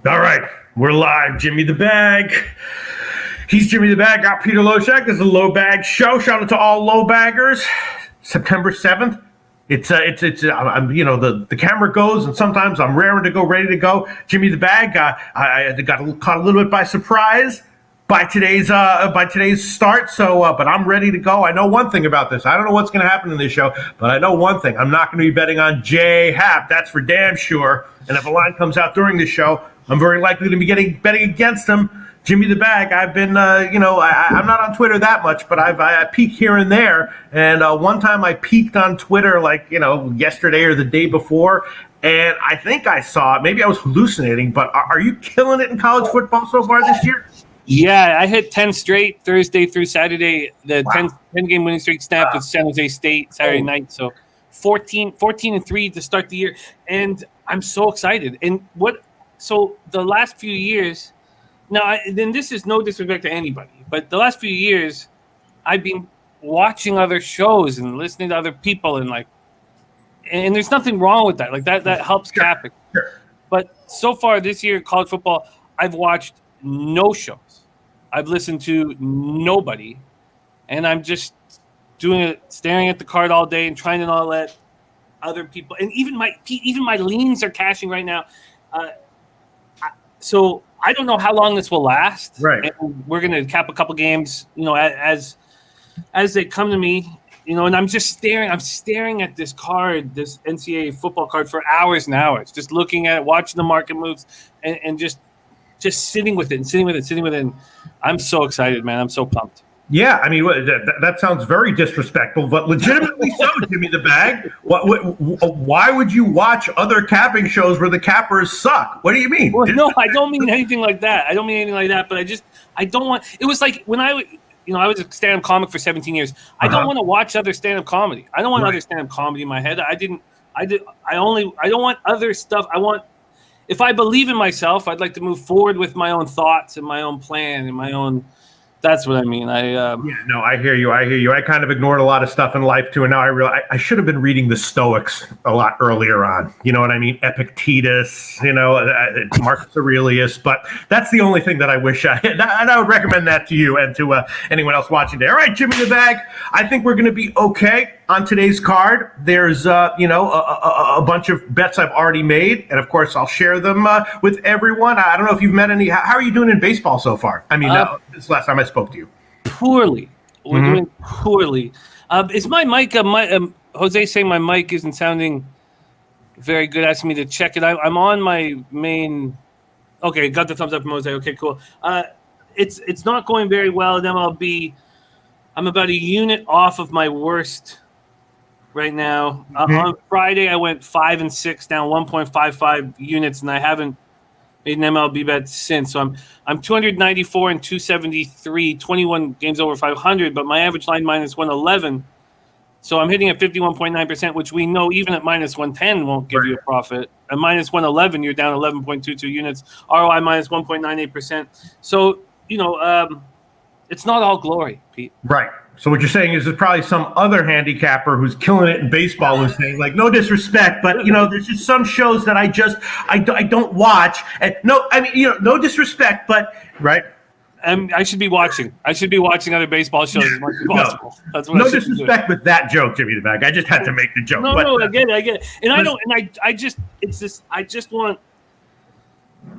All right, we're live. Jimmy the Bag. He's Jimmy the Bag. Got Peter Loshak. This is a low bag show. Shout out to all low baggers. September 7th. The camera goes, and sometimes I'm raring to go, ready to go. Jimmy the Bag. I got caught a little bit by surprise by today's start. But I'm ready to go. I know one thing about this. I don't know what's going to happen in this show, but I know one thing. I'm not going to be betting on J Happ. That's for damn sure. And if a line comes out during the show, I'm very likely to be betting against him. Jimmy the Bag. I've been, I'm not on Twitter that much, but I peek here and there. And one time I peeked on Twitter, yesterday or the day before, and I think I saw it. Maybe I was hallucinating, but are you killing it in college football so far this year? Yeah, I hit 10 straight Thursday through Saturday. The 10-game winning streak snapped with San Jose State Saturday night. So 14-3 to start the year, and I'm so excited. And so the last few years. Now, then this is no disrespect to anybody, but the last few years, I've been watching other shows and listening to other people, and there's nothing wrong with that. That helps Catholic. Sure. But so far this year, college football, I've watched no shows. I've listened to nobody, and I'm just doing it, staring at the card all day and trying to not let other people. And even my leans are cashing right now. So I don't know how long this will last. Right. And we're going to cap a couple games, as they come to me, and I'm just staring. I'm staring at this card, this NCAA football card, for hours and hours, just looking at it, watching the market moves, and just sitting with it. And I'm so excited, man. I'm so pumped. Yeah, I mean, that sounds very disrespectful, but legitimately so, Jimmy the Bag. Why would you watch other capping shows where the cappers suck? What do you mean? Well, no, I don't mean anything like that. But I don't want – it was like when I was a stand-up comic for 17 years. I don't want to watch other stand-up comedy. I don't want other stand-up comedy in my head. I don't want other stuff. If I believe in myself, I'd like to move forward with my own thoughts and my own plan and my own – that's what I mean. I hear you. I kind of ignored a lot of stuff in life too, and now I realize I should have been reading the Stoics a lot earlier on. You know what I mean? Epictetus, Marcus Aurelius. But that's the only thing that I wish and I would recommend that to you and to anyone else watching today. All right, Jimmy the Bag. I think we're going to be okay on today's card. There's a bunch of bets I've already made, and of course I'll share them with everyone. I don't know if you've met any. How are you doing in baseball so far? I mean, this last time I spoke to you. Poorly. We're doing poorly. Is my mic? Jose saying my mic isn't sounding very good. Asking me to check it. I'm on my main. Okay, got the thumbs up from Jose. Okay, cool. It's not going very well in MLB. I'm about a unit off of my worst right now. On Friday, I went 5-6, down 1.55 units, and I haven't made an MLB bet since. So I'm 294 and 273, 21 games over 500, but my average line minus 111. So I'm hitting at 51.9%, which we know even at minus 110 won't give you a profit. At minus 111, you're down 11.22 units. ROI minus 1.98%. So, it's not all glory, Pete. Right. So what you're saying is there's probably some other handicapper who's killing it in baseball who's saying, no disrespect, but there's just some shows that I don't watch. And no disrespect, but right. I should be watching. Other baseball shows as much as possible. That's what no disrespect with that joke, Jimmy the Bag. I just had to make the joke. No, I get it. And I just want,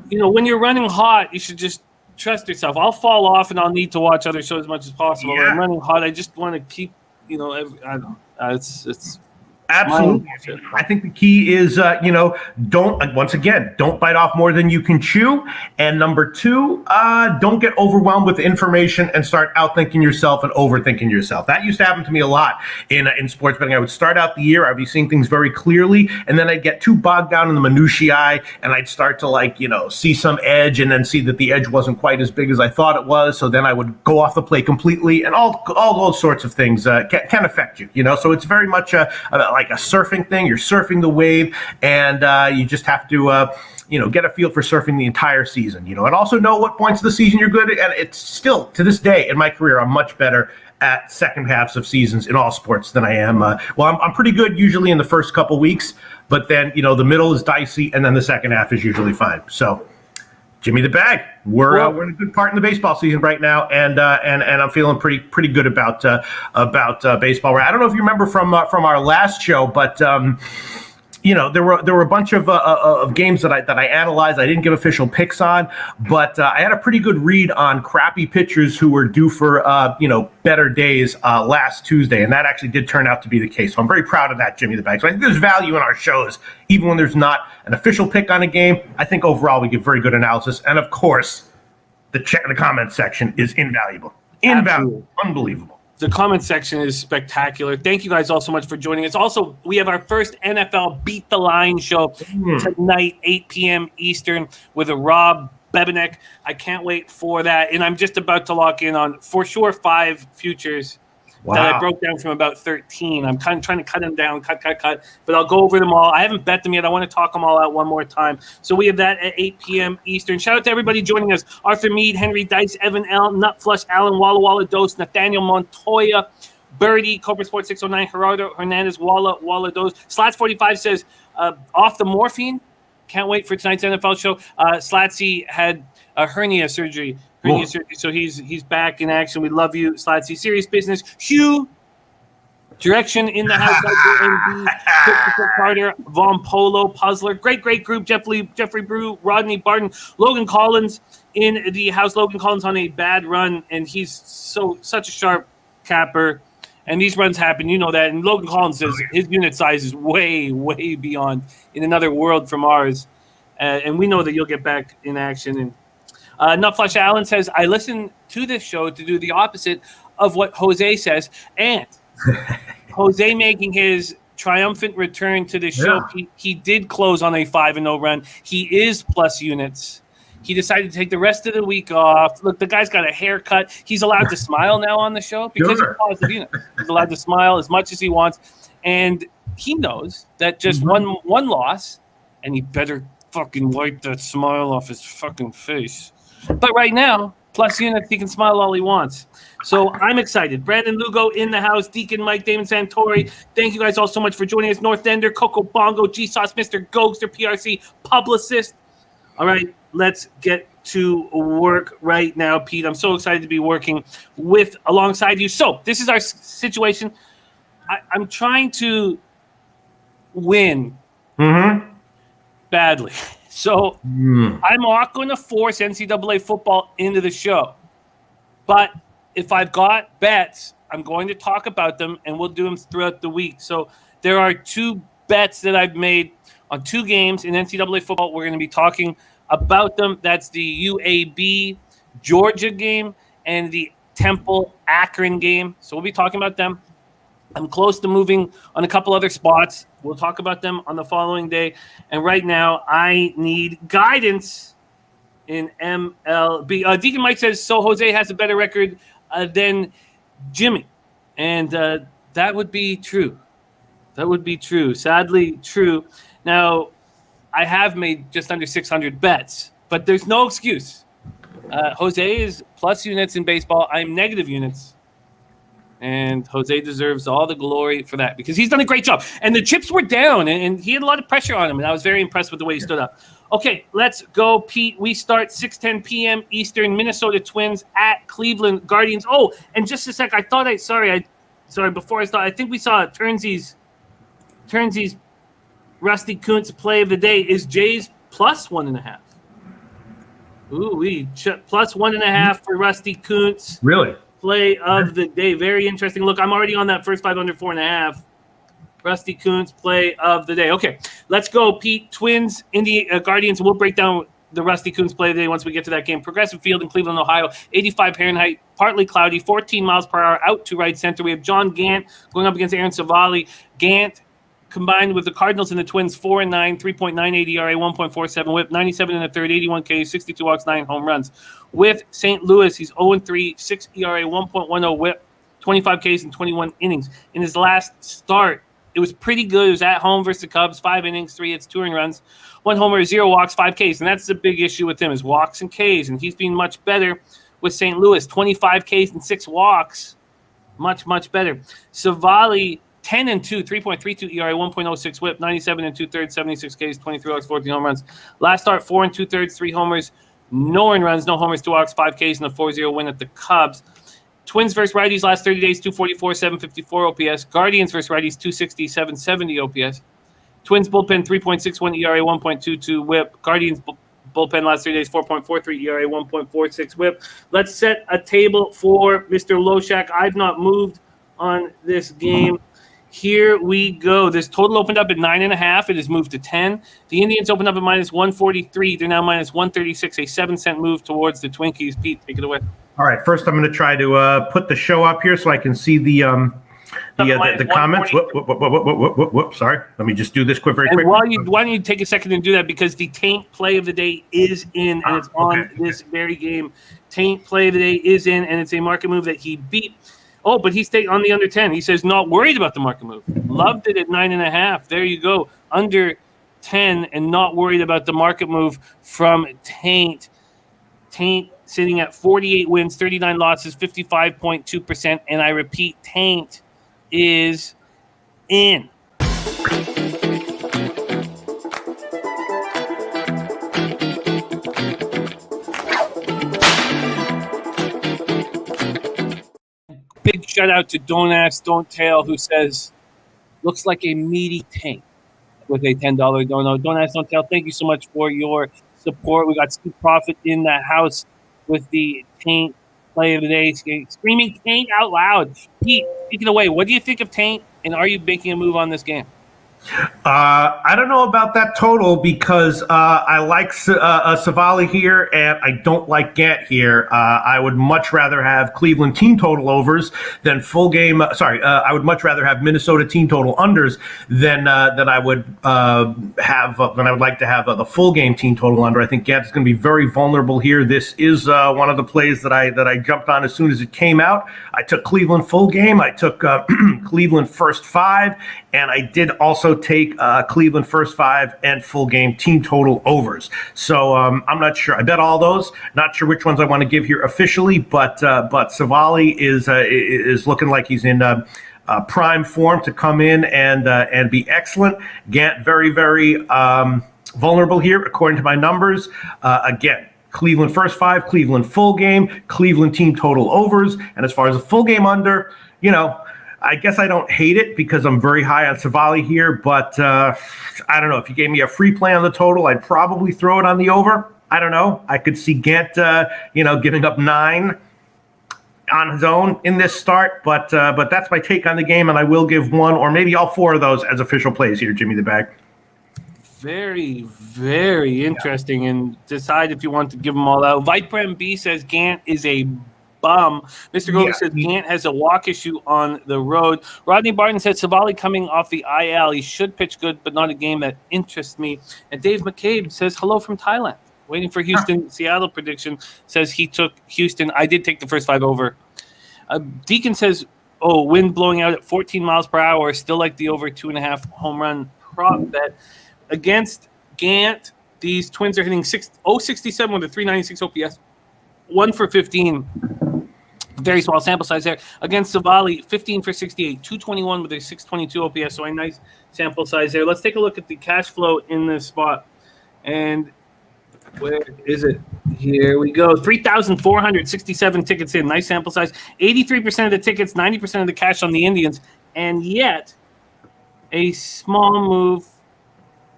when you're running hot, you should just trust yourself. I'll fall off and I'll need to watch other shows as much as possible. Yeah. I'm running hot. I just want to keep, I don't know. It's absolutely. I think the key is, don't bite off more than you can chew. And number two, don't get overwhelmed with information and start outthinking yourself and overthinking yourself. That used to happen to me a lot in sports betting. I would start out the year, I'd be seeing things very clearly, and then I'd get too bogged down in the minutiae, and I'd start to see some edge, and then see that the edge wasn't quite as big as I thought it was. So then I would go off the play completely, and all those sorts of things can affect you. So it's very much like a surfing thing. You're surfing the wave, and you just have to get a feel for surfing the entire season, and also know what points of the season you're good at. And it's still, to this day in my career, I'm much better at second halves of seasons in all sports than I am. I'm pretty good usually in the first couple weeks, but then, the middle is dicey, and then the second half is usually fine. So Jimmy the Bag. We're in a good part in the baseball season right now, and I'm feeling pretty good about baseball. I don't know if you remember from our last show, but there were a bunch of games that I analyzed. I didn't give official picks on, but I had a pretty good read on crappy pitchers who were due for better days last Tuesday, and that actually did turn out to be the case. So I'm very proud of that, Jimmy the Bag. So I think there's value in our shows, even when there's not an official pick on a game. I think overall we give very good analysis, and of course, the comment section is invaluable. Absolutely. Unbelievable. The comment section is spectacular. Thank you guys all so much for joining us. Also, we have our first NFL Beat the Line show tonight, 8 p.m. Eastern, with a Rob Bebenek. I can't wait for that. And I'm just about to lock in on, for sure, 5 futures that I broke down from about 13. I'm kind of trying to cut them down, cut. But I'll go over them all. I haven't bet them yet. I want to talk them all out one more time. So we have that at 8 p.m. Eastern. Shout out to everybody joining us. Arthur Mead, Henry Dice, Evan L., Nutflush, Alan, Walla Walla Dose, Nathaniel Montoya, Birdie, Cobra Sports 609, Gerardo Hernandez, Walla Dose. Slats 45 says, off the morphine. Can't wait for tonight's NFL show. Slatsy had a hernia surgery. So he's back in action. We love you, Slatsy. Serious business. Hugh, direction in the house. NB, Christopher Carter, Von Polo, Puzzler. Great group. Jeffrey Brew, Rodney Barton, Logan Collins in the house. Logan Collins on a bad run, and he's such a sharp capper. And these runs happen, you know that. And Logan Collins says his unit size is way, way beyond, in another world from ours. And we know that you'll get back in action. And Nutflush Allen says, I listen to this show to do the opposite of what Jose says. And Jose making his triumphant return to the show. He did close on a 5-0 run. He is plus units. He decided to take the rest of the week off. Look, the guy's got a haircut. He's allowed to smile now on the show because he's positive unit. He's allowed to smile as much as he wants. And he knows that just one loss, and he better fucking wipe that smile off his fucking face. But right now, plus units, he can smile all he wants. So I'm excited. Brandon Lugo in the house. Deacon Mike, Damon Santori. Thank you guys all so much for joining us. North Ender, Coco Bongo, G-Sauce, Mr. Gogster, PRC, Publicist. All right, let's get to work right now, Pete. I'm so excited to be working alongside you. So this is our situation. I'm trying to win badly. So I'm not going to force NCAA football into the show. But if I've got bets, I'm going to talk about them, and we'll do them throughout the week. So there are 2 bets that I've made on 2 games in NCAA football. We're going to be talking about them. That's the UAB Georgia game and the Temple Akron game. So we'll be talking about them. I'm close to moving on a couple other spots. We'll talk about them on the following day. And right now, I need guidance in MLB. Deacon Mike says, so Jose has a better record than Jimmy. And that would be true. That would be true. Sadly, true. Now, I have made just under 600 bets, but there's no excuse. Jose is plus units in baseball. I'm negative units. And Jose deserves all the glory for that because he's done a great job. And the chips were down, and he had a lot of pressure on him, and I was very impressed with the way he stood up. Okay, let's go, Pete. We start 6:10 p.m. Eastern, Minnesota Twins at Cleveland Guardians. Oh, and just a sec, sorry, before I start, I think we saw Turnsy's Rusty Kuntz play of the day. Is Jays plus 1.5? Ooh, plus 1.5 for Rusty Kuntz. Really? Play of the day. Very interesting. Look, I'm already on that first 5 under 4.5. Rusty Kuntz play of the day. Okay, let's go, Pete. Twins, Guardians. We'll break down the Rusty Kuntz play of the day once we get to that game. Progressive Field in Cleveland, Ohio. 85 Fahrenheit, partly cloudy, 14 miles per hour, out to right center. We have John Gant going up against Aaron Savali. Gant combined with the Cardinals and the Twins, 4-9, 3.98 ERA, 1.47 WHIP, 97 in the third, 81 Ks, 62 walks, 9 home runs. With St. Louis, he's 0-3, 6 ERA, 1.10 WHIP, 25 Ks in 21 innings. In his last start, it was pretty good. It was at home versus the Cubs, 5 innings, 3 hits, 2 earned runs, 1 homer, 0 walks, 5 Ks. And that's the big issue with him is walks and Ks. And he's been much better with St. Louis, 25 Ks and 6 walks. Much, much better. Savali, 10-2, 3.32 ERA, 1.06 WHIP, 97 2/3, 76 Ks, 23 walks, 14 home runs. Last start, 4 2/3, 3 homers, No earned runs, no homers, 2 walks, 5 Ks, and a 4-0 win at the Cubs. Twins versus righties last 30 days, 244, 754 OPS. Guardians versus righties, 260, 770 OPS. Twins bullpen, 3.61 ERA, 1.22 whip. Guardians bullpen last 3 days, 4.43 ERA, 1.46 whip. Let's set a table for Mr. Loshak. I've not moved on this game. Here we go. This total opened up at 9.5. It has moved to 10. The Indians opened up at minus 143. They're now minus 136, a 7-cent move towards the Twinkies. Pete, take it away. All right. First, I'm going to try to put the show up here so I can see the comments. Whoop. Sorry. Let me just do this very quick. Why don't you take a second and do that, because the Taint play of the day is in, and it's on this very game. Taint play of the day is in, and it's a market move that he beat. Oh, but he's on the under 10. He says not worried about the market move. Loved it at 9.5. There you go. Under 10 and not worried about the market move from Taint. Taint sitting at 48 wins, 39 losses, 55.2%. And I repeat, Taint is in. Big shout out to Don't Ask, Don't Tell, who says, looks like a meaty tank with a $10 dono. Don't Ask, Don't Tell, thank you so much for your support. We got Steve Profit in the house with the Taint play of the day, screaming Taint out loud. Pete, take it away. What do you think of Taint, and are you making a move on this game? I don't know about that total because I like Savali here and I don't like Gant here. I would much rather have Cleveland team total overs than full game. I would much rather have Minnesota team total unders than I would like to have the full game team total under. I think Gant is going to be very vulnerable here. This is one of the plays that I jumped on as soon as it came out. I took Cleveland full game. I took Cleveland first 5, and I did also take Cleveland first 5 and full game team total overs. So I'm not sure. I bet all those. Not sure which ones I want to give here officially, but Savali is looking like he's in prime form to come in and be excellent. Gant very, very vulnerable here according to my numbers. Again, Cleveland first 5, Cleveland full game, Cleveland team total overs, and as far as a full game under, I guess I don't hate it because I'm very high on Savali here, but I don't know. If you gave me a free play on the total, I'd probably throw it on the over. I don't know. I could see Gant, giving up 9 on his own in this start, but that's my take on the game, and I will give 1 or maybe all 4 of those as official plays here, Jimmy the Bag. Very, very interesting, and decide if you want to give them all out. Viper MB says Gant is a bum. Mr. Goldie says Gant has a walk issue on the road. Rodney Barton said Savali coming off the IL. He should pitch good, but not a game that interests me. And Dave McCabe says hello from Thailand. Waiting for Houston. Seattle prediction says he took Houston. I did take the first 5 over. Deacon says, wind blowing out at 14 miles per hour. Still like the over 2.5 home run prop bet. Against Gant, these Twins are hitting 067 with a 396 OPS. 1 for 15. Very small sample size there. Against Savali, 15 for 68, 221 with a 622 OPS, so a nice sample size there. Let's take a look at the cash flow in this spot. And where is it? Here we go. 3,467 tickets in. Nice sample size. 83% of the tickets, 90% of the cash on the Indians. And yet, a small move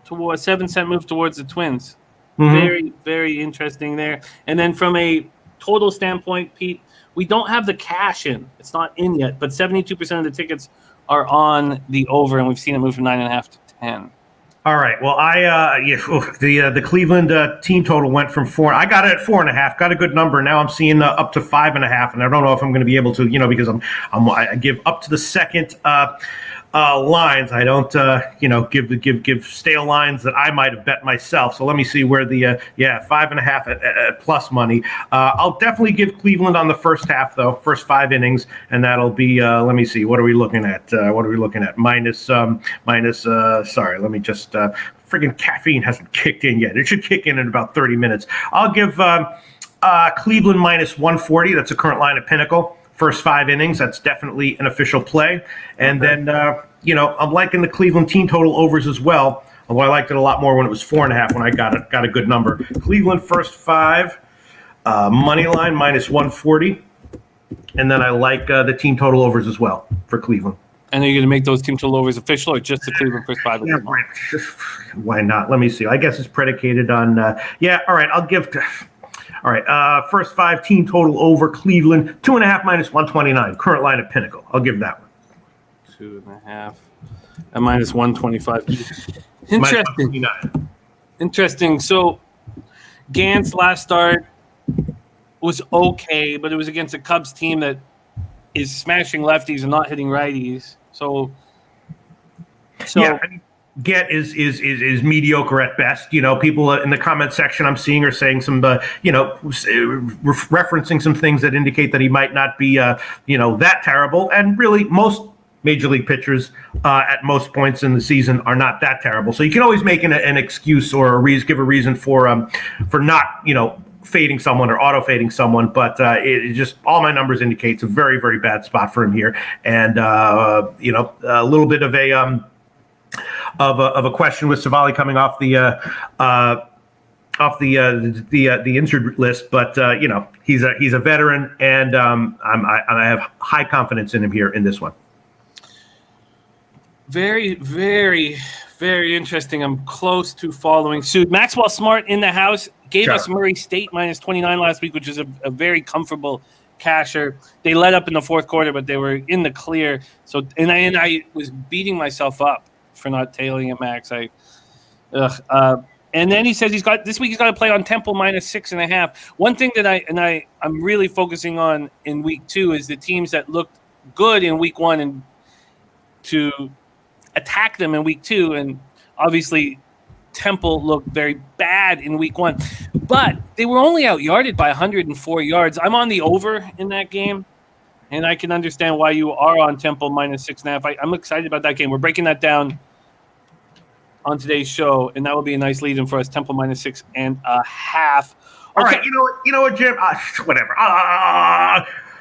towards 7-cent move towards the Twins. Mm-hmm. Very, very interesting there. And then from a total standpoint, Pete, we don't have the cash in. It's not in yet, but 72% of the tickets are on the over, and we've seen it move from 9.5 to 10. All right. Well, the Cleveland team total went from 4. I got it at 4.5. Got a good number. Now I'm seeing up to 5.5, and I don't know if I'm going to be able to, because I give up to the second lines. I don't, give stale lines that I might have bet myself. So let me see where the 5.5 at plus money. I'll definitely give Cleveland on the first half though, first 5 innings, and that'll be. Let me see. What are we looking at? Minus. Sorry. Let me just. Friggin' caffeine hasn't kicked in yet. It should kick in about 30 minutes. I'll give Cleveland minus 140. That's a current line at Pinnacle. First 5 innings, that's definitely an official play. And then, I'm liking the Cleveland team total overs as well. Although I liked it a lot more when it was 4.5 when I got a good number. Cleveland first 5, money line minus 140. And then I like the team total overs as well for Cleveland. And are you going to make those team total overs official or just the Cleveland first 5? Yeah, right. Why not? Let me see. I guess it's predicated on, all right, I'll give, all right, first 5 team total over Cleveland, 2.5 minus 129, current line at Pinnacle. I'll give that one. 2.5 and minus 125. Interesting. Interesting. So Gant's last start was okay, but it was against a Cubs team that is smashing lefties and not hitting righties. So yeah, I mean, Get is mediocre at best. You know, people in the comment section I'm seeing are saying some, referencing some things that indicate that he might not be, that terrible. And really, most major league pitchers at most points in the season are not that terrible. So you can always make an excuse or give a reason for not, fading someone or auto fading someone, but it just all my numbers indicate it's a very, very bad spot for him here, and a little bit of a question with Savali coming off the injured list, but he's a veteran, and I have high confidence in him here in this one. Very, very, very interesting. I'm close to following suit. Maxwell Smart in the house gave us Murray State minus 29 last week, which is a very comfortable casher. They let up in the fourth quarter, but they were in the clear. So, and I was beating myself up for not tailing at Max. And then he says he's got to play on Temple minus 6.5. One thing that I'm really focusing on in week 2 is the teams that looked good in week 1 and to attack them in week 2, and obviously Temple looked very bad in week 1, but they were only out-yarded by 104 yards. I'm on the over in that game, and I can understand why you are on Temple minus 6.5. I'm excited about that game. We're breaking that down on today's show, and that will be a nice lead-in for us. Temple minus 6.5. Okay. All right, you know what, Jim? Whatever.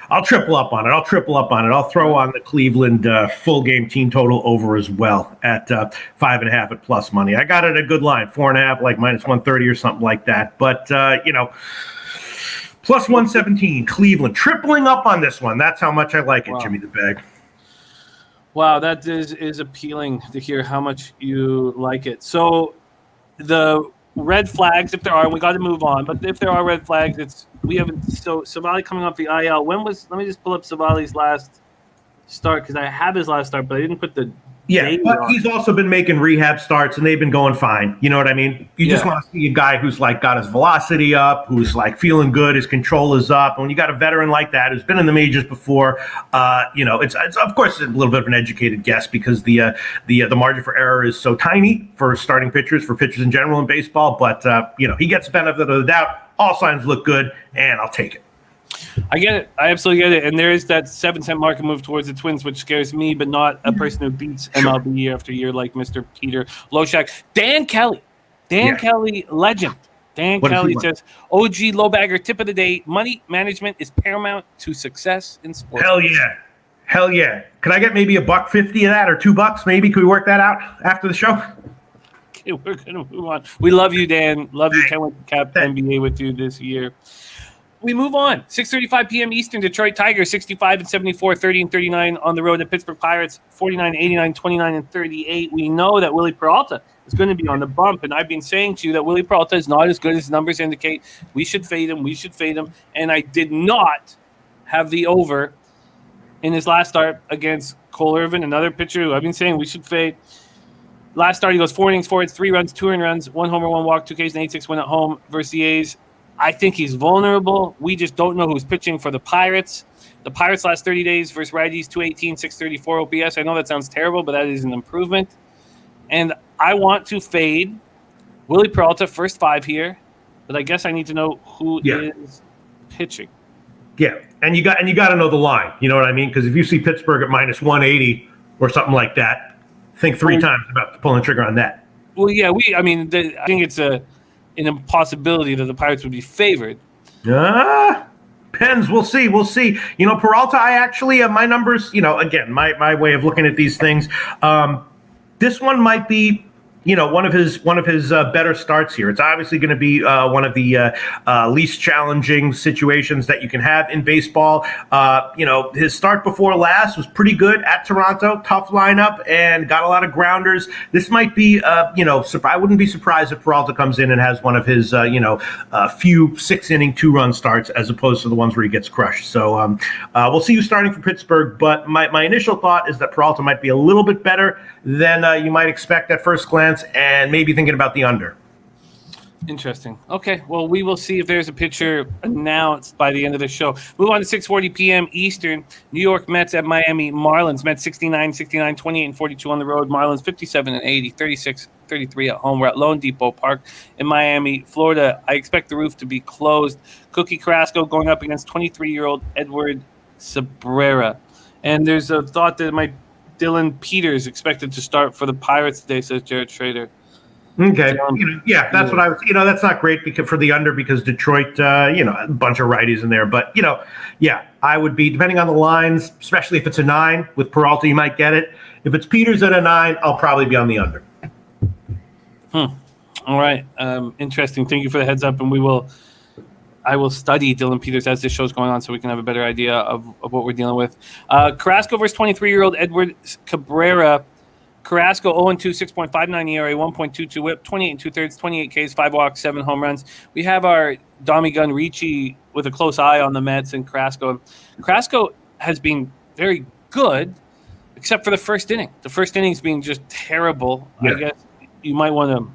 I'll triple up on it. I'll throw on the Cleveland full game team total over as well at 5.5 at plus money. I got it a good line, 4.5, like minus 130 or something like that. But plus 117, Cleveland tripling up on this one. That's how much I like it, wow. Jimmy the Bag. Wow, that is appealing to hear how much you like it. So the red flags, if there are, we got to move on. But if there are red flags, we haven't. So Savali coming off the IL. Let me just pull up Savali's last start because I have his last start, but I didn't put the. Yeah, but he's also been making rehab starts, and they've been going fine. You know what I mean? You just want to see a guy who's like got his velocity up, who's like feeling good, his control is up. And when you got a veteran like that who's been in the majors before, it's of course a little bit of an educated guess because the margin for error is so tiny for starting pitchers, for pitchers in general in baseball. But he gets the benefit of the doubt. All signs look good, and I'll take it. I get it. I absolutely get it. And there is that 7-cent market move towards the Twins, which scares me, but not a person who beats MLB year after year like Mr. Peter Loshak. Dan Kelly, legend. Dan Kelly says, OG Lowbagger tip of the day, money management is paramount to success in sports. Hell yeah. Can I get maybe $1.50 of that or $2 maybe? Can we work that out after the show? Okay, we're going to move on. We love you, Dan. Love you. Can't wait to cap NBA with you this year. We move on. 6:35 p.m. Eastern, Detroit Tigers 65-74, 30-39 on the road at Pittsburgh Pirates 49-89, 29-38. We know that Willie Peralta is going to be on the bump, and I've been saying to you that Willie Peralta is not as good as numbers indicate. We should fade him, and I did not have the over in his last start against Cole Irvin, another pitcher who I've been saying we should fade. Last start, he goes 4 innings, 4 hits, 3 runs, 2 earned runs, 1 homer, 1 walk, 2 Ks, and 8-6 win at home versus the A's. I think he's vulnerable. We just don't know who's pitching for the Pirates. The Pirates last 30 days versus righties, 218, 634 OPS. I know that sounds terrible, but that is an improvement. And I want to fade Willie Peralta, first 5 here, but I guess I need to know who is pitching. Yeah, and you got to know the line. You know what I mean? Because if you see Pittsburgh at minus 180 or something like that, think 3 times about pulling the trigger on that. Well, yeah, I think it's an impossibility that the Pirates would be favored. Depends. We'll see. Peralta, I actually my numbers, again, my way of looking at these things. This one might be one of his better starts here. It's obviously going to be one of the least challenging situations that you can have in baseball. His start before last was pretty good at Toronto, tough lineup, and got a lot of grounders. This might be, I wouldn't be surprised if Peralta comes in and has one of his, few 6-inning 2-run starts as opposed to the ones where he gets crushed. So we'll see who's starting for Pittsburgh. But my initial thought is that Peralta might be a little bit better than you might expect at first glance, and maybe thinking about the under. Interesting. Okay, well, we will see if there's a pitcher announced by the end of the show. Move on to 6:40 p.m. Eastern. New York Mets at Miami Marlins. Mets 69, 28, and 42 on the road. Marlins 57 and 80, 36, 33 at home. We're at loanDepot Park in Miami, Florida. I expect the roof to be closed. Cookie Carrasco going up against 23-year-old Edward Cabrera. And there's a thought that Dylan Peters expected to start for the Pirates today, says Jared Schrader. Okay. That's what I was, that's not great for the under because Detroit, a bunch of righties in there. But, I would be, depending on the lines, especially if it's a 9 with Peralta, you might get it. If it's Peters at a 9, I'll probably be on the under. All right. Interesting. Thank you for the heads up. And I will study Dylan Peters as this show's going on so we can have a better idea of what we're dealing with. Carrasco versus 23-year-old Edward Cabrera. Carrasco 0-2, 6.59 ERA, 1.22 whip, 28 2/3, 28 Ks, 5 walks, 7 home runs. We have our Dommy Gun Ricci with a close eye on the Mets and Carrasco. Carrasco has been very good, except for the first inning. The first inning's being just terrible. Yeah. I guess you might want to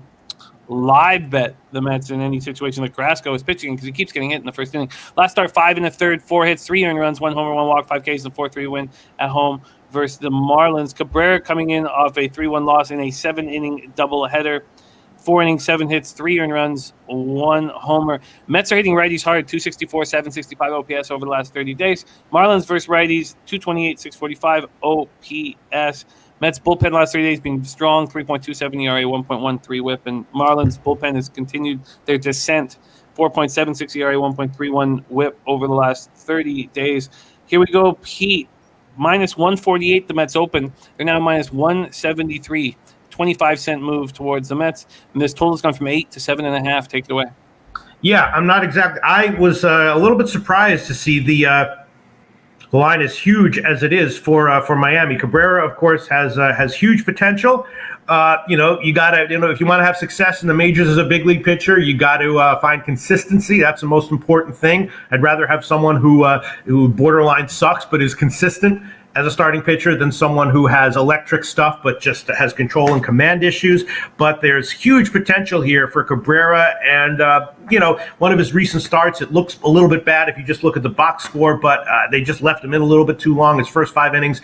live bet the Mets in any situation that Carrasco is pitching because he keeps getting hit in the first inning. Last start, 5 1/3, 4 hits, 3 earned runs, 1 homer, 1 walk, 5 Ks, and 4-3 win at home versus the Marlins. Cabrera coming in off a 3-1 loss in a 7-inning doubleheader. 4 innings, 7 hits, 3 earned runs, 1 homer. Mets are hitting righties hard, 264, 765 OPS over the last 30 days. Marlins versus righties, 228, 645 OPS. Mets bullpen last 3 days being strong, 3.27 ERA, 1.13 whip. And Marlins bullpen has continued their descent, 4.76 ERA, 1.31 whip over the last 30 days. Here we go, Pete. Minus 148, the Mets open. They're now minus 173. 25-cent move towards the Mets. And this total has gone from 8 to 7.5. Take it away. Yeah, I'm not exactly. I was a little bit surprised to see the line as huge as it is for Miami. Cabrera, of course, has huge potential. You got to, if you want to have success in the majors as a big league pitcher, you got to find consistency. That's the most important thing. I'd rather have someone who borderline sucks but is consistent as a starting pitcher than someone who has electric stuff but just has control and command issues. But there's huge potential here for Cabrera. And, one of his recent starts, it looks a little bit bad if you just look at the box score, but they just left him in a little bit too long. His first 5 innings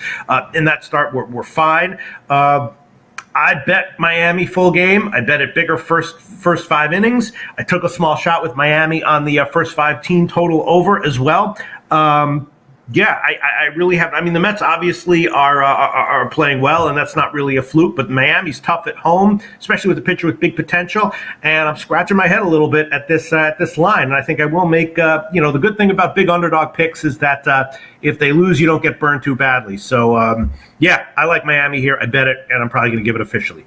in that start were fine. I bet Miami full game. I bet it bigger first 5 innings. I took a small shot with Miami on the first 5 team total over as well. I really have. I mean, the Mets obviously are playing well, and that's not really a fluke. But Miami's tough at home, especially with a pitcher with big potential. And I'm scratching my head a little bit at this line. And I think I will make. The good thing about big underdog picks is that if they lose, you don't get burned too badly. So I like Miami here. I bet it, and I'm probably going to give it officially.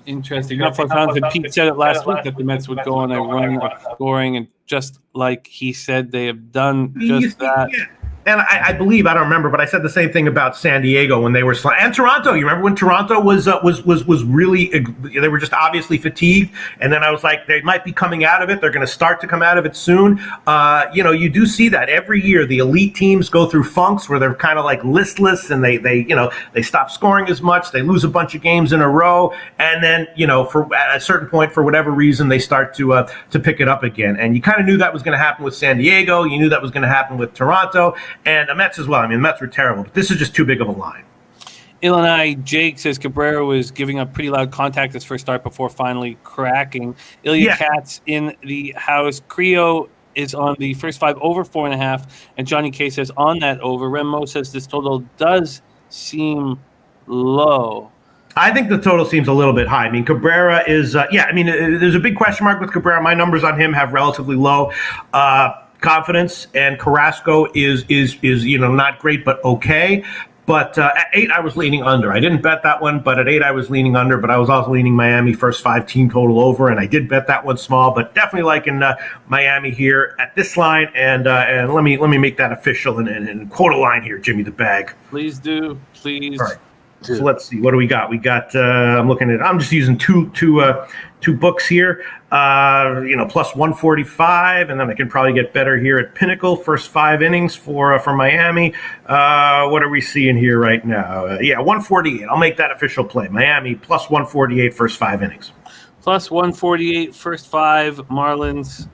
Interesting. Not for fans. Pete said it last week that the Mets would go on a run of scoring, and just like he said, they have done just that. Yeah. And I believe, I don't remember, but I said the same thing about San Diego when they were and Toronto. You remember when Toronto was really, they were just obviously fatigued, and then I was like, they might be coming out of it. They're going to start to come out of it soon. You do see that every year. The elite teams go through funks where they're kind of like listless, and they stop scoring as much. They lose a bunch of games in a row, and then for at a certain point, for whatever reason, they start to pick it up again. And you kind of knew that was going to happen with San Diego. You knew that was going to happen with Toronto. And the Mets as well. I mean, the Mets were terrible, but this is just too big of a line. Illinois Jake says Cabrera was giving up pretty loud contact his first start before finally cracking. Ilya Katz in the house. Creo is on the first 5 over 4.5, and Johnny K says on that over. Remo says this total does seem low. I think the total seems a little bit high. I mean, Cabrera is, there's a big question mark with Cabrera. My numbers on him have relatively low confidence, and Carrasco is not great but okay. But at 8, I was leaning under. I didn't bet that one, but at 8, I was leaning under. But I was also leaning Miami first 5 team total over, and I did bet that one small. But definitely liking Miami here at this line. And let me make that official and quote a line here, Jimmy the Bag. Please do, please. All right. So let's see. What do we got? We got. I'm just using two books here. Plus 145, and then I can probably get better here at Pinnacle. First 5 innings for Miami. What are we seeing here right now? 148. I'll make that official play. Miami plus 148 first 5 innings. Plus 148 first 5 Marlins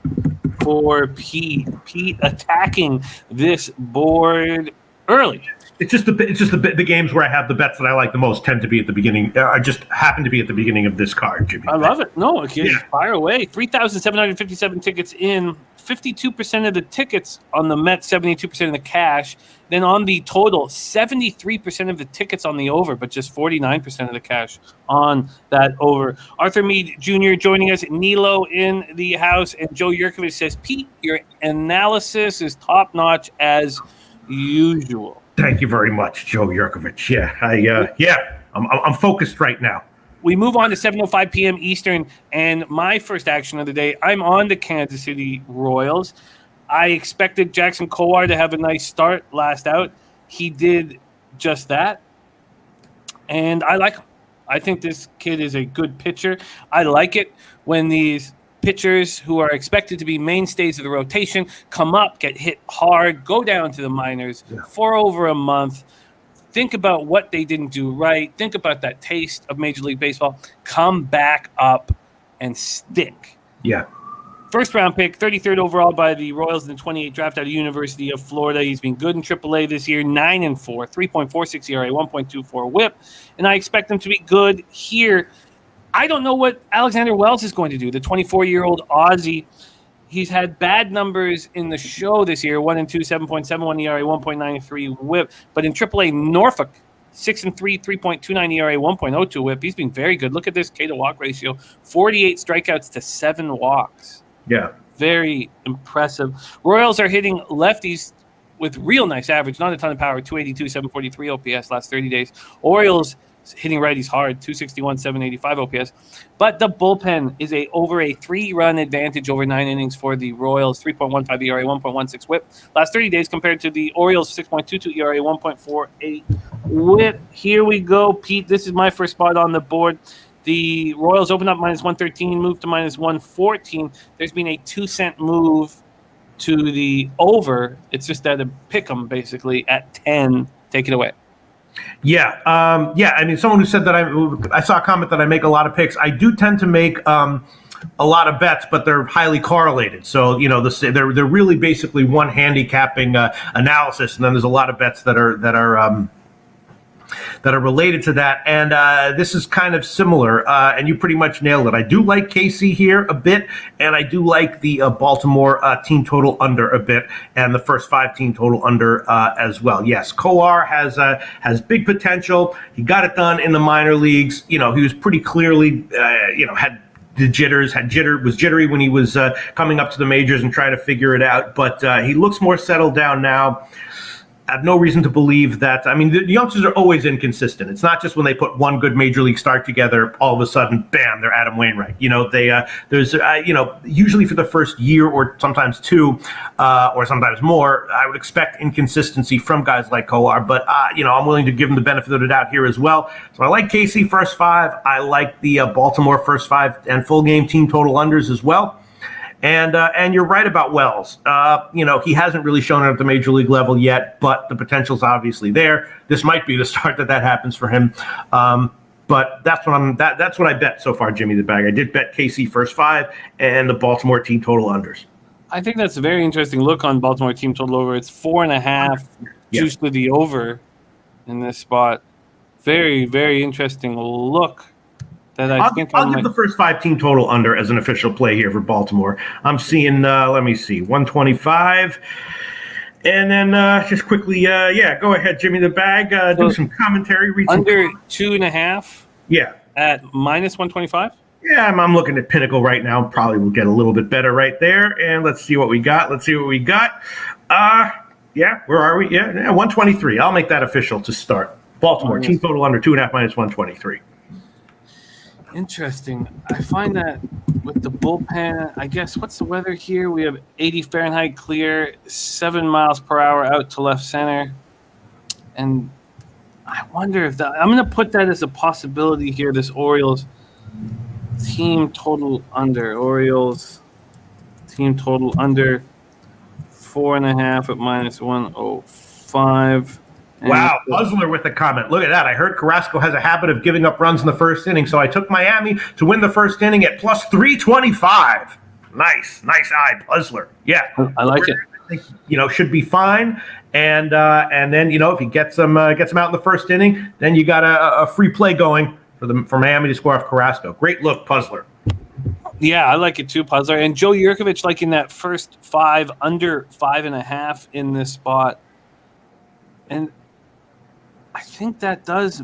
for Pete. Pete attacking this board early. It's just the games where I have the bets that I like the most tend to be at the beginning. Just happen to be at the beginning of this card, Jimmy. I love it. No, fire away. 3,757 tickets in. 52% of the tickets on the Mets, 72% of the cash. Then on the total, 73% of the tickets on the over, but just 49% of the cash on that over. Arthur Meade Jr. joining us. Nilo in the house. And Joe Yurkovich says, Pete, your analysis is top-notch as usual. Thank you very much, Joe Yurkovich. I'm focused right now. We move on to 7:05 p.m. Eastern, and my first action of the day, I'm on the Kansas City Royals. I expected Jackson Kowar to have a nice start last out. He did just that, and I like him. I think this kid is a good pitcher. I like it when these pitchers who are expected to be mainstays of the rotation come up, get hit hard, go down to the minors for over a month. Think about what they didn't do right. Think about that taste of Major League Baseball. Come back up and stick. Yeah. First round pick, 33rd overall by the Royals in the 28 draft out of University of Florida. He's been good in AAA this year, 9-4, 3.46 ERA, 1.24 WHIP, and I expect him to be good here. I don't know what Alexander Wells is going to do. The 24-year-old Aussie, he's had bad numbers in the show this year, 1-2, 7.71 ERA, 1.93 WHIP. But in AAA Norfolk, 6-3, 3.29 ERA, 1.02 WHIP. He's been very good. Look at this K to walk ratio, 48 strikeouts to 7 walks. Yeah. Very impressive. Royals are hitting lefties with real nice average, not a ton of power, 282, 743 OPS last 30 days. Orioles hitting righties hard, 261, 785 OPS. But the bullpen is over a 3-run advantage over 9 innings for the Royals, 3.15 ERA, 1.16 WHIP. Last 30 days compared to the Orioles, 6.22 ERA, 1.48 WHIP. Here we go, Pete. This is my first spot on the board. The Royals open up minus 113, move to minus 114. There's been a 2-cent move to the over. It's just at a pick 'em, basically, at 10. Take it away. Yeah. I mean, someone who said that I saw a comment that I make a lot of picks. I do tend to make a lot of bets, but they're highly correlated. So, they're really basically one handicapping analysis, and then there's a lot of bets that are related to that. And this is kind of similar, and you pretty much nailed it. I do like KC here a bit, and I do like the Baltimore team total under a bit, and the first 5 team total under as well. Yes, Kowar has big potential. He got it done in the minor leagues. He was pretty clearly, had the jitters, was jittery when he was coming up to the majors and trying to figure it out. But he looks more settled down now. I have no reason to believe that. I mean, the youngsters are always inconsistent. It's not just when they put one good major league start together, all of a sudden, bam, they're Adam Wainwright. There's usually for the first year or sometimes 2 or sometimes more, I would expect inconsistency from guys like Kowar. But, I'm willing to give him the benefit of the doubt here as well. So I like KC first 5. I like the Baltimore first 5 and full game team total unders as well. And you're right about Wells. He hasn't really shown it at the major league level yet, but the potential's obviously there. This might be the start that happens for him. But that's what I bet so far, Jimmy the Bag. I did bet KC first 5 and the Baltimore team total unders. I think that's a very interesting look on Baltimore team total over. It's 4.5 juice to the over in this spot. Very, very interesting look. I'll give the first 5 team total under as an official play here for Baltimore. I'm seeing, let me see, 125. And then just quickly, go ahead, Jimmy the Bag. Do some commentary. Read under 2.5? Yeah. At minus 125? Yeah, I'm looking at Pinnacle right now. Probably will get a little bit better right there. And let's see what we got. Yeah, where are we? Yeah, 123. I'll make that official to start. Baltimore, team total under 2.5 minus 123. Interesting. I find that with the bullpen, I guess, what's the weather here? We have 80 Fahrenheit clear, 7 miles per hour out to left center. And I wonder if I'm going to put that as a possibility here, this Orioles team total under. Orioles team total under 4.5 at minus 105. Wow, Puzzler with a comment. Look at that. I heard Carrasco has a habit of giving up runs in the first inning, so I took Miami to win the first inning at plus 325. Nice eye, Puzzler. Yeah, I like it. I think, should be fine. And then if he gets them out in the first inning, then you got a free play going for Miami to score off Carrasco. Great look, Puzzler. Yeah, I like it too, Puzzler. And Joe Yurkovich liking that first 5 under 5.5 in this spot. And I think that does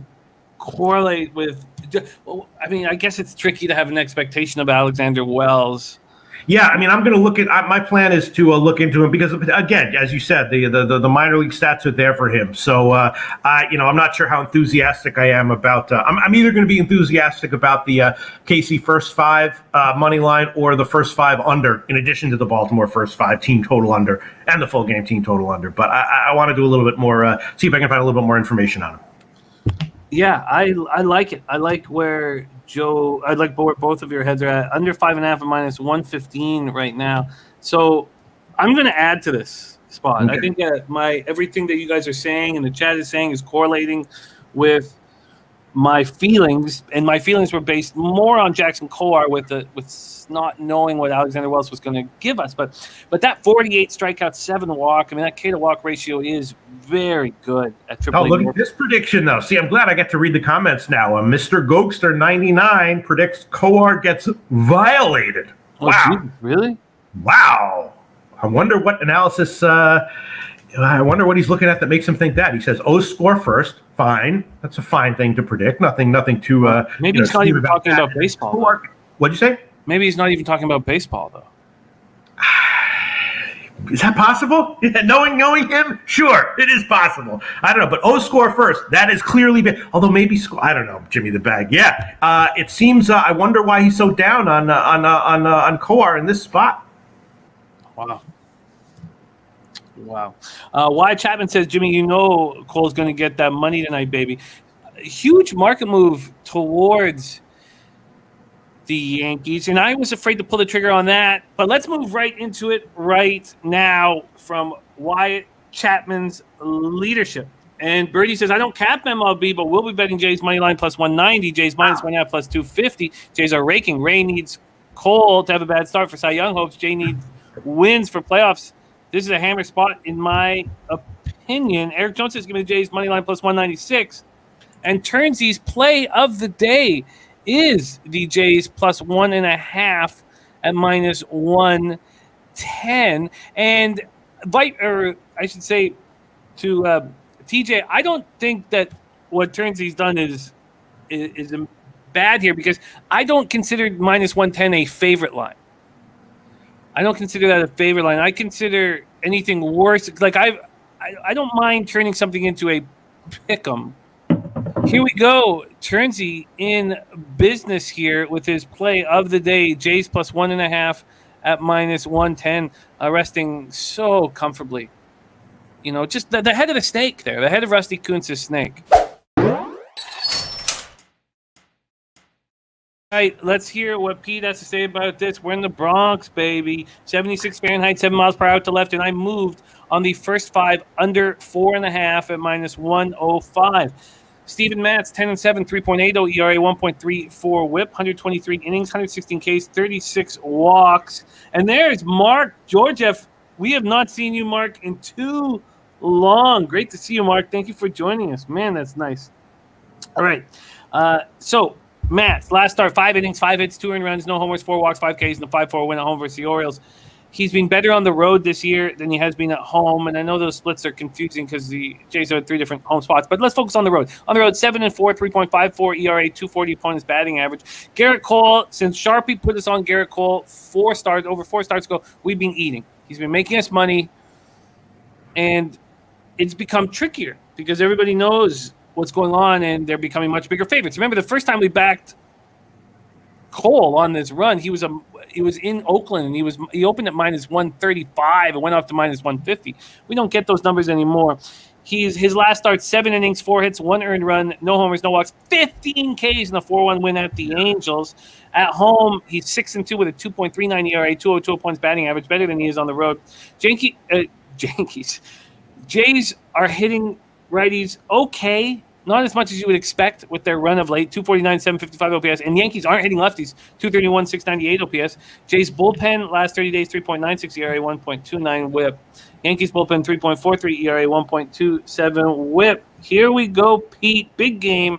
correlate with. I mean, I guess it's tricky to have an expectation of Alexander Wells. Yeah, I mean, I'm going to look at. My plan is to look into him because, again, as you said, the minor league stats are there for him. So, I'm not sure how enthusiastic I am about. I'm either going to be enthusiastic about the KC first 5 money line or the first 5 under, in addition to the Baltimore first 5 team total under and the full game team total under. But I want to do a little bit more. See if I can find a little bit more information on him. Yeah, I like it. I like where Joe. I like both of your heads are at under 5.5 and minus 115 right now. So I'm going to add to this spot. Okay. I think that everything that you guys are saying and the chat is saying is correlating with my feelings, and my feelings were based more on Jackson Kowar with not knowing what Alexander Wells was going to give us. But that 48 strikeout, 7 walk. I mean, that K to walk ratio is very good at AAA. Oh, look at this prediction, though. See, I'm glad I get to read the comments now. Mr. Gokster 99 predicts Kowar gets violated. Wow. Oh, geez, really? Wow. I wonder what analysis. I wonder what he's looking at that makes him think that. He says, score first. Fine. That's a fine thing to predict. Nothing to. Maybe he's not even talking about baseball. What'd you say? Maybe he's not even talking about baseball, though. Is that possible? Yeah, knowing him, sure, it is possible. I don't know, but score first. That is clearly been. Although maybe I don't know, Jimmy the Bag. Yeah, it seems. I wonder why he's so down on Kowar in this spot. Wow. Why Chapman says, Jimmy, Cole's going to get that money tonight, baby. Huge market move towards the Yankees, and I was afraid to pull the trigger on that. But let's move right into it right now from Wyatt Chapman's leadership. And Birdie says, I don't cap MLB, but we'll be betting Jays money line plus 190, Jays minus 1.5 plus 250. Jays are raking. Ray needs Cole to have a bad start for Cy Young hopes. Jay needs wins for playoffs. This is a hammer spot, in my opinion. Eric Jones is giving the Jays money line plus 196. And Turnsy's play of the day is the Jays plus 1.5 at minus 110. And I should say to TJ, I don't think that what Turnsy's done is bad here, because I don't consider minus 110 a favorite line. I don't consider that a favorite line. I consider anything worse. Like I don't mind turning something into a pick'em. Here we go. Turnsy in business here with his play of the day. Jays plus 1.5 at minus 110, resting so comfortably. Just the head of the snake there, the head of Rusty Kuntz's snake. All right, let's hear what Pete has to say about this. We're in the Bronx, baby. 76 Fahrenheit, 7 miles per hour to left, and I moved on the first 5 under 4.5 at minus 105. Steven Matz, 10-7, 3.80 ERA, 1.34 WHIP, 123 innings, 116 Ks, 36 walks. And there's Mark Georgiev. We have not seen you, Mark, in too long. Great to see you, Mark. Thank you for joining us. Man, that's nice. All right, so Matt, last start, 5 innings, 5 hits, 2 earned runs, no homers, 4 walks, 5 Ks, and a 5-4 win at home versus the Orioles. He's been better on the road this year than he has been at home, and I know those splits are confusing because the Jays are at 3 different home spots, but let's focus on the road. On the road, 7-4, 3.54 ERA, 240 opponent's batting average. Garrett Cole, since Sharpie put us on Garrett Cole over 4 starts ago, we've been eating. He's been making us money, And it's become trickier because everybody knows what's going on, and they're becoming much bigger favorites. Remember, the first time we backed Cole on this run, he was in Oakland, and he opened at minus 135 and went off to minus 150. We don't get those numbers anymore. His last start, 7 innings, 4 hits, 1 earned run, no homers, no walks, 15 Ks in a 4-1 win at the Angels. At home, he's 6-2 with a 2.39 ERA, 202 points batting average, better than he is on the road. Yankees. Jays are hitting righties okay, not as much as you would expect with their run of late, 249, 755 OPS. And Yankees aren't hitting lefties, 231, 698 OPS. Jays bullpen last 30 days, 3.96 ERA, 1.29 whip. Yankees bullpen 3.43 ERA, 1.27 whip. Here we go, Pete. Big game.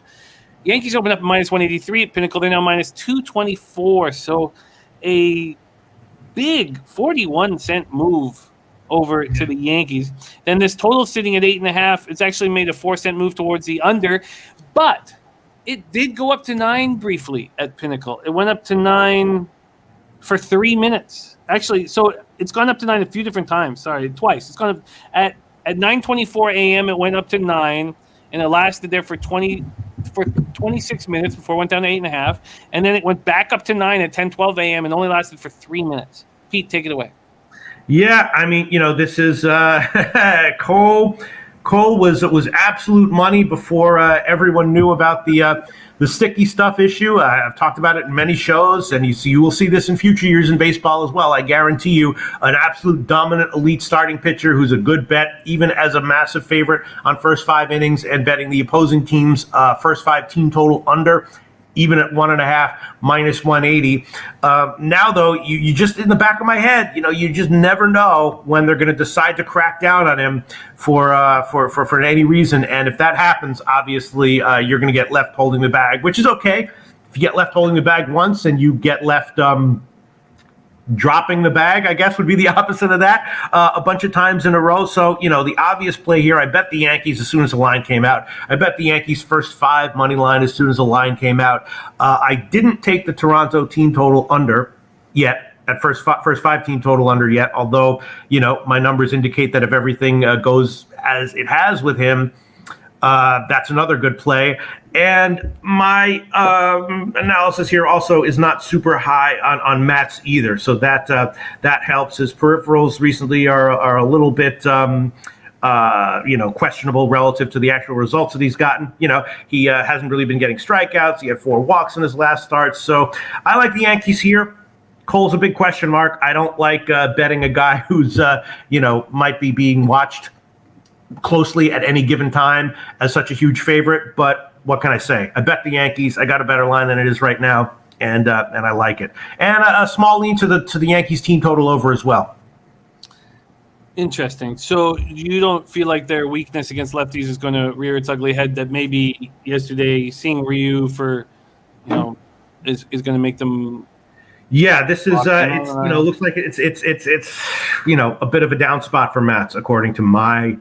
Yankees open up at minus 183 at Pinnacle. They're now minus 224. So a big 41-cent move over to the Yankees. Then this total sitting at 8.5. It's actually made a 4-cent move towards the under, but it did go up to 9 briefly at Pinnacle. It went up to 9 for 3 minutes. Actually, so it's gone up to 9 a few different times. Sorry, twice. It's gone up at 9:24 a.m. It went up to 9, and it lasted there for 26 minutes before it went down to 8.5, and then it went back up to 9 at 10:12 a.m. and only lasted for 3 minutes. Pete, take it away. Yeah, I mean, this is Cole. Cole was absolute money before everyone knew about the sticky stuff issue. I've talked about it in many shows, and you will see this in future years in baseball as well. I guarantee you, an absolute dominant elite starting pitcher who's a good bet, even as a massive favorite on first 5 innings, and betting the opposing team's first 5 team total under, even at 1.5, minus 180. Now, though, you just, in the back of my head, you just never know when they're going to decide to crack down on him for any reason. And if that happens, obviously, you're going to get left holding the bag, which is okay. If you get left holding the bag once and you get left dropping the bag, I guess would be the opposite of that, a bunch of times in a row. So, the obvious play here, I bet the Yankees as soon as the line came out. I bet the Yankees first 5 money line as soon as the line came out. I didn't take the Toronto team total under yet, at first 5 team total under yet, although, my numbers indicate that if everything goes as it has with him, that's another good play. And my analysis here also is not super high on Matt's either, so that helps. His peripherals recently are a little bit questionable relative to the actual results that he's gotten. He hasn't really been getting strikeouts. He had 4 walks in his last start. So I like the Yankees here. Cole's a big question mark. I don't like betting a guy who's might be being watched closely at any given time as such a huge favorite, but what can I say? I bet the Yankees. I got a better line than it is right now, and I like it. And a small lean to the Yankees team total over as well. Interesting. So you don't feel like their weakness against lefties is going to rear its ugly head? That maybe yesterday seeing Ryu for is going to make them. Yeah, this is it's looks like it's a bit of a down spot for Mats according to my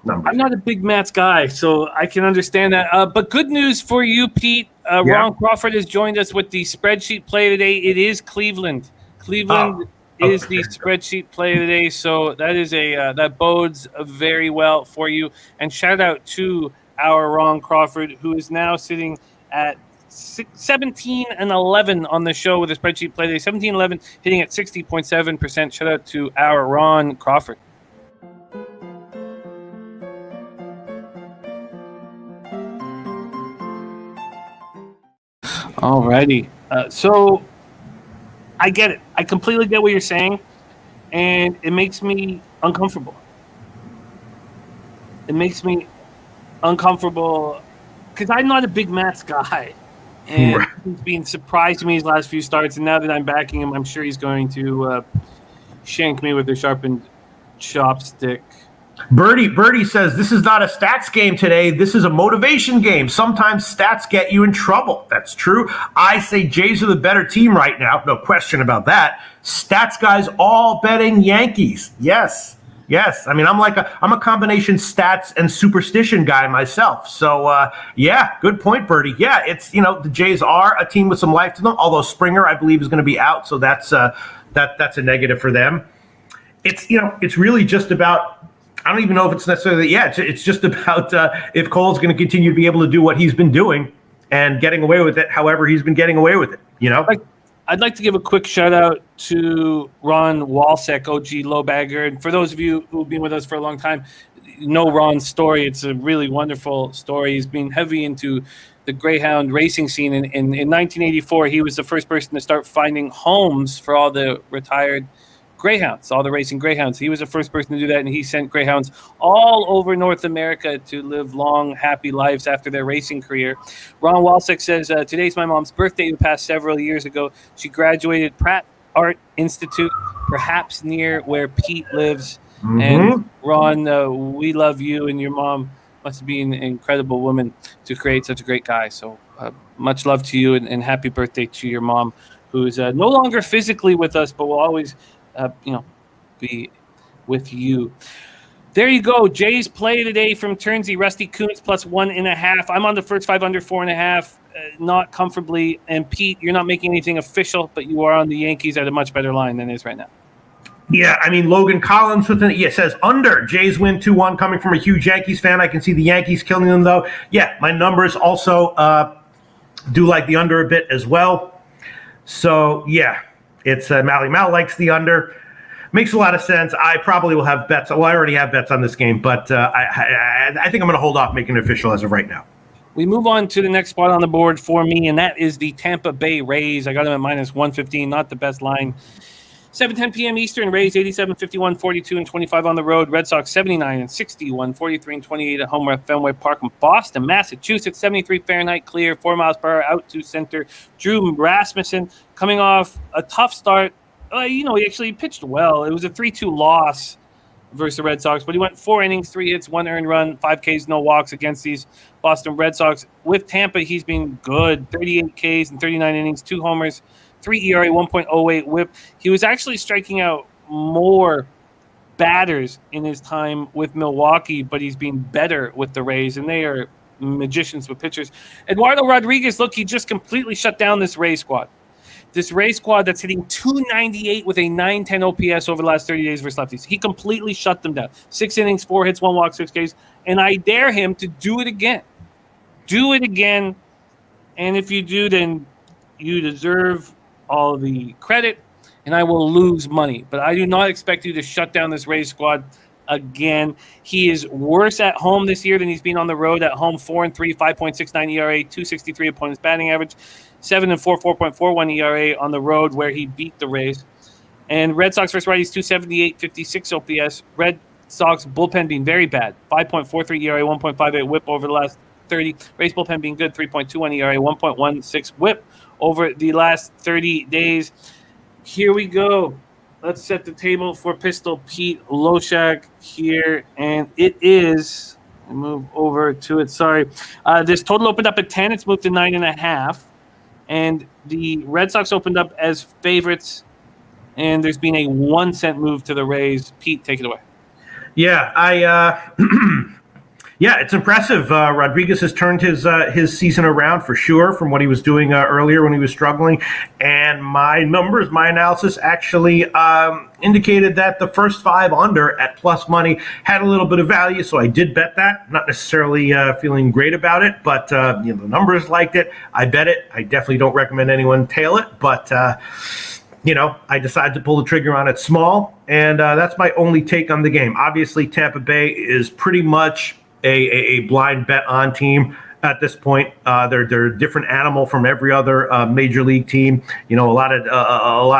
numbers. I'm not a big Mats guy, so I can understand that. But good news for you, Pete. Ron Crawford has joined us with the spreadsheet play today. It is Cleveland. Cleveland is the spreadsheet play today, so that is that bodes very well for you. And shout out to our Ron Crawford, who is now sitting at 17-11 on the show with a spreadsheet play today. 17-11, hitting at 60.7%. Shout out to our Ron Crawford. Alrighty. So I get it. I completely get what you're saying, and it makes me uncomfortable. It makes me uncomfortable because I'm not a big Mats guy, and he's been surprised to me his last few starts, and now that I'm backing him, I'm sure he's going to shank me with a sharpened chopstick. Birdie says, this is not a stats game today. This is a motivation game. Sometimes stats get you in trouble. That's true. I say Jays are the better team right now. No question about that. Stats guys all betting Yankees. Yes. I mean, I'm a combination stats and superstition guy myself. So, good point, Birdie. Yeah, it's, the Jays are a team with some life to them, although Springer, I believe, is going to be out. So that's a negative for them. It's, it's really just about I don't even know if it's necessarily, it's just about if Cole's going to continue to be able to do what he's been doing and getting away with it, however he's been getting away with it, I'd like to give a quick shout out to Ron Walsek, OG low bagger. And for those of you who've been with us for a long time, you know Ron's story. It's a really wonderful story. He's been heavy into the Greyhound racing scene. In 1984, he was the first person to start finding homes for all the retired Greyhounds, all the racing Greyhounds. He was the first person to do that, and he sent Greyhounds all over North America to live long, happy lives after their racing career. Ron Walsek says, today's my mom's birthday. It passed several years ago. She graduated Pratt Art Institute, perhaps near where Pete lives. Mm-hmm. And Ron, we love you, and your mom must be an incredible woman to create such a great guy. So much love to you, and happy birthday to your mom, who's no longer physically with us, but will always be with you. There you go. Jay's play today from Turnsey. Rusty Kuntz plus 1.5. I'm on the first 5 under 4.5, not comfortably. And Pete, you're not making anything official, but you are on the Yankees at a much better line than it is right now. Yeah, I mean, Logan Collins says under. Jays win 2-1, coming from a huge Yankees fan. I can see the Yankees killing them, though. Yeah, my numbers also do like the under a bit as well. So, yeah. It's Mally Mal likes the under. Makes a lot of sense. I probably will have bets. Well, I already have bets on this game, but I think I'm going to hold off making it official as of right now. We move on to the next spot on the board for me, and that is the Tampa Bay Rays. I got them at minus 115, not the best line. 7:10 p.m. Eastern, Rays 87, 51, 42, and 25 on the road. Red Sox 79 and 61, 43 and 28 at home at Fenway Park in Boston, Massachusetts. 73 Fahrenheit clear, 4 miles per hour out to center. Drew Rasmussen coming off a tough start. He actually pitched well. It was a 3-2 loss versus the Red Sox, but he went 4 innings, 3 hits, 1 earned run, 5 Ks, no walks against these Boston Red Sox. With Tampa, he's been good. 38 Ks and 39 innings, 2 homers, 3 ERA, 1.08 whip. He was actually striking out more batters in his time with Milwaukee, but he's been better with the Rays, and they are magicians with pitchers. Eduardo Rodriguez, look, he just completely shut down this Rays squad. This Rays squad that's hitting 298 with a 910 OPS over the last 30 days versus lefties. He completely shut them down. 6 innings, 4 hits, 1 walk, 6 Ks, and I dare him to do it again. Do it again, and if you do, then you deserve all the credit, and I will lose money. But I do not expect you to shut down this Rays squad again. He is worse at home this year than he's been on the road. At home, 4-3, 5.69 ERA, 263 opponent's batting average, 7-4, 4.41 ERA on the road where he beat the Rays. And Red Sox versus righties, 278, 56 OPS. Red Sox bullpen being very bad, 5.43 ERA, 1.58 whip over the last 30. Rays bullpen being good, 3.21 ERA, 1.16 whip over the last 30 days. Here we go. Let's set the table for Pistol Pete Loshak here. And it is, I'll move over to it. Sorry. This total opened up at 10. It's moved to 9.5. And the Red Sox opened up as favorites. And there's been a 1 cent move to the Rays. Pete, take it away. Yeah, Yeah, it's impressive. Rodriguez has turned his season around for sure from what he was doing earlier when he was struggling. And my numbers, my analysis actually indicated that the first 5 under at plus money had a little bit of value. So I did bet that. Not necessarily feeling great about it, but the numbers liked it. I bet it. I definitely don't recommend anyone tail it, but I decided to pull the trigger on it small, and that's my only take on the game. Obviously, Tampa Bay is pretty much a blind bet on team at this point. They're a different animal from every other major league team. A lot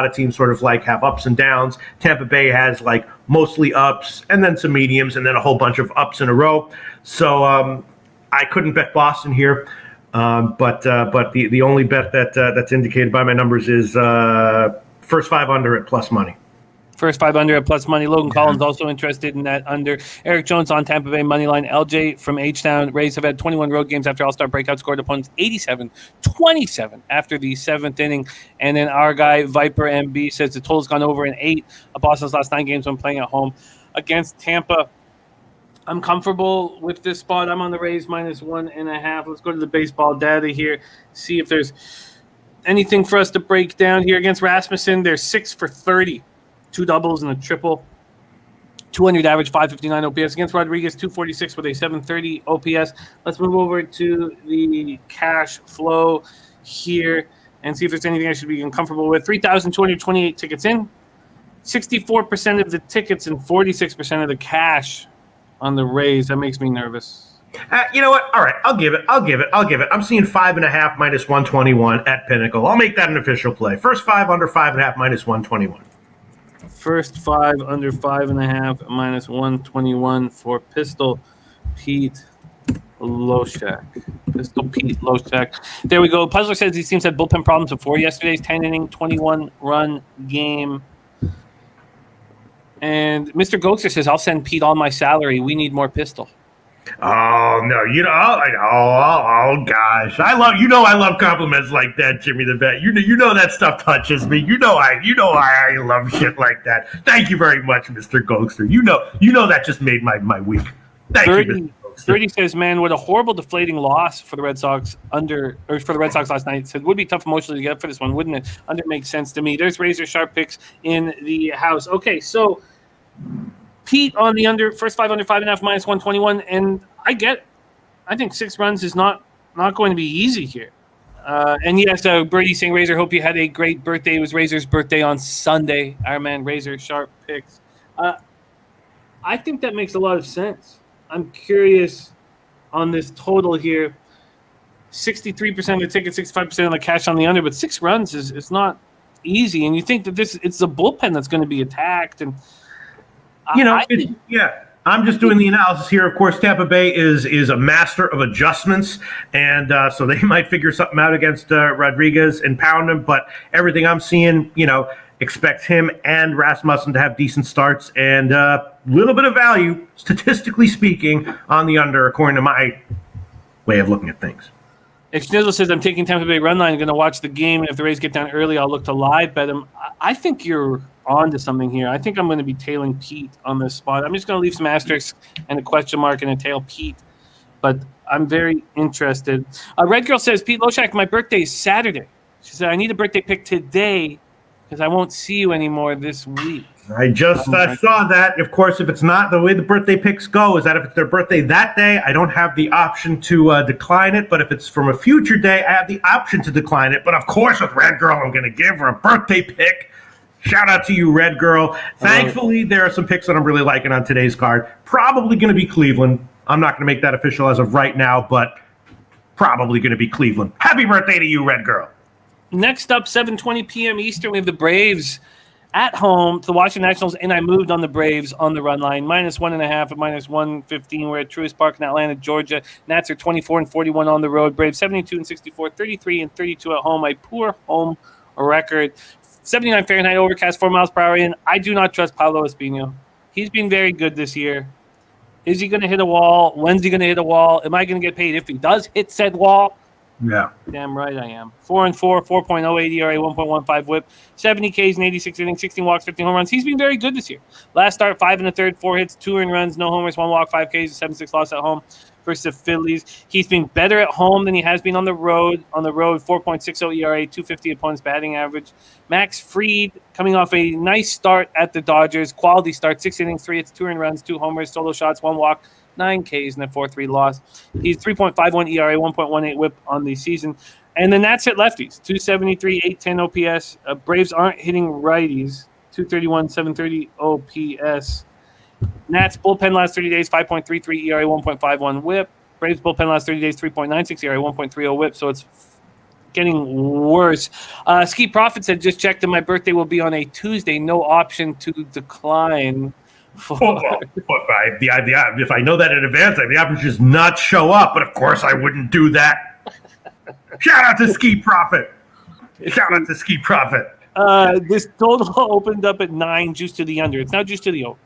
of teams sort of like have ups and downs. Tampa Bay has like mostly ups and then some mediums and then a whole bunch of ups in a row. So I couldn't bet Boston here. But the only bet that's indicated by my numbers is first 5 under at plus money. First 5 under at plus money. Logan Collins also interested in that under. Eric Jones on Tampa Bay money line. LJ from H-Town. Rays have had 21 road games after All-Star breakout. Scored opponents 87-27 after the 7th inning. And then our guy Viper MB says the total's gone over in 8 of Boston's last 9 games when playing at home against Tampa. I'm comfortable with this spot. I'm on the Rays minus 1.5. Let's go to the baseball data here. See if there's anything for us to break down here against Rasmussen. They're 6 for 30. 2 doubles and a triple. 200 average, 559 OPS against Rodriguez, 246 with a 730 OPS. Let's move over to the cash flow here and see if there's anything I should be uncomfortable with. 3,228 tickets in, 64% of the tickets and 46% of the cash on the Rays. That makes me nervous. You know what? All right, I'll give it. I'm seeing 5.5 minus 121 at Pinnacle. I'll make that an official play. First 5 under 5.5 minus 121. First 5 under 5.5 minus 121 for Pistol Pete Loshak. Pistol Pete Loshak. There we go. Puzzler says these teams had bullpen problems before yesterday's 10-inning, 21-run game. And Mr. Gokster says, I'll send Pete all my salary. We need more Pistol. Oh no! Oh gosh! I love compliments like that, Jimmy the Vet. You know that stuff touches me. You know I love shit like that. Thank you very much, Mr. Gokster. You know that just made my week. Thank you, Mr. Gokster. 30 says, man, what a horrible deflating loss for the Red Sox last night. Said would be tough emotionally to get up for this one, wouldn't it? Under makes sense to me. There's razor sharp picks in the house. Okay, so Pete on the under, first 5 under 5.5 minus 121, and I get it. I think 6 runs is not going to be easy here. And yes, Birdie saying, Razor, hope you had a great birthday. It was Razor's birthday on Sunday. Our man Razor, sharp picks. I think that makes a lot of sense. I'm curious on this total here. 63% of the ticket, 65% of the cash on the under, but 6 runs is not easy. And you think that it's the bullpen that's going to be attacked, and I'm just doing the analysis here. Of course, Tampa Bay is a master of adjustments, and so they might figure something out against Rodriguez and pound him. But everything I'm seeing, expect him and Rasmussen to have decent starts and a little bit of value, statistically speaking, on the under, according to my way of looking at things. Schnizzle says, I'm taking Tampa Bay run line. I'm going to watch the game, and if the Rays get down early, I'll look to live bet them. I think you're on to something here. I think I'm going to be tailing Pete on this spot. I'm just going to leave some asterisks and a question mark and a tail Pete, but I'm very interested. Red Girl says, Pete Loshak, my birthday is Saturday. She said, I need a birthday pick today because I won't see you anymore this week. I just saw that. Of course, if it's not the way the birthday picks go, is that if it's their birthday that day, I don't have the option to decline it. But if it's from a future day, I have the option to decline it. But of course, with Red Girl, I'm going to give her a birthday pick. Shout out to you, Red Girl. Thankfully, there are some picks that I'm really liking on today's card. Probably going to be Cleveland. I'm not going to make that official as of right now, but probably going to be Cleveland. Happy birthday to you, Red Girl. Next up, 7:20 p.m. Eastern, we have the Braves at home to the Washington Nationals, and I moved on the Braves on the run line. -1.5 at -115. We're at Truist Park in Atlanta, Georgia. Nats are 24-41 on the road. Braves 72-64, 33-32 at home. A poor home record. 79 Fahrenheit, overcast, 4 miles per hour in. I do not trust Pablo Espino. He's been very good this year. Is he going to hit a wall? When's he going to hit a wall? Am I going to get paid if he does hit said wall? Yeah. Damn right I am. 4-4, 4.08 ERA, 1.15 whip, 70 Ks in 86 innings, 16 walks, 15 home runs. He's been very good this year. Last start, 5 1/3, 4 hits, 2 earned runs, no homers, 1 walk, 5 Ks, 7-6 loss at home versus the Phillies. He's been better at home than he has been on the road. 4.60 ERA, 250 opponents batting average. Max Fried coming off a nice start at the Dodgers. Quality start, 6 innings, 3 hits, 2 earned runs, 2 homers, solo shots, 1 walk, 9 Ks, and a 4.3 loss. He's 3.51 ERA, 1.18 whip on the season. And the Nats hit lefties, 273, 810 OPS. Braves aren't hitting righties, 231, 730 OPS. Nats bullpen last 30 days, 5.33 ERA, 1.51 whip. Braves bullpen last 30 days, 3.96 ERA, 1.30 whip. So it's getting worse. Ski Profit said, just checked that my birthday will be on a Tuesday. No option to decline. If I know that in advance, I have the option to just not show up. But of course, I wouldn't do that. Shout out to Ski Profit. Shout out to Ski Profit. This total opened up at 9, juice to the under. It's now juice to the over.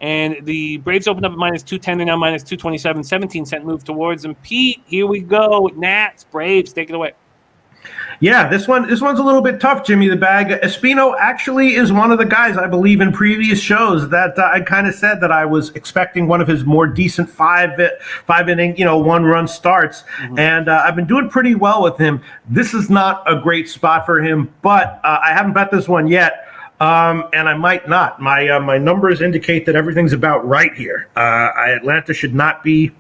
And the Braves opened up at -210. They're now -227. 17-cent move towards them. Pete, here we go. Nats, Braves, take it away. Yeah, this one's a little bit tough, Jimmy the Bag. Espino actually is one of the guys, I believe, in previous shows that I kind of said that I was expecting one of his more decent five inning, 1-run starts. Mm-hmm. And I've been doing pretty well with him. This is not a great spot for him, but I haven't bet this one yet. And I might not. My numbers indicate that everything's about right here. Atlanta should be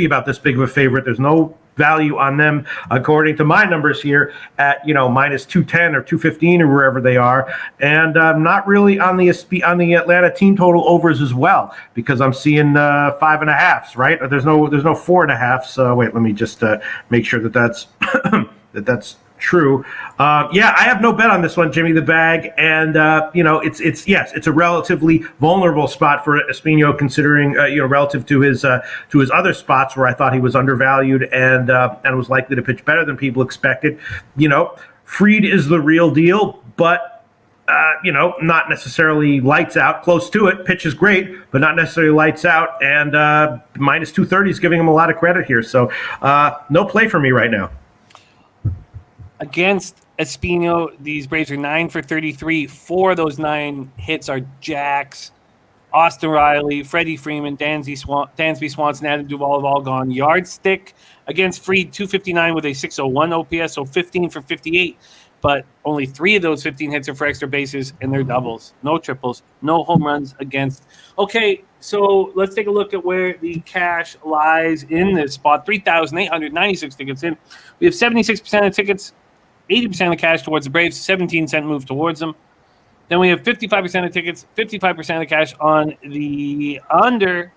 about this big of a favorite. There's no value on them, according to my numbers here, at minus 210 or 215 or wherever they are, and not really on the Atlanta team total overs as well, because I'm seeing 5.5s. Right? There's no 4.5s. Wait, let me just make sure that's that's true. I have no bet on this one, Jimmy the Bag, and it's a relatively vulnerable spot for Espino, considering relative to his other spots where I thought he was undervalued and was likely to pitch better than people expected. Fried is the real deal, but not necessarily lights out. Close to it. Pitch is great, but not necessarily lights out. And minus 230 is giving him a lot of credit here. So no play for me right now. Against Espino, these Braves are 9 for 33. 4 of those 9 hits are jacks. Austin Riley, Freddie Freeman, Dansby Swanson, Adam Duvall have all gone yardstick. Against Fried, 259 with a 601 OPS, so 15 for 58. But only 3 of those 15 hits are for extra bases, and they're doubles. No triples, no home runs against. Okay, so let's take a look at where the cash lies in this spot. 3,896 tickets in. We have 76% of tickets, 80% of the cash towards the Braves, 17-cent move towards them. Then we have 55% of tickets, 55% of the cash on the under,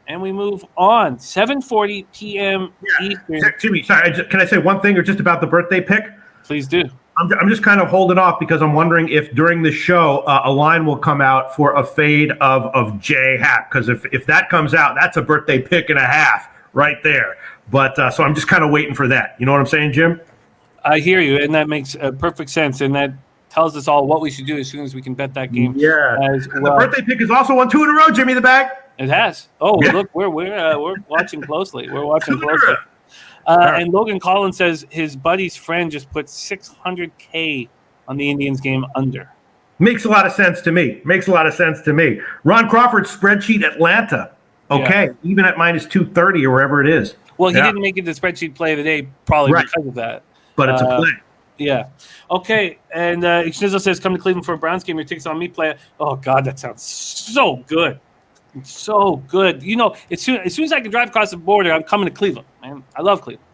and we move on. 7:40 p.m. Eastern. Jimmy, sorry, can I say one thing or just about the birthday pick? Please do. I'm just kind of holding off because I'm wondering if during the show a line will come out for a fade of J Happ, because if that comes out, that's a birthday pick and a half right there. But so I'm just kind of waiting for that. You know what I'm saying, Jim? I hear you, and that makes perfect sense, and that tells us all what we should do as soon as we can bet that game. Yeah, as well. The birthday pick has also won 2 in a row, Jimmy the Bag. It has. Oh, yeah. Look, we're watching closely. We're watching closely. And Logan Collins says his buddy's friend just put $600K on the Indians game under. Makes a lot of sense to me. Ron Crawford's spreadsheet Atlanta. Okay, even at minus 230 or wherever it is. Well, he didn't make it the spreadsheet play of the day, probably because of that. But it's a play. Yeah. Okay. And Schnizzle says, come to Cleveland for a Browns game. Your tickets on me, player. Oh, God, that sounds so good. So good. As soon as I can drive across the border, I'm coming to Cleveland, man. I love Cleveland.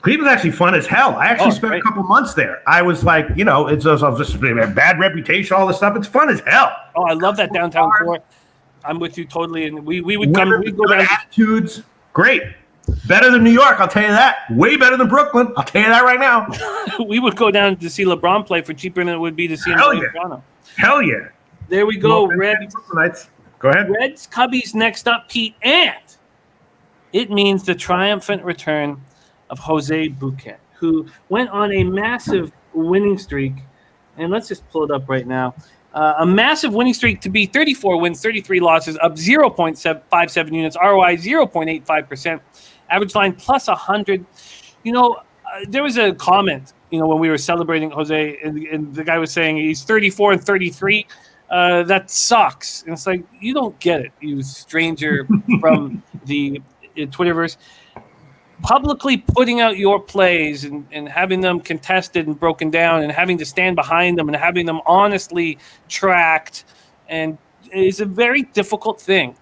Cleveland's actually fun as hell. I actually spent a couple months there. I was like, it's just a bad reputation, all this stuff. It's fun as hell. Oh, I love that downtown core. I'm with you totally. And we would come. We'd go down. Attitudes, great. Better than New York, I'll tell you that. Way better than Brooklyn, I'll tell you that right now. We would go down to see LeBron play for cheaper than it would be to see him play in Toronto. Hell yeah. There we go, Reds. Go ahead. Reds, Cubbies next up, Pete. And it means the triumphant return of Jose Bouquet, who went on a massive winning streak. And let's just pull it up right now. A massive winning streak to be 34 wins, 33 losses, up 0.57 units, ROI 0.85%, average line plus 100. There was a comment, when we were celebrating Jose, and the guy was saying he's 34 and 33. That sucks. And it's like, you don't get it, you stranger from the Twitterverse. Publicly putting out your plays and having them contested and broken down and having to stand behind them and having them honestly tracked and is a very difficult thing.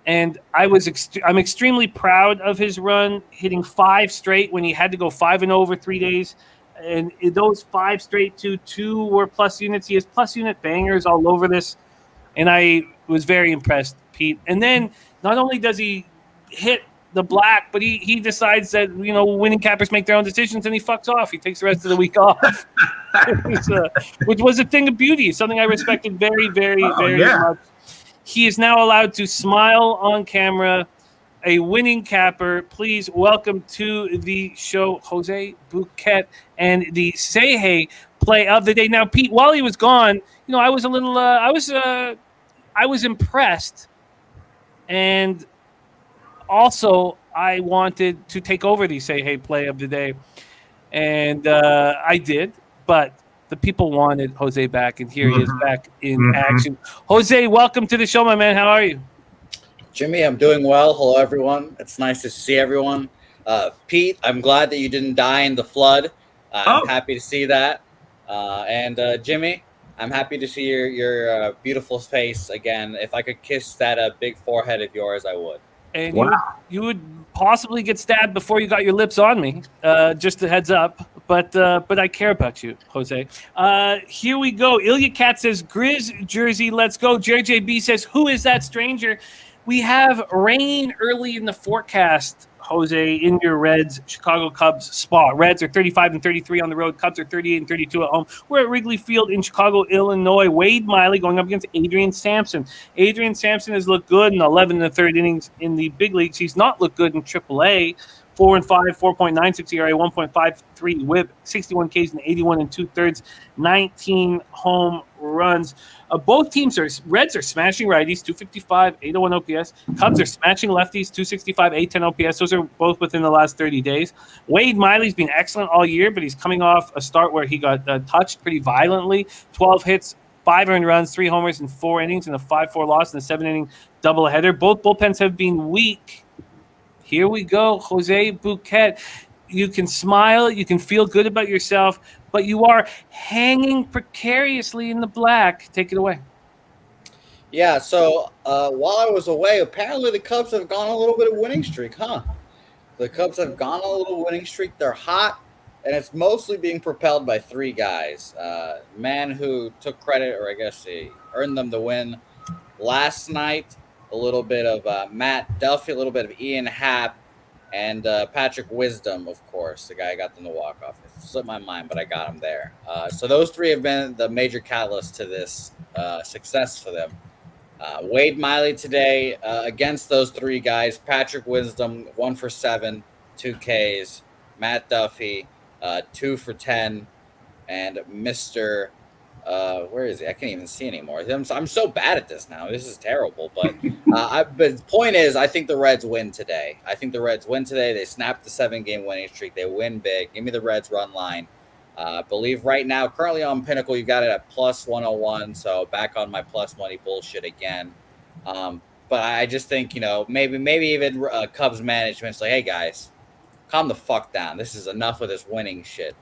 And I'm extremely proud of his run, hitting 5 straight when he had to go 5-0 for 3 days. And those 5 straight, 2 were plus units. He has plus unit bangers all over this. And I was very impressed, Pete. And then not only does he hit the black, but he decides that, winning cappers make their own decisions and he fucks off. He takes the rest of the week off, which was a thing of beauty, something I respected very, very, very much. He is now allowed to smile on camera. A winning capper. Please welcome to the show, Jose Bouquet, and the Say Hey play of the day. Now, Pete, while he was gone, I was a little, I was impressed, and also I wanted to take over the Say Hey play of the day, and I did, but the people wanted Jose back, and here he is back in action. Jose, welcome to the show, my man. How are you? Jimmy, I'm doing well. Hello, everyone. It's nice to see everyone. Pete, I'm glad that you didn't die in the flood. I'm happy to see that. And Jimmy, I'm happy to see your beautiful face again. If I could kiss that big forehead of yours, I would. And Wow. you would possibly get stabbed before you got your lips on me. Just a heads up. But I care about you, Jose. Here we go. Ilya Cat says, Grizz jersey, let's go. JJB says, who is that stranger? We have rain early in the forecast, Jose, in your Reds Chicago Cubs spot. Reds are 35-33 on the road. Cubs are 38-32 at home. We're at Wrigley Field in Chicago, Illinois. Wade Miley going up against Adrian Sampson. Adrian Sampson has looked good in 11 and a third innings in the big leagues. He's not looked good in AAA. 4-5, 4.96 ERA, 1.53 WHIP, 61 Ks and 81 and 2/3, 19 home runs. Both teams Reds are smashing righties, 255, 801 OPS. Cubs are smashing lefties, 265, 810 OPS. Those are both within the last 30 days. Wade Miley's been excellent all year, but he's coming off a start where he got touched pretty violently. 12 hits, 5 earned runs, 3 homers in 4 innings, and a 5-4 loss in a 7-inning doubleheader. Both bullpens have been weak. Here we go, Jose Bouquet. You can smile, you can feel good about yourself, but you are hanging precariously in the black. Take it away. Yeah, so while I was away, apparently the Cubs have gone on a little bit of winning streak, huh? The Cubs have gone on a little winning streak. They're hot, and it's mostly being propelled by 3 guys. Man who took credit, or I guess he earned them the win last night. A little bit of Matt Duffy, a little bit of Ian Happ, and Patrick Wisdom, of course, the guy I got them to walk off. It slipped my mind, but I got him there. So those 3 have been the major catalyst to this success for them. Wade Miley today against those 3 guys. Patrick Wisdom, 1 for 7, 2 Ks. Matt Duffy, 2 for 10. And Mr. Where is he? I can't even see anymore. I'm so bad at this now. This is terrible. But but the point is, I think the Reds win today. They snap the 7-game winning streak. They win big. Give me the Reds run line. I believe right now, currently on Pinnacle, you got it at plus 101. So back on my plus money bullshit again. But I just think, maybe even Cubs management's like, hey guys, calm the fuck down. This is enough of this winning shit.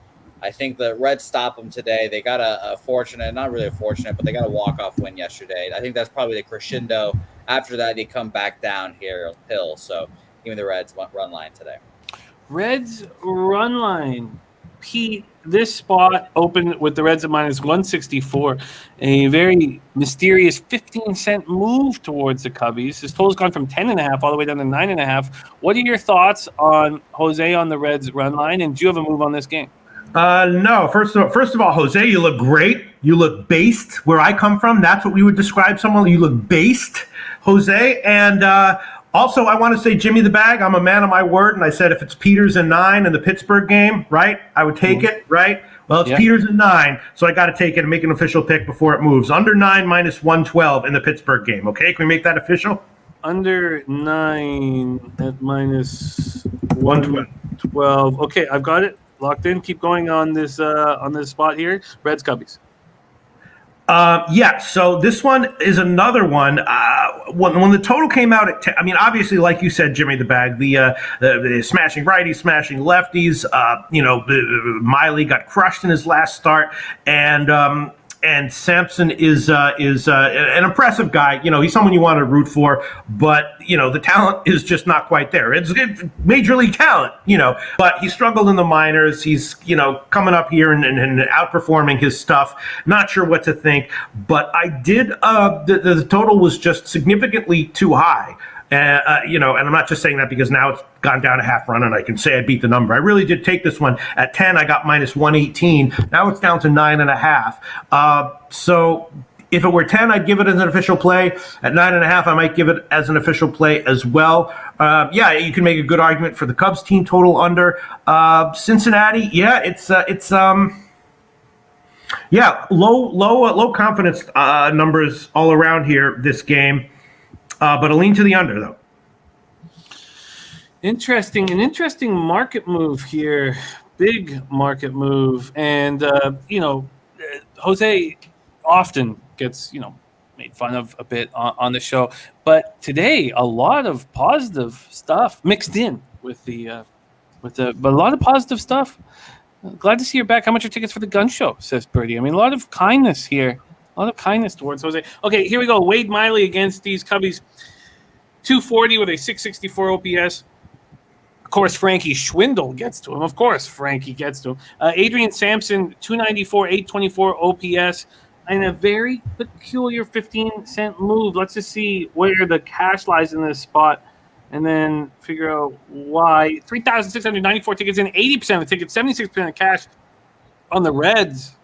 I think the Reds stop them today. They got a fortunate, not really a fortunate, but they got a walk-off win yesterday. I think that's probably the crescendo. After that, they come back down hill. So give me the Reds run line today. Reds run line. Pete, this spot opened with the Reds at minus 164. A very mysterious 15-cent move towards the Cubbies. This total's gone from 10.5 all the way down to 9.5. What are your thoughts on Jose on the Reds run line? And do you have a move on this game? No. First of all, Jose, you look great. You look based. Where I come from, that's what we would describe someone. You look based, Jose. And also, I want to say, Jimmy the Bag, I'm a man of my word. And I said if it's Peters and 9 in the Pittsburgh game, right, I would take it, right? Well, it's Peters and 9, so I got to take it and make an official pick before it moves. Under 9 minus 112 in the Pittsburgh game, okay? Can we make that official? Under 9 at minus 112. Okay, I've got it. Locked in. Keep going on this spot here. Reds Cubbies. Yeah, so this one is another one. When the total came out at 10, I mean, obviously, like you said, Jimmy the Bag, the smashing righties, smashing lefties. Miley got crushed in his last start, and Sampson is an impressive guy. He's someone you want to root for, but the talent is just not quite there. It's major league talent, but he struggled in the minors. He's coming up here and outperforming his stuff. Not sure what to think, but I did. The total was just significantly too high. And I'm not just saying that because now it's gone down a half run and I can say I beat the number. I really did take this one at 10. I got minus 118. Now it's down to 9.5. So if it were 10, I'd give it as an official play. At 9.5, I might give it as an official play as well. You can make a good argument for the Cubs team total under. Cincinnati, low confidence numbers all around here this game. But a lean to the under, though. An interesting market move here. Big market move. And, Jose often gets, made fun of a bit on the show. But today, a lot of positive stuff mixed in with but a lot of positive stuff. Glad to see you're back. How much are tickets for the gun show? Says Birdie. I mean, a lot of kindness here. A lot of kindness towards Jose. Okay, here we go. Wade Miley against these Cubbies. 240 with a 664 OPS. Of course, Frankie Schwindel gets to him. Of course, Frankie gets to him. Adrian Sampson, 294, 824 OPS. And a very peculiar 15-cent move. Let's just see where the cash lies in this spot and then figure out why. 3,694 tickets in, 80% of the tickets, 76% of cash on the Reds.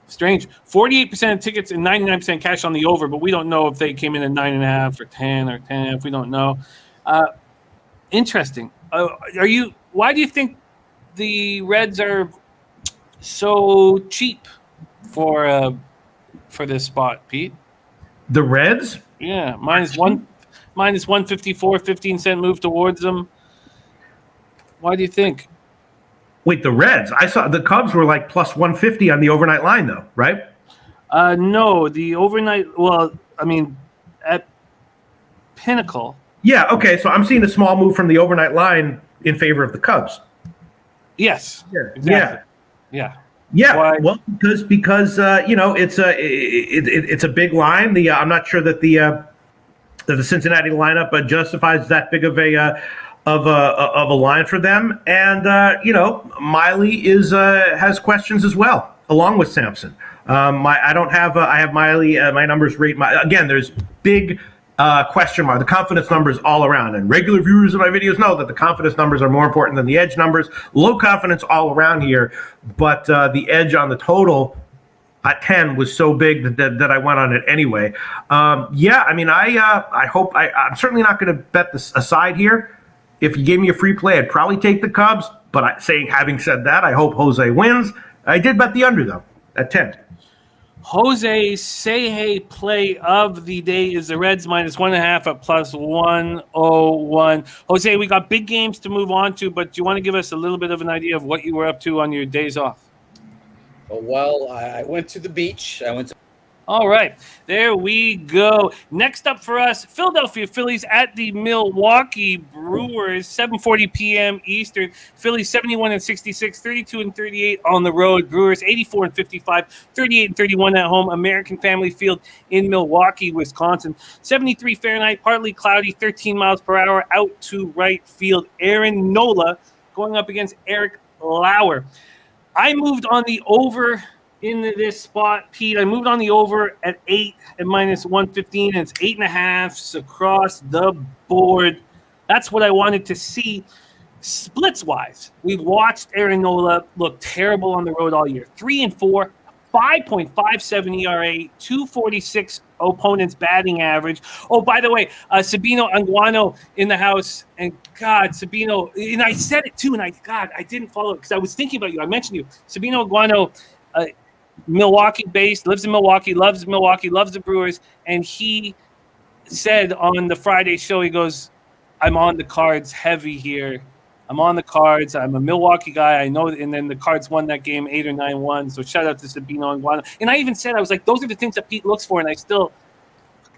Strange. 48% of tickets and 99% cash on the over, but we don't know if they came in at 9.5 or 10 or 10. If we don't know. Interesting. Why do you think the Reds are so cheap for this spot, Pete? The Reds? Yeah, minus 154, 15-cent move towards them. Why do you think? Wait, the Reds? I saw the Cubs were like plus 150 on the overnight line, though, right? No, the overnight. Well, I mean, at Pinnacle. Yeah. Okay. So I'm seeing a small move from the overnight line in favor of the Cubs. Yes. Yeah. Exactly. Yeah. Yeah. Why? Well, because it's a big line. I'm not sure that the Cincinnati lineup justifies that big of a line for them, and Miley has questions as well, along with Sampson. I have Miley. My numbers rate again. There's big question mark. The confidence numbers all around, and regular viewers of my videos know that the confidence numbers are more important than the edge numbers. Low confidence all around here, but the edge on the total at 10 was so big that I went on it anyway. I hope I'm certainly not going to bet this aside here. If you gave me a free play, I'd probably take the Cubs. But having said that, I hope Jose wins. I did bet the under, though, at 10. Jose Sehe play of the day is the Reds minus 1.5 at plus 101. Jose, we got big games to move on to, but do you want to give us a little bit of an idea of what you were up to on your days off? Well, I went to the beach. All right, there we go. Next up for us, Philadelphia Phillies at the Milwaukee Brewers, 7:40 p.m. Eastern. Phillies 71-66, 32-38 on the road. Brewers 84-55, 38-31 at home. American Family Field in Milwaukee, Wisconsin. 73 Fahrenheit, partly cloudy, 13 miles per hour out to right field. Aaron Nola going up against Eric Lauer. I moved on the over in this spot, Pete. I moved on the over at 8 at minus 115, and it's 8.5 across the board. That's what I wanted to see. Splits-wise, we've watched Aaron Nola look terrible on the road all year. 3-4, 5.57 ERA, 246 opponents batting average. Oh, by the way, Sabino Anguano in the house, and God, Sabino, and I said it too, and I didn't follow it because I was thinking about you. I mentioned you. Sabino Anguano, Milwaukee-based, lives in Milwaukee, loves the Brewers, and he said on the Friday show, he goes, I'm on the Cards heavy here. I'm on the Cards. I'm a Milwaukee guy. I know, and then the Cards won that game 8 or 9-1, so shout out to Sabino Anguano. And I even said, I was like, those are the things that Pete looks for, and I still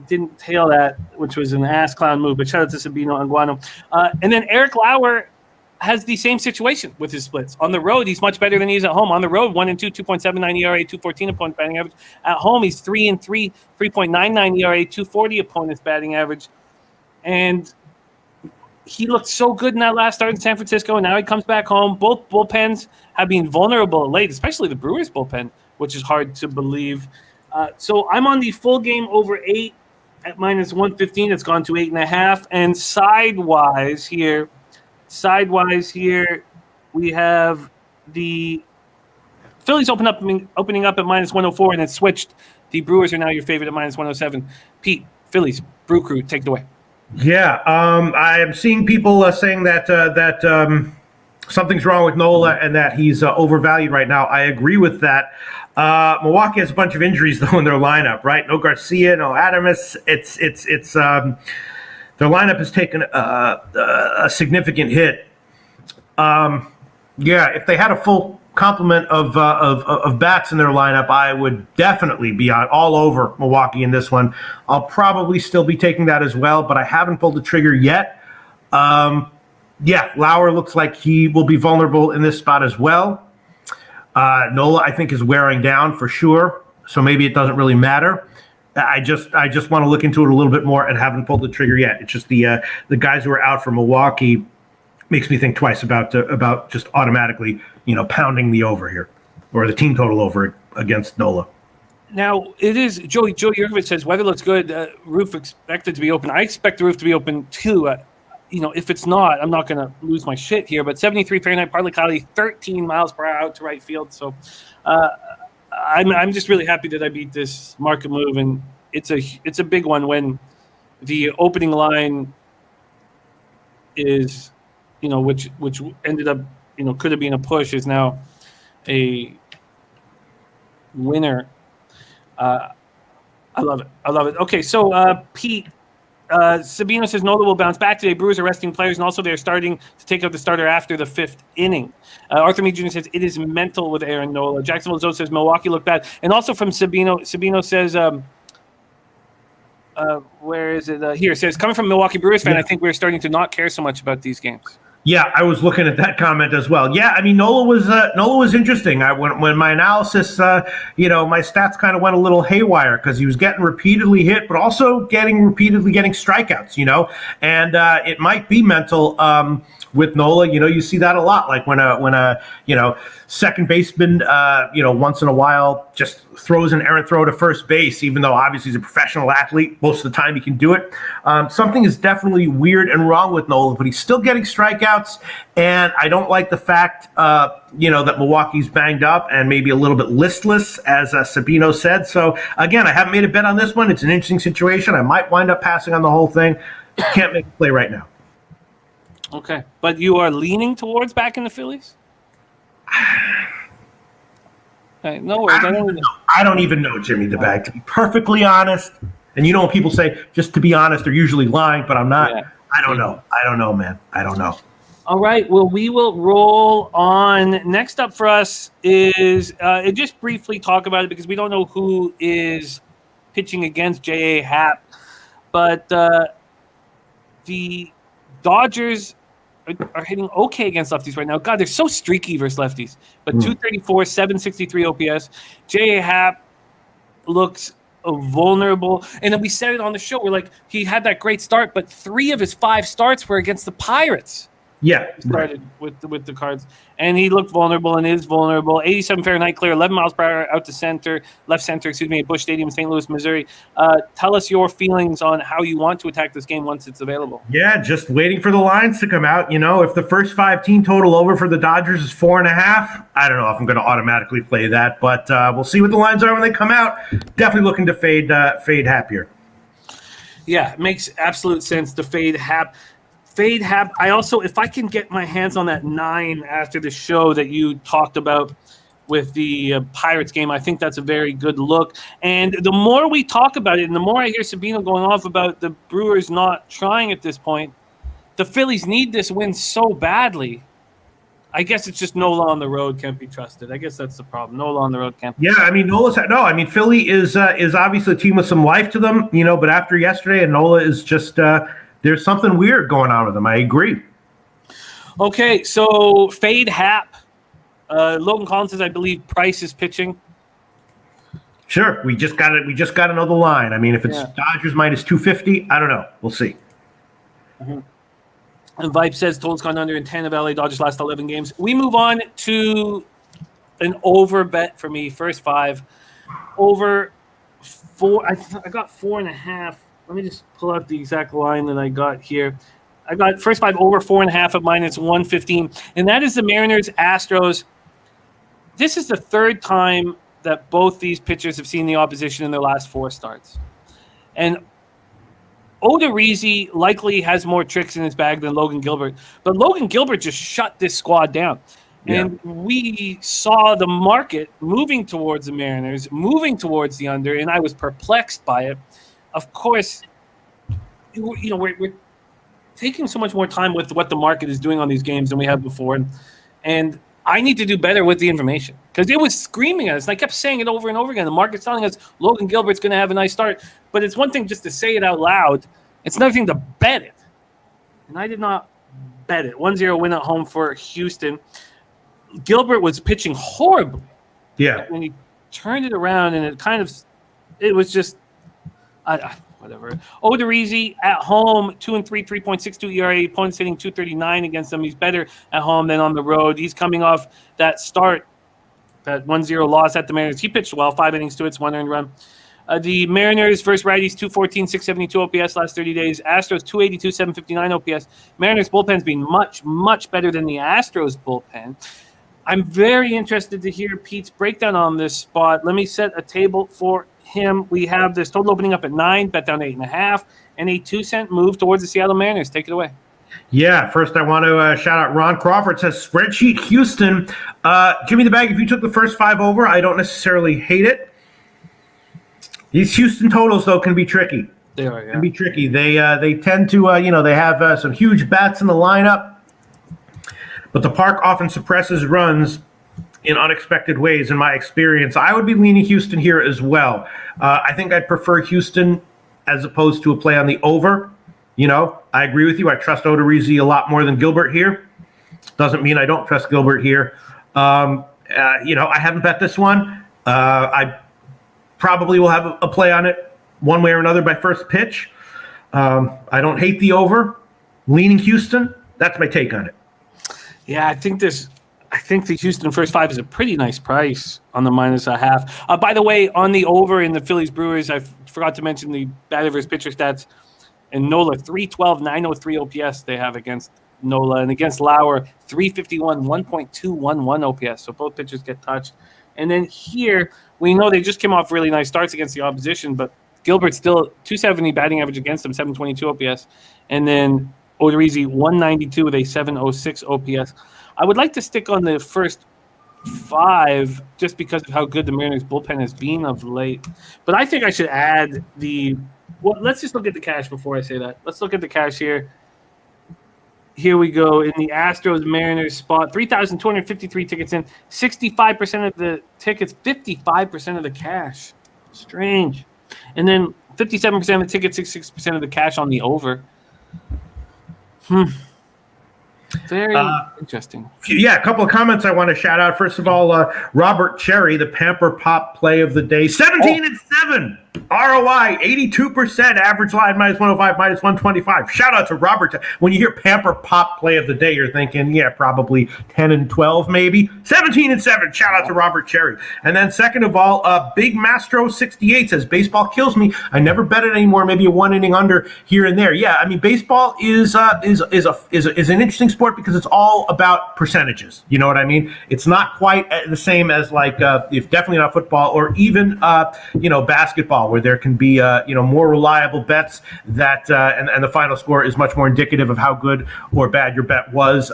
didn't tail that, which was an ass clown move, but shout out to Sabino Anguano. And then Eric Lauer has the same situation with his splits. On the road, he's much better than he is at home. On the road, 1-2, 2.79 ERA, 214 opponent batting average. At home, he's 3-3, 3.99 ERA, 240 opponent's batting average. And he looked so good in that last start in San Francisco, and now he comes back home. Both bullpens have been vulnerable late, especially the Brewers bullpen, which is hard to believe. So I'm on the full game over 8 at minus 115. It's gone to 8.5. And sidewise here, we have the Phillies opening up at minus 104, and it's switched. The Brewers are now your favorite at minus 107. Pete, Phillies, Brew Crew, take it away. Yeah, I am seeing people saying that something's wrong with Nola and that he's overvalued right now. I agree with that. Milwaukee has a bunch of injuries though in their lineup, right? No Garcia, no Adames. It's their lineup has taken a significant hit. If they had a full complement of bats in their lineup, I would definitely be all over Milwaukee in this one. I'll probably still be taking that as well, but I haven't pulled the trigger yet. Yeah, Lauer looks like he will be vulnerable in this spot as well. Nola, I think, is wearing down for sure, so maybe it doesn't really matter. I just want to look into it a little bit more and haven't pulled the trigger yet. It's just the guys who are out for Milwaukee makes me think twice about just automatically, pounding the over here or the team total over against Nola. Now, it is Joey Yurkovich says weather looks good. Roof expected to be open. I expect the roof to be open too. If it's not, I'm not going to lose my shit here. But 73 Fahrenheit, partly cloudy, 13 miles per hour out to right field. So I'm just really happy that I beat this market move, and it's a big one when the opening line is, which ended up, could have been a push, is now a winner. I love it. Okay, so Pete. Sabino says Nola will bounce back today. Brewers are resting players, and also they're starting to take out the starter after the 5th inning. Arthur Meade Jr. says it is mental with Aaron Nola. Jacksonville Joe says Milwaukee looked bad. And also from Sabino says, where is it? Here, it says, coming from Milwaukee Brewers fan, I think we're starting to not care so much about these games. Yeah, I was looking at that comment as well. Yeah, I mean, Nola was interesting. When my analysis, my stats kind of went a little haywire because he was getting repeatedly hit, but also repeatedly getting strikeouts. And it might be mental with Nola. You see that a lot, like when a second baseman, once in a while just throws an errant throw to first base, even though obviously he's a professional athlete. Most of the time he can do it. Something is definitely weird and wrong with Nola, but he's still getting strikeouts. And I don't like the fact, that Milwaukee's banged up and maybe a little bit listless, as Sabino said. So, again, I haven't made a bet on this one. It's an interesting situation. I might wind up passing on the whole thing. Can't make a play right now. Okay. But you are leaning towards back in the Phillies? Okay, no worries. I don't even know, Jimmy the Bag, to be perfectly honest. And when people say, just to be honest, they're usually lying, but I'm not. Yeah. I don't know, man. I don't know. All right. Well, we will roll on. Next up for us is just briefly talk about it because we don't know who is pitching against J.A. Happ. But the Dodgers are hitting okay against lefties right now. God, they're so streaky versus lefties. But 234, 763 OPS. J.A. Happ looks vulnerable. And then we said it on the show. We're like, he had that great start, but 3 of his 5 starts were against the Pirates. Yeah, started with the Cards, and he looked vulnerable and is vulnerable. 87 Fahrenheit clear, 11 miles per hour out to left center, at Busch Stadium, St. Louis, Missouri. Tell us your feelings on how you want to attack this game once it's available. Yeah, just waiting for the lines to come out. If the first 5 team total over for the Dodgers is 4.5, I don't know if I'm going to automatically play that, but we'll see what the lines are when they come out. Definitely looking to fade Happ here. Yeah, it makes absolute sense to fade Happ. I also, if I can get my hands on that 9 after the show that you talked about with the Pirates game, I think that's a very good look. And the more we talk about it, and the more I hear Sabino going off about the Brewers not trying at this point, the Phillies need this win so badly. I guess it's just Nola on the road can't be trusted. I guess that's the problem. Nola on the road can't be trusted. Philly is obviously a team with some life to them, but after yesterday, and Nola is just there's something weird going on with them. I agree. Okay, so fade Happ. Logan Collins says, I believe Price is pitching. Sure, we just got to know the line. I mean, if it's Dodgers minus 250, I don't know. We'll see. Mm-hmm. And Vipe says totals gone under in 10 of LA Dodgers last 11 games. We move on to an over bet for me. First 5 over 4. I got 4.5. Let me just pull out the exact line that I got here. I got first 5 over 4.5 at minus 115, and that is the Mariners Astros. This is the 3rd time that both these pitchers have seen the opposition in their last 4 starts. And Odorizzi likely has more tricks in his bag than Logan Gilbert, but Logan Gilbert just shut this squad down. Yeah. And we saw the market moving towards the Mariners, moving towards the under, and I was perplexed by it. Of course, we're taking so much more time with what the market is doing on these games than we have before. And I need to do better with the information because it was screaming at us. And I kept saying it over and over again. The market's telling us Logan Gilbert's going to have a nice start. But it's one thing just to say it out loud. It's another thing to bet it. And I did not Bet it. 1-0 win at home for Houston. Gilbert was pitching horribly. Yeah. When he turned it around, and it was just whatever. Odorizzi at home, 2-3, 3.62 ERA. Opponents hitting 239 against him. He's better at home than on the road. He's coming off that start, that 1-0 loss at the Mariners. He pitched well, 5 innings to its 1 earned run. The Mariners versus righties, 214, 672 OPS last 30 days. Astros, 282, 759 OPS. Mariners bullpen's been much, much better than the Astros bullpen. I'm very interested to hear Pete's breakdown on this spot. Let me set a table for him. We have this total opening up at 9, bet down to 8.5, and a 2-cent move towards the Seattle Mariners. Take it away. Yeah, first I want to shout out Ron Crawford. Says spreadsheet Houston. Jimmy the Bag, if you took the first 5 over, I don't necessarily hate it. These Houston totals, though, can be tricky. They are, yeah. Can be tricky. They tend to, they have some huge bats in the lineup, but the park often suppresses runs in unexpected ways, in my experience. I would be leaning Houston here as well. I think I'd prefer Houston as opposed to a play on the over. I agree with you. I trust Odorizzi a lot more than Gilbert here. Doesn't mean I don't trust Gilbert here. I haven't bet this one. I probably will have a play on it one way or another by first pitch. I don't hate the over. Leaning Houston. That's my take on it. Yeah, I think the Houston first 5 is a pretty nice price on the -0.5. By the way, on the over in the Phillies Brewers, I forgot to mention the batter versus pitcher stats. And Nola, 312, 903 OPS they have against Nola. And against Lauer, 351, 1.211 OPS. So both pitchers get touched. And then here, we know they just came off really nice starts against the opposition, but Gilbert's still 270 batting average against them, 722 OPS. And then Odorizzi, 192 with a 706 OPS. I would like to stick on the first 5 just because of how good the Mariners bullpen has been of late. But I think I should add let's just look at the cash before I say that. Let's look at the cash here. Here we go. In the Astros-Mariners spot, 3,253 tickets in, 65% of the tickets, 55% of the cash. Strange. And then 57% of the tickets, 66% of the cash on the over. Very interesting. Yeah, a couple of comments I want to shout out. First of all, Robert Cherry, the Pamper Pop play of the day. 17-7. ROI, 82%. Average line, -105, -125. Shout out to Robert. When you hear Pamper Pop play of the day, you're thinking, yeah, probably 10-12 maybe. 17-7. Shout out to Robert Cherry. And then second of all, Big Mastro 68 says, baseball kills me. I never bet it anymore. Maybe a 1 inning under here and there. Yeah, I mean, baseball is an interesting sport because it's all about percentages. You know what I mean? It's not quite the same as if definitely not football or even basketball, where there can be more reliable bets that and the final score is much more indicative of how good or bad your bet was.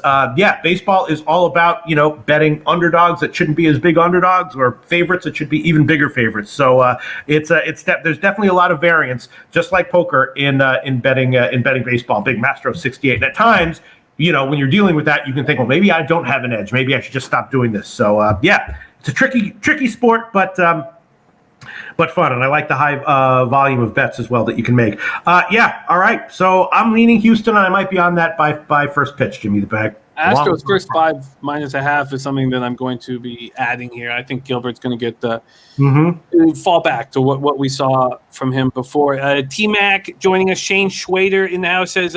Baseball is all about betting underdogs that shouldn't be as big underdogs or favorites that should be even bigger favorites. So there's definitely a lot of variance, just like poker in betting baseball. Big Mastro 68. And at times, when you're dealing with that, you can think, well, maybe I don't have an edge. Maybe I should just stop doing this. So, it's a tricky sport, but fun. And I like the high volume of bets as well that you can make. All right. So I'm leaning Houston, and I might be on that by first pitch, Jimmy the Bag. Astros first 5 -0.5 is something that I'm going to be adding here. I think Gilbert's going to get fall back to what we saw from him before. T-Mac joining us. Shane Schwader in the house says,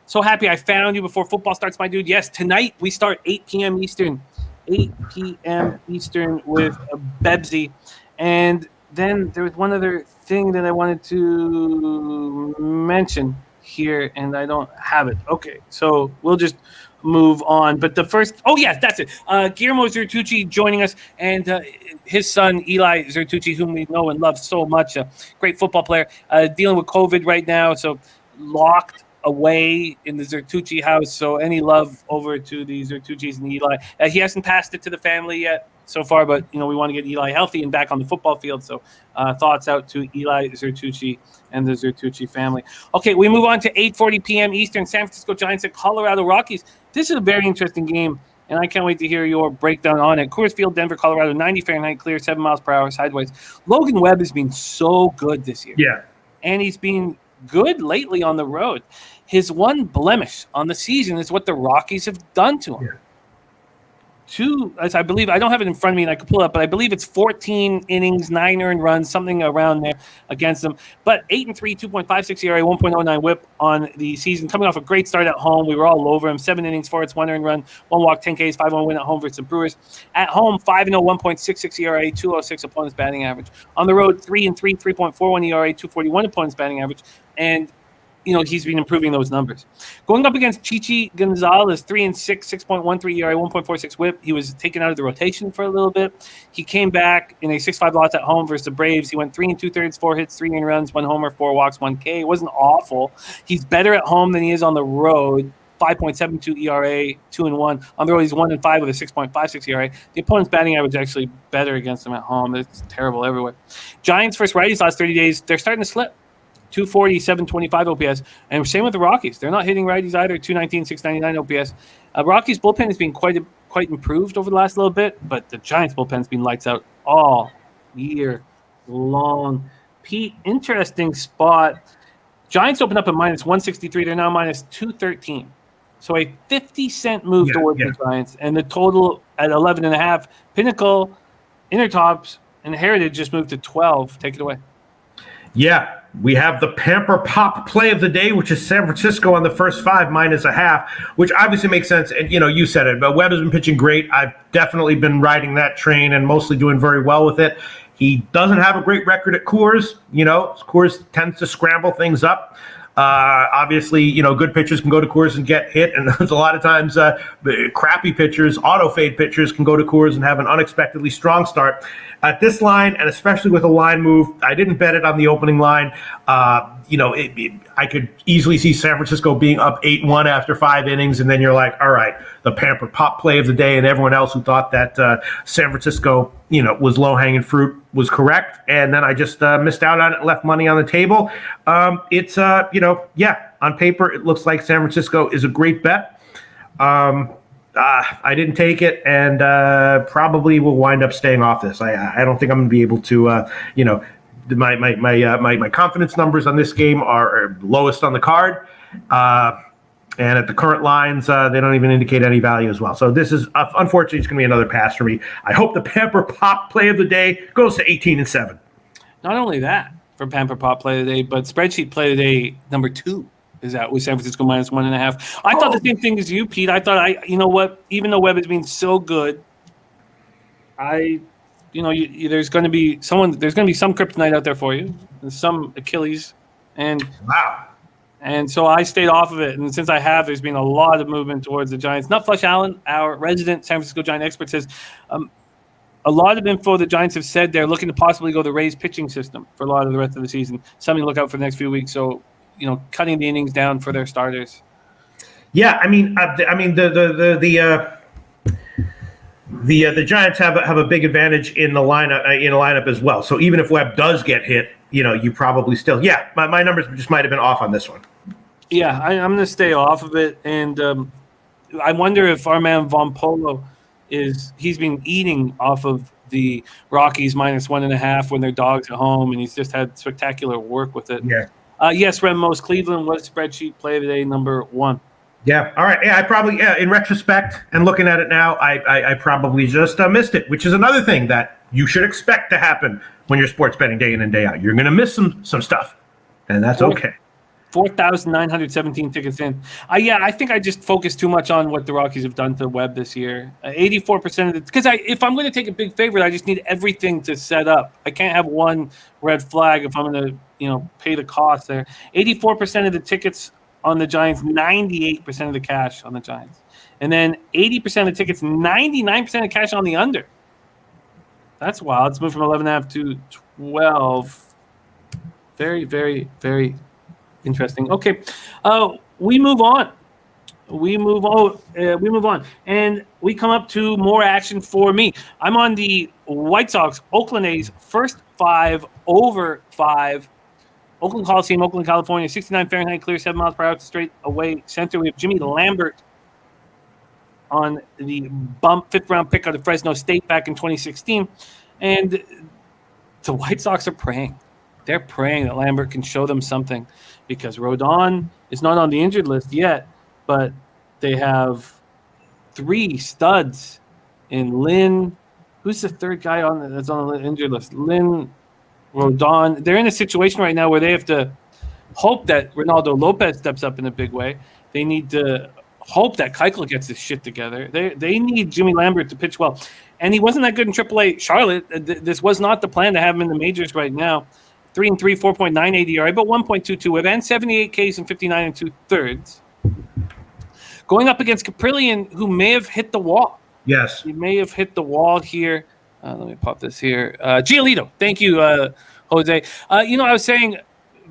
so happy I found you before football starts, my dude. Yes, tonight we start 8 p.m. Eastern. 8 p.m. Eastern with Bebsy. And then there was one other thing that I wanted to mention here, and I don't have it. Okay, so we'll just move on. But the first – that's it. Guillermo Zertucci joining us, and his son, Eli Zertucci, whom we know and love so much, a great football player, dealing with COVID right now, so locked away in the Zertucci house. So any love over to the Zertuccis and Eli. He hasn't passed it to the family yet so far, but we want to get Eli healthy and back on the football field. So thoughts out to Eli Zertucci and the Zertucci family. Okay, we move on to 8:40 p.m. Eastern. San Francisco Giants at Colorado Rockies. This is a very interesting game, and I can't wait to hear your breakdown on it. Coors Field, Denver, Colorado, 90 Fahrenheit, clear, 7 miles per hour, sideways. Logan Webb has been so good this year. Yeah. And he's been good lately on the road. His one blemish on the season is what the Rockies have done to him. Yeah. As I believe, I don't have it in front of me and I could pull it up, but I believe it's 14 innings, 9 earned runs, something around there against them. But 8-3, 2.56 ERA, 1.09 whip on the season. Coming off a great start at home. We were all over him. 7 innings, 4 hits, 1 earned run, 1 walk, 10 Ks, 5-1 win at home versus the Brewers. At home, 5-0, 1.66 ERA, 2.06 opponent's batting average. On the road, 3-3, 3.41 ERA, 2.41 opponent's batting average. And he's been improving those numbers. Going up against Chichi Gonzalez, 3-6, 6.13 ERA, 1.46 whip. He was taken out of the rotation for a little bit. He came back in a 6-5 loss at home versus the Braves. He went 3 2/3, 4 hits, 3 earned runs, 1 homer, 4 walks, 1 K. It wasn't awful. He's better at home than he is on the road. 5.72 ERA, 2-1. On the road, he's 1-5 with a 6.56 ERA. The opponent's batting average is actually better against him at home. It's terrible everywhere. Giants versus righties last 30 days, they're starting to slip. 240, 725 OPS. And same with the Rockies. They're not hitting righties either. 219, 699 OPS. Rockies bullpen has been quite improved over the last little bit, but the Giants bullpen has been lights out all year long. Pete, interesting spot. Giants open up at minus 163. They're now minus 213. So a 50-cent move towards the Giants, and the total at 11.5. Pinnacle, Intertops, and Heritage just moved to 12. Take it away. Yeah, we have the Pamper Pop play of the day, which is San Francisco on the first 5 -0.5, which obviously makes sense. And, you said it, but Webb has been pitching great. I've definitely been riding that train and mostly doing very well with it. He doesn't have a great record at Coors. Coors tends to scramble things up. Obviously, good pitchers can go to Coors and get hit, and there's a lot of times crappy pitchers, auto-fade pitchers can go to Coors and have an unexpectedly strong start. At this line, and especially with a line move, I didn't bet it on the opening line. I could easily see San Francisco being up 8-1 after 5 innings, and then you're like, all right, the Pamper Pop play of the day, and everyone else who thought that San Francisco, was low-hanging fruit was correct, and then I just missed out on it, left money on the table. On paper, it looks like San Francisco is a great bet. I didn't take it, and probably will wind up staying off this. I don't think I'm going to be able to, my confidence numbers on this game are lowest on the card, and at the current lines, they don't even indicate any value as well. So this is unfortunately it's going to be another pass for me. I hope the Pamper Pop play of the day goes to 18-7. Not only that for Pamper Pop play of the day, but spreadsheet play of the day number 2. Is that with San Francisco minus 1.5? I thought the same thing as you, Pete. I thought even though Webb has been so good, there's going to be some kryptonite out there for you, some Achilles, and wow. And so I stayed off of it. And since I have, there's been a lot of movement towards the Giants. Nutflush Allen, our resident San Francisco Giant expert, says a lot of info the Giants have said they're looking to possibly go the Rays pitching system for a lot of the rest of the season. Something to look out for the next few weeks. So, cutting the innings down for their starters. Yeah, the Giants have a big advantage in the lineup as well. So even if Webb does get hit, you probably still my numbers just might have been off on this one. Yeah, I'm going to stay off of it, and I wonder if our man Von Polo he's been eating off of the Rockies minus 1.5 when their dogs at home, and he's just had spectacular work with it. Yeah. Yes, Remos, Cleveland was spreadsheet play of the day number 1. Yeah. All right. Yeah, I probably, in retrospect and looking at it now, I probably just missed it, which is another thing that you should expect to happen when you're sports betting day in and day out. You're going to miss some stuff, and that's okay. 4,917 tickets in. I think I just focused too much on what the Rockies have done to Webb this year. 84% of it, because if I'm going to take a big favorite, I just need everything to set up. I can't have one red flag if I'm going to, pay the cost there. 84% of the tickets on the Giants, 98% of the cash on the Giants. And then 80% of the tickets, 99% of cash on the under. That's wild. It's moved from 11.5 to 12. Very, very, very interesting. Okay, we move on. We move on, and we come up to more action for me. I'm on the White Sox, Oakland A's, first 5 over 5. Oakland Coliseum, Oakland, California, 69 Fahrenheit, clear, 7 miles per hour to straight away center. We have Jimmy Lambert on the bump, 5th-round pick out of Fresno State back in 2016, and the White Sox are praying. they're praying that Lambert can show them something, because Rodon is not on the injured list yet, but they have 3 studs in Lynn. Who's the third guy that's on the injured list? Lynn, Rodon. They're in a situation right now where they have to hope that Ronaldo Lopez steps up in a big way. They need to hope that Keuchel gets his shit together. They need Jimmy Lambert to pitch well. And he wasn't that good in AAA Charlotte. This was not the plan to have him in the majors right now. 3-3, 4.98 ERA, but 1.22 WHIP, and 78 Ks and 59 2/3. Going up against Caprillion, who may have hit the wall. Yes. He may have hit the wall here. Let me pop this here. Giolito. Thank you, Jose. I was saying,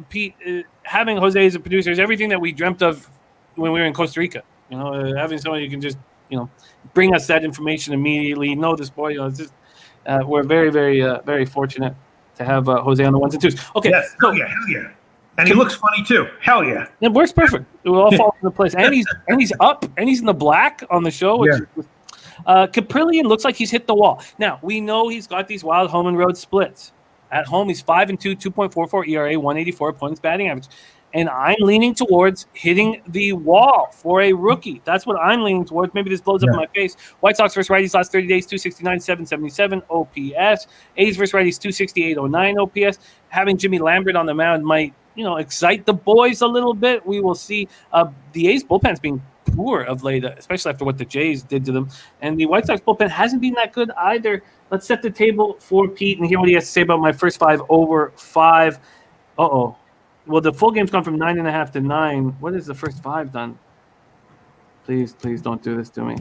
Pete, having Jose as a producer is everything that we dreamt of when we were in Costa Rica. Having someone who can just, bring us that information immediately. Know this boy. It's just, we're very, very, very fortunate to have Jose on the ones and twos. Okay. Yes. Hell yeah. And he looks funny too. Hell yeah. It works perfect. It will all fall into place. And he's up, and he's in the black on the show. Caprillion looks like he's hit the wall. Now, we know he's got these wild home and road splits. At home, he's 5-2, 2.44 ERA, 184 opponent's batting average. And I'm leaning towards hitting the wall for a rookie. That's what I'm leaning towards. Maybe this blows up in my face. White Sox versus righties last 30 days, 269, 777 OPS. A's versus righties, 268, 09 OPS. Having Jimmy Lambert on the mound might, excite the boys a little bit. We will see. The A's bullpen's being poor of late, especially after what the Jays did to them. And the White Sox bullpen hasn't been that good either. Let's set the table for Pete and hear what he has to say about my first 5 over 5. Uh-oh. Well, the full game's gone from 9.5 to 9. What is the first 5 done? Please don't do this to me.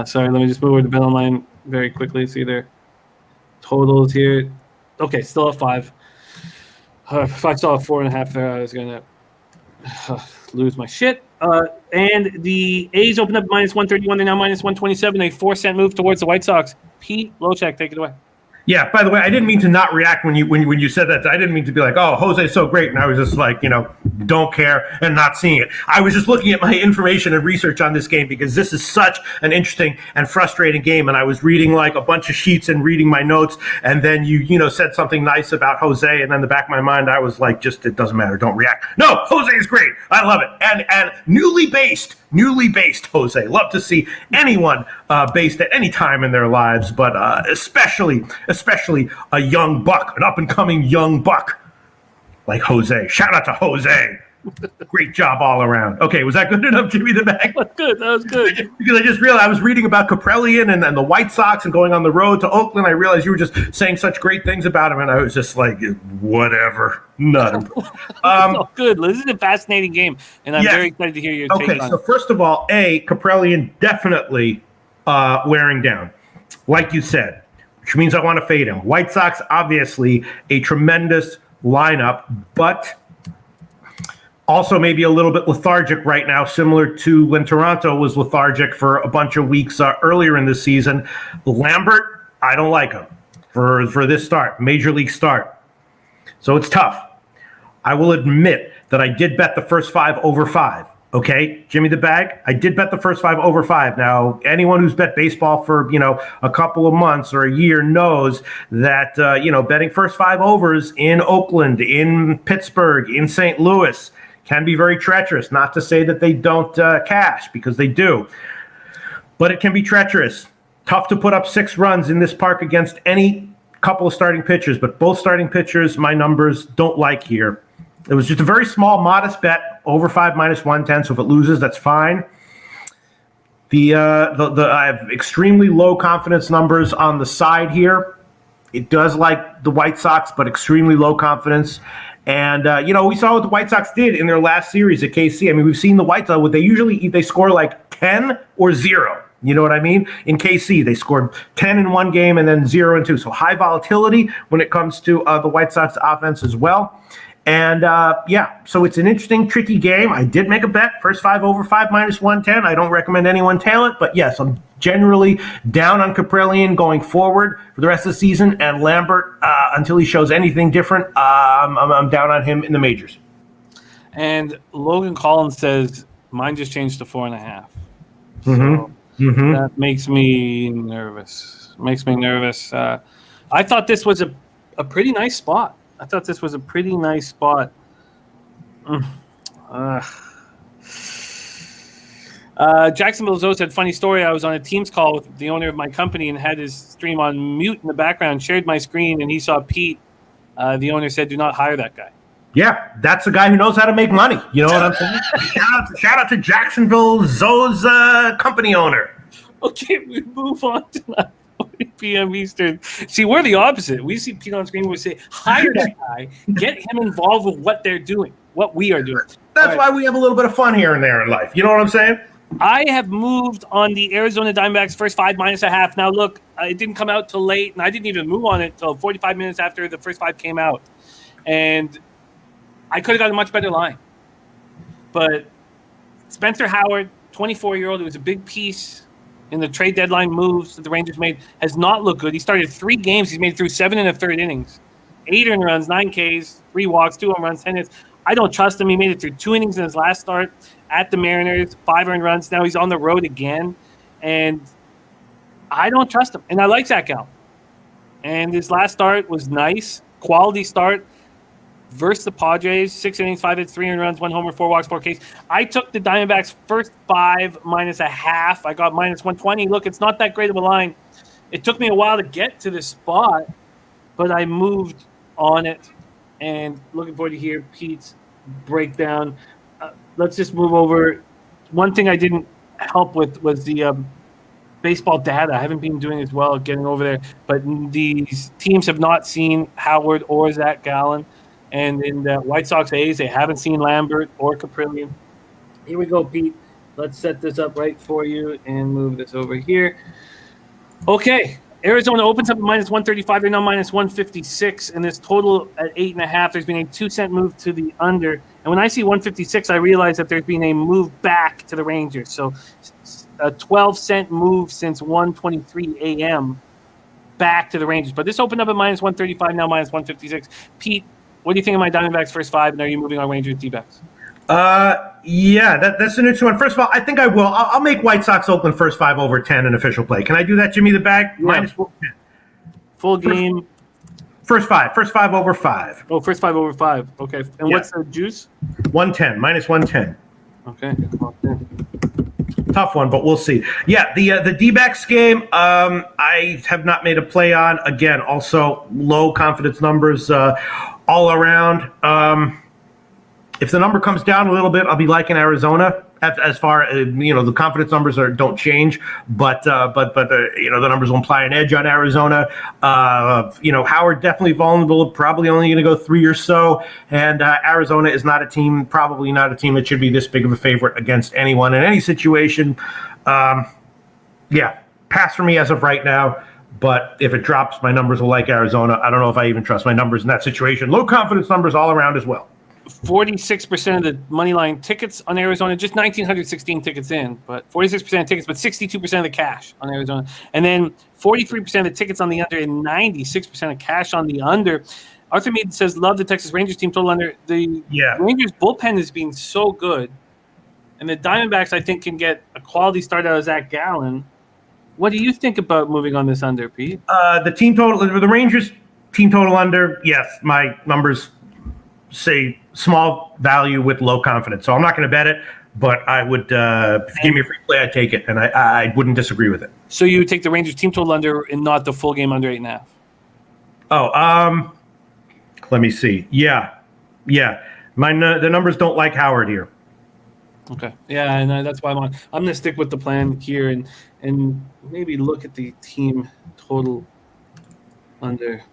Sorry, let me just move over to Bet Online very quickly. See their totals here. Okay, still at 5. If I saw a 4.5 there, I was going to lose my shit. And the A's opened up minus 131. They're now minus 127. A 4-cent move towards the White Sox. Pete Loshak, take it away. Yeah, by the way, I didn't mean to not react when you said that. I didn't mean to be like, oh, Jose's so great. And I was just like, don't care and not seeing it. I was just looking at my information and research on this game because this is such an interesting and frustrating game. And I was reading like a bunch of sheets and reading my notes. And then you said something nice about Jose. And then in the back of my mind, I was like, just, it doesn't matter. Don't react. No, Jose is great. I love it. And newly based Jose. Love to see anyone based at any time in their lives, but especially a young buck, an up-and-coming young buck like Jose. Shout out to Jose. Great job all around. Okay, was that good enough, Jimmy the Bag? That was good. Because I just realized I was reading about Caprillion and the White Sox and going on the road to Oakland. I realized you were just saying such great things about him, and I was just like, whatever. Nothing. Good. This is a fascinating game, and I'm very excited to hear your take on it. So first of all, Caprillion definitely wearing down, like you said, which means I want to fade him. White Sox, obviously, a tremendous lineup, but also maybe a little bit lethargic right now, similar to when Toronto was lethargic for a bunch of weeks earlier in the season. Lambert, I don't like him for this start, major league start. So it's tough. I will admit that I did bet the first 5 over 5. Okay, Jimmy the Bag, I did bet the first 5 over 5. Now, anyone who's bet baseball for, a couple of months or a year knows that, betting first 5 overs in Oakland, in Pittsburgh, in St. Louis can be very treacherous. Not to say that they don't cash, because they do. But it can be treacherous. Tough to put up 6 runs in this park against any couple of starting pitchers, but both starting pitchers, my numbers don't like here. It was just a very small, modest bet, over 5 minus 110. So if it loses, that's fine. I have extremely low confidence numbers on the side here. It does like the White Sox, but extremely low confidence. And we saw what the White Sox did in their last series at KC. I mean, we've seen the White Sox. They score like 10 or 0. You know what I mean? In KC, they scored 10 in one game and then 0 in 2. So high volatility when it comes to the White Sox offense as well. And, so it's an interesting, tricky game. I did make a bet, first 5 over 5 minus 110. I don't recommend anyone tail it. But, yes, I'm generally down on Caprillion going forward for the rest of the season. And Lambert, until he shows anything different, I'm down on him in the majors. And Logan Collins says, mine just changed to 4.5. Mm-hmm. So that makes me nervous. I thought this was a pretty nice spot I thought this was a pretty nice spot. Jacksonville Zoe said, funny story. I was on a Teams call with the owner of my company and had his stream on mute in the background, shared my screen, and he saw Pete. The owner said, do not hire that guy. Yeah, that's the guy who knows how to make money. You know what I'm saying? shout out to Jacksonville Zoe's company owner. Okay, we move on to 9:40 p.m. Eastern. See, we're the opposite. We see Pete on screen. We say, hire that guy, get him involved with what they're doing, what we are doing. That's why we have a little bit of fun here and there in life. You know what I'm saying? I have moved on the Arizona Diamondbacks first 5 -1/2. Now, look, it didn't come out till late, and I didn't even move on it until 45 minutes after the first 5 came out. And I could have got a much better line. But Spencer Howard, 24-year-old, who was a big piece in the trade deadline moves that the Rangers made, has not looked good. He started 3 games. He's made it through 7 1/3 innings. 8 earned runs, 9 Ks, 3 walks, 2 home runs, 10 hits. I don't trust him. He made it through 2 innings in his last start at the Mariners, 5 earned runs. Now he's on the road again. And I don't trust him. And I like Zach Gallen. And his last start was nice, quality start versus the Padres. 6 innings, 5 hits, 3 earned runs, 1 homer, 4 walks, 4 Ks. I took the Diamondbacks first 5 -1/2. I got -120. Look, it's not that great of a line. It took me a while to get to this spot, but I moved on it. And looking forward to hear Pete's breakdown. Let's just move over. One thing I didn't help with was the baseball data. I haven't been doing as well at getting over there. But these teams have not seen Howard or Zach Gallen. And in the White Sox A's, they haven't seen Lambert or Caprillion. Here we go, Pete. Let's set this up right for you and move this over here. Okay. Arizona opens up at -135. They're now -156, and this total at 8.5. There's been a 2-cent move to the under, and when I see 156, I realize that there's been a move back to the Rangers. So a 12-cent move since 1:23 a.m. back to the Rangers. But this opened up at -135, now -156. Pete, what do you think of my Diamondbacks first 5, and are you moving on Rangers D-backs? Yeah, that's an interesting one. First of all, I think I will. I'll make White Sox Oakland first 5 over 10 in official play. Can I do that, Jimmy the Bag? Yeah. Full game. First 5 over 5. Oh, first 5 over 5. Okay. And Yeah. what's the juice? 110, -110. Okay. Tough one, but we'll see. Yeah, the D-backs game, I have not made a play on. Again, also low confidence numbers all around. If the number comes down a little bit, I'll be liking Arizona. As far as the confidence numbers don't change, but the numbers will imply an edge on Arizona. Howard definitely vulnerable, probably only going to go 3 or so, and Arizona is probably not a team that should be this big of a favorite against anyone in any situation. Pass for me as of right now. But if it drops, my numbers will like Arizona. I don't know if I even trust my numbers in that situation. Low confidence numbers all around as well. 46% of the money line tickets on Arizona, just 1,916 tickets in, but 46% of tickets, but 62% of the cash on Arizona. And then 43% of the tickets on the under and 96% of cash on the under. Arthur Mead says, love the Texas Rangers team total under. The Rangers bullpen has been so good. And the Diamondbacks, I think, can get a quality start out of Zach Gallen. What do you think about moving on this under, Pete? The team total, the Rangers team total under, yes, my numbers say small value with low confidence. So I'm not going to bet it, but I would, if you give me a free play, I'd take it, and I wouldn't disagree with it. So you would take the Rangers team total under and not the full game under 8.5? Oh, let me see. Yeah. The numbers don't like Howard here. Okay. Yeah, and that's why I'm going to stick with the plan here and maybe look at the team total under.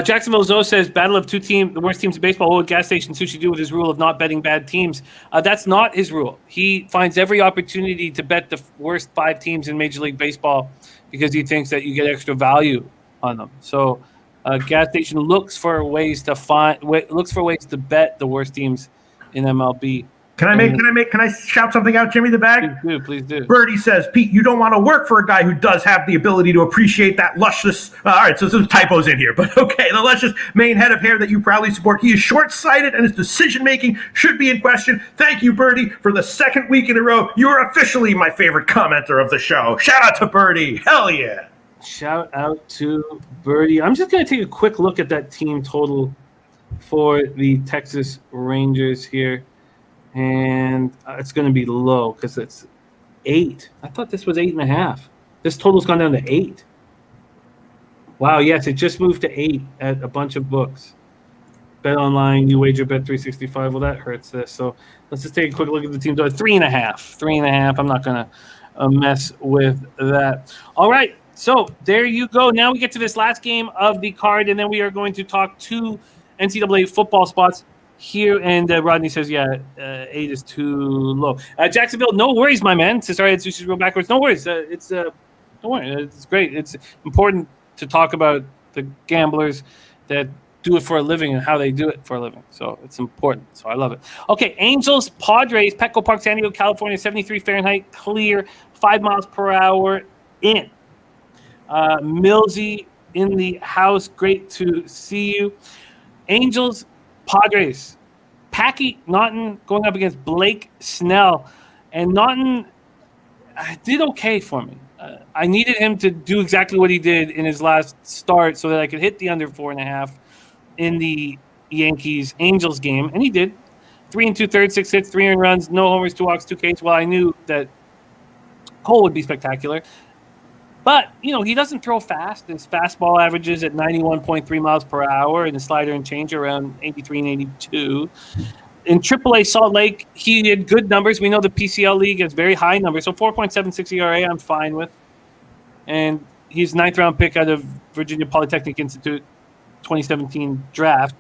Jacksonville Zoe says, battle of the worst teams in baseball. What would gas station sushi do with his rule of not betting bad teams? That's not his rule. He finds every opportunity to bet the worst 5 teams in Major League Baseball because he thinks that you get extra value on them. So gas station looks for ways to bet the worst teams in MLB. Can I shout something out, Jimmy the Bag? Please do. Birdie says, Pete, you don't want to work for a guy who does have the ability to appreciate that luscious. All right, so some typos in here, but okay, the luscious main head of hair that you proudly support. He is short-sighted, and his decision-making should be in question. Thank you, Birdie, for the 2nd week in a row. You are officially my favorite commenter of the show. Shout out to Birdie. Hell yeah. Shout out to Birdie. I'm just going to take a quick look at that team total for the Texas Rangers here. And it's going to be low because it's 8. I thought this was 8.5. This total's gone down to 8. Wow, yes, it just moved to 8 at a bunch of books. Bet online, you wager bet 365. Well, that hurts this. So let's just take a quick look at the team total. 3.5. 3.5. I'm not going to mess with that. All right. So there you go. Now we get to this last game of the card, and then we are going to talk 2 NCAA football spots here. And Rodney says, 8 is too low. Jacksonville, no worries, my man. Sorry, it's just go backwards. No worries. Don't worry. It's great. It's important to talk about the gamblers that do it for a living and how they do it for a living. So it's important. So I love it. Okay, Angels, Padres, Petco Park, San Diego, California, 73 Fahrenheit, clear, 5 miles per hour in. Millsy in the house. Great to see you. Angels, Padres. Packy Naughton going up against Blake Snell. And Naughton did okay for me. I needed him to do exactly what he did in his last start so that I could hit the under 4.5 in the Yankees-Angels game. And he did. 3 2/3, 6 hits, 3 earned runs, no homers, 2 walks, 2 Ks. Well, I knew that Cole would be spectacular. But, he doesn't throw fast. His fastball averages at 91.3 miles per hour, and his slider and change around 83 and 82. In AAA Salt Lake, he had good numbers. We know the PCL League has very high numbers. So 4.76 ERA, I'm fine with. And he's 9th-round pick out of Virginia Polytechnic Institute 2017 draft.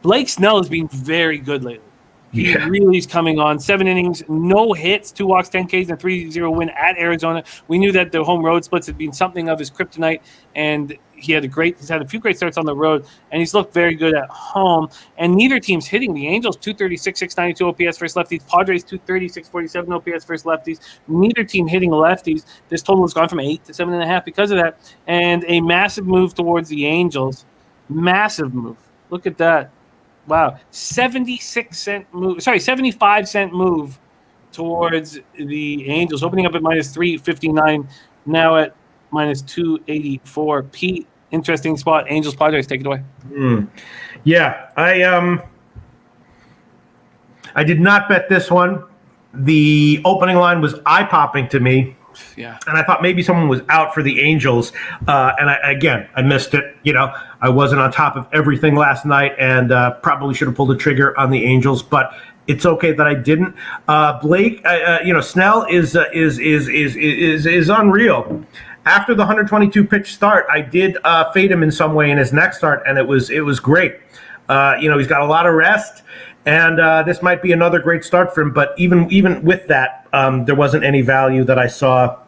Blake Snell has been very good lately. He really is coming on. 7 innings, no hits, 2 walks, 10 Ks, and a 3-0 win at Arizona. We knew that the home road splits had been something of his kryptonite, and he's had a few great starts on the road, and he's looked very good at home. And neither team's hitting. The Angels 236, 692 OPS versus lefties. Padres 230, 647 OPS versus lefties. Neither team hitting lefties. This total has gone from 8 to 7.5 because of that. And a massive move towards the Angels. Massive move. Look at that. Wow, 75-cent move towards the Angels, opening up at minus 359, now at minus 284. Pete, interesting spot. Angels, Padres, take it away. Yeah, I did not bet this one. The opening line was eye-popping to me. Yeah. And I thought maybe someone was out for the Angels. And I missed it. I wasn't on top of everything last night and probably should have pulled the trigger on the Angels, but it's okay that I didn't. Blake, Snell is unreal. After the 122 pitch start, I did fade him in some way in his next start, and it was great. He's got a lot of rest, and this might be another great start for him. But even with that, there wasn't any value that I saw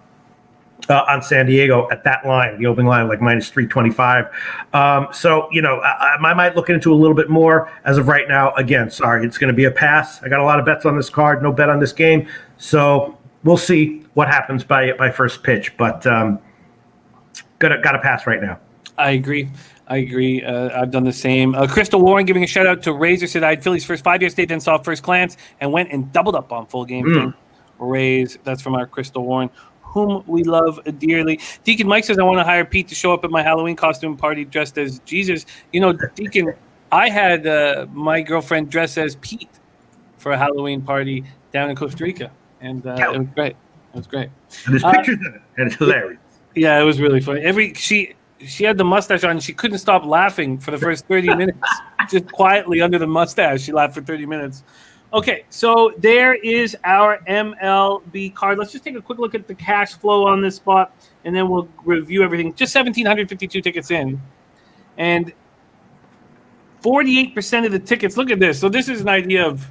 on San Diego at that line, the opening line, like minus 325. I might look into a little bit more as of right now. Again, sorry, it's going to be a pass. I got a lot of bets on this card, no bet on this game. So we'll see what happens by first pitch. But got to pass right now. I agree. I've done the same. Crystal Warren giving a shout out to Razor said I had Phillies first 5-year stay, then saw first glance and went and doubled up on full game. Rays. That's from our Crystal Warren, whom we love dearly. Deacon Mike says I want to hire Pete to show up at my Halloween costume party dressed as Jesus. Deacon, I had my girlfriend dress as Pete for a Halloween party down in Costa Rica, and it was great. And there's pictures of it, and it's hilarious. Yeah, it was really funny. She had the mustache on, and she couldn't stop laughing for the first 30 minutes. Just quietly under the mustache, she laughed for 30 minutes. Okay, so there is our MLB card. Let's just take a quick look at the cash flow on this spot, and then we'll review everything. Just 1,752 tickets in, and 48% of the tickets. Look at this. So this is an idea of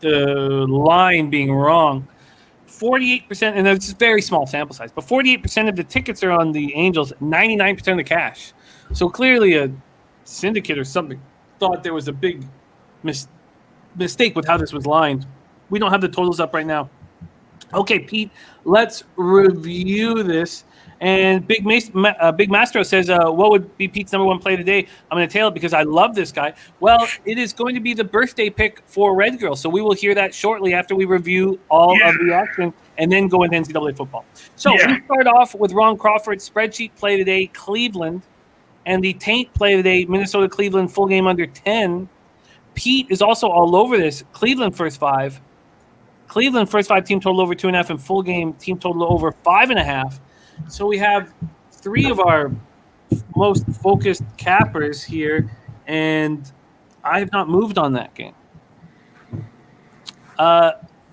the line being wrong. 48%, and it's a very small sample size, but 48% of the tickets are on the Angels, 99% of the cash. So clearly a syndicate or something thought there was a big mistake with how this was lined. We don't have the totals up right now. Okay, Pete, let's review this. And Big Mastro says, what would be Pete's number one play today? I'm going to tail it because I love this guy. Well, it is going to be the birthday pick for Red Girl. So we will hear that shortly after we review all of the action and then go into NCAA football. So we start off with Ron Crawford's spreadsheet play today, Cleveland. And the taint play today, Minnesota, Cleveland, full game under 10. Pete is also all over this. Cleveland first five. Cleveland first five team total over 2.5 and full game team total over 5.5. So we have three of our most focused cappers here, and I have not moved on that game.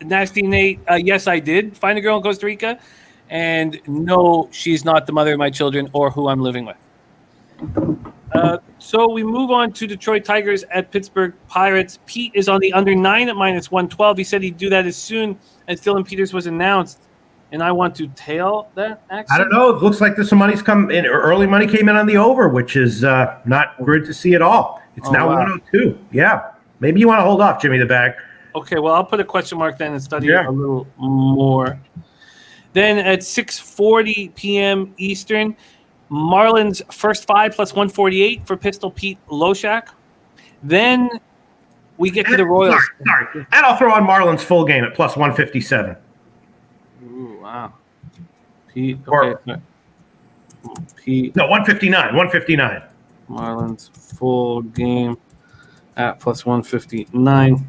Nasty Nate, yes, I did find a girl in Costa Rica, and no, she's not the mother of my children or who I'm living with. So we move on to Detroit Tigers at Pittsburgh Pirates. Pete is on the under 9 at -112. He said he'd do that as soon as Dylan Peters was announced. And I want to tail that action. I don't know. It looks like there's some money's come in. Early money came in on the over, which is not good to see at all. It's now 102. Yeah. Maybe you want to hold off, Jimmy the Bag. Okay, well, I'll put a question mark then and study it a little more. Then at 6:40 p.m. Eastern, Marlins first five +148 for Pistol Pete Loshak. Then we get to the Royals. Sorry. And I'll throw on Marlins full game at +157. Ooh, wow. Pete. Okay. Pete. No, 159. 159. Marlins full game at +159.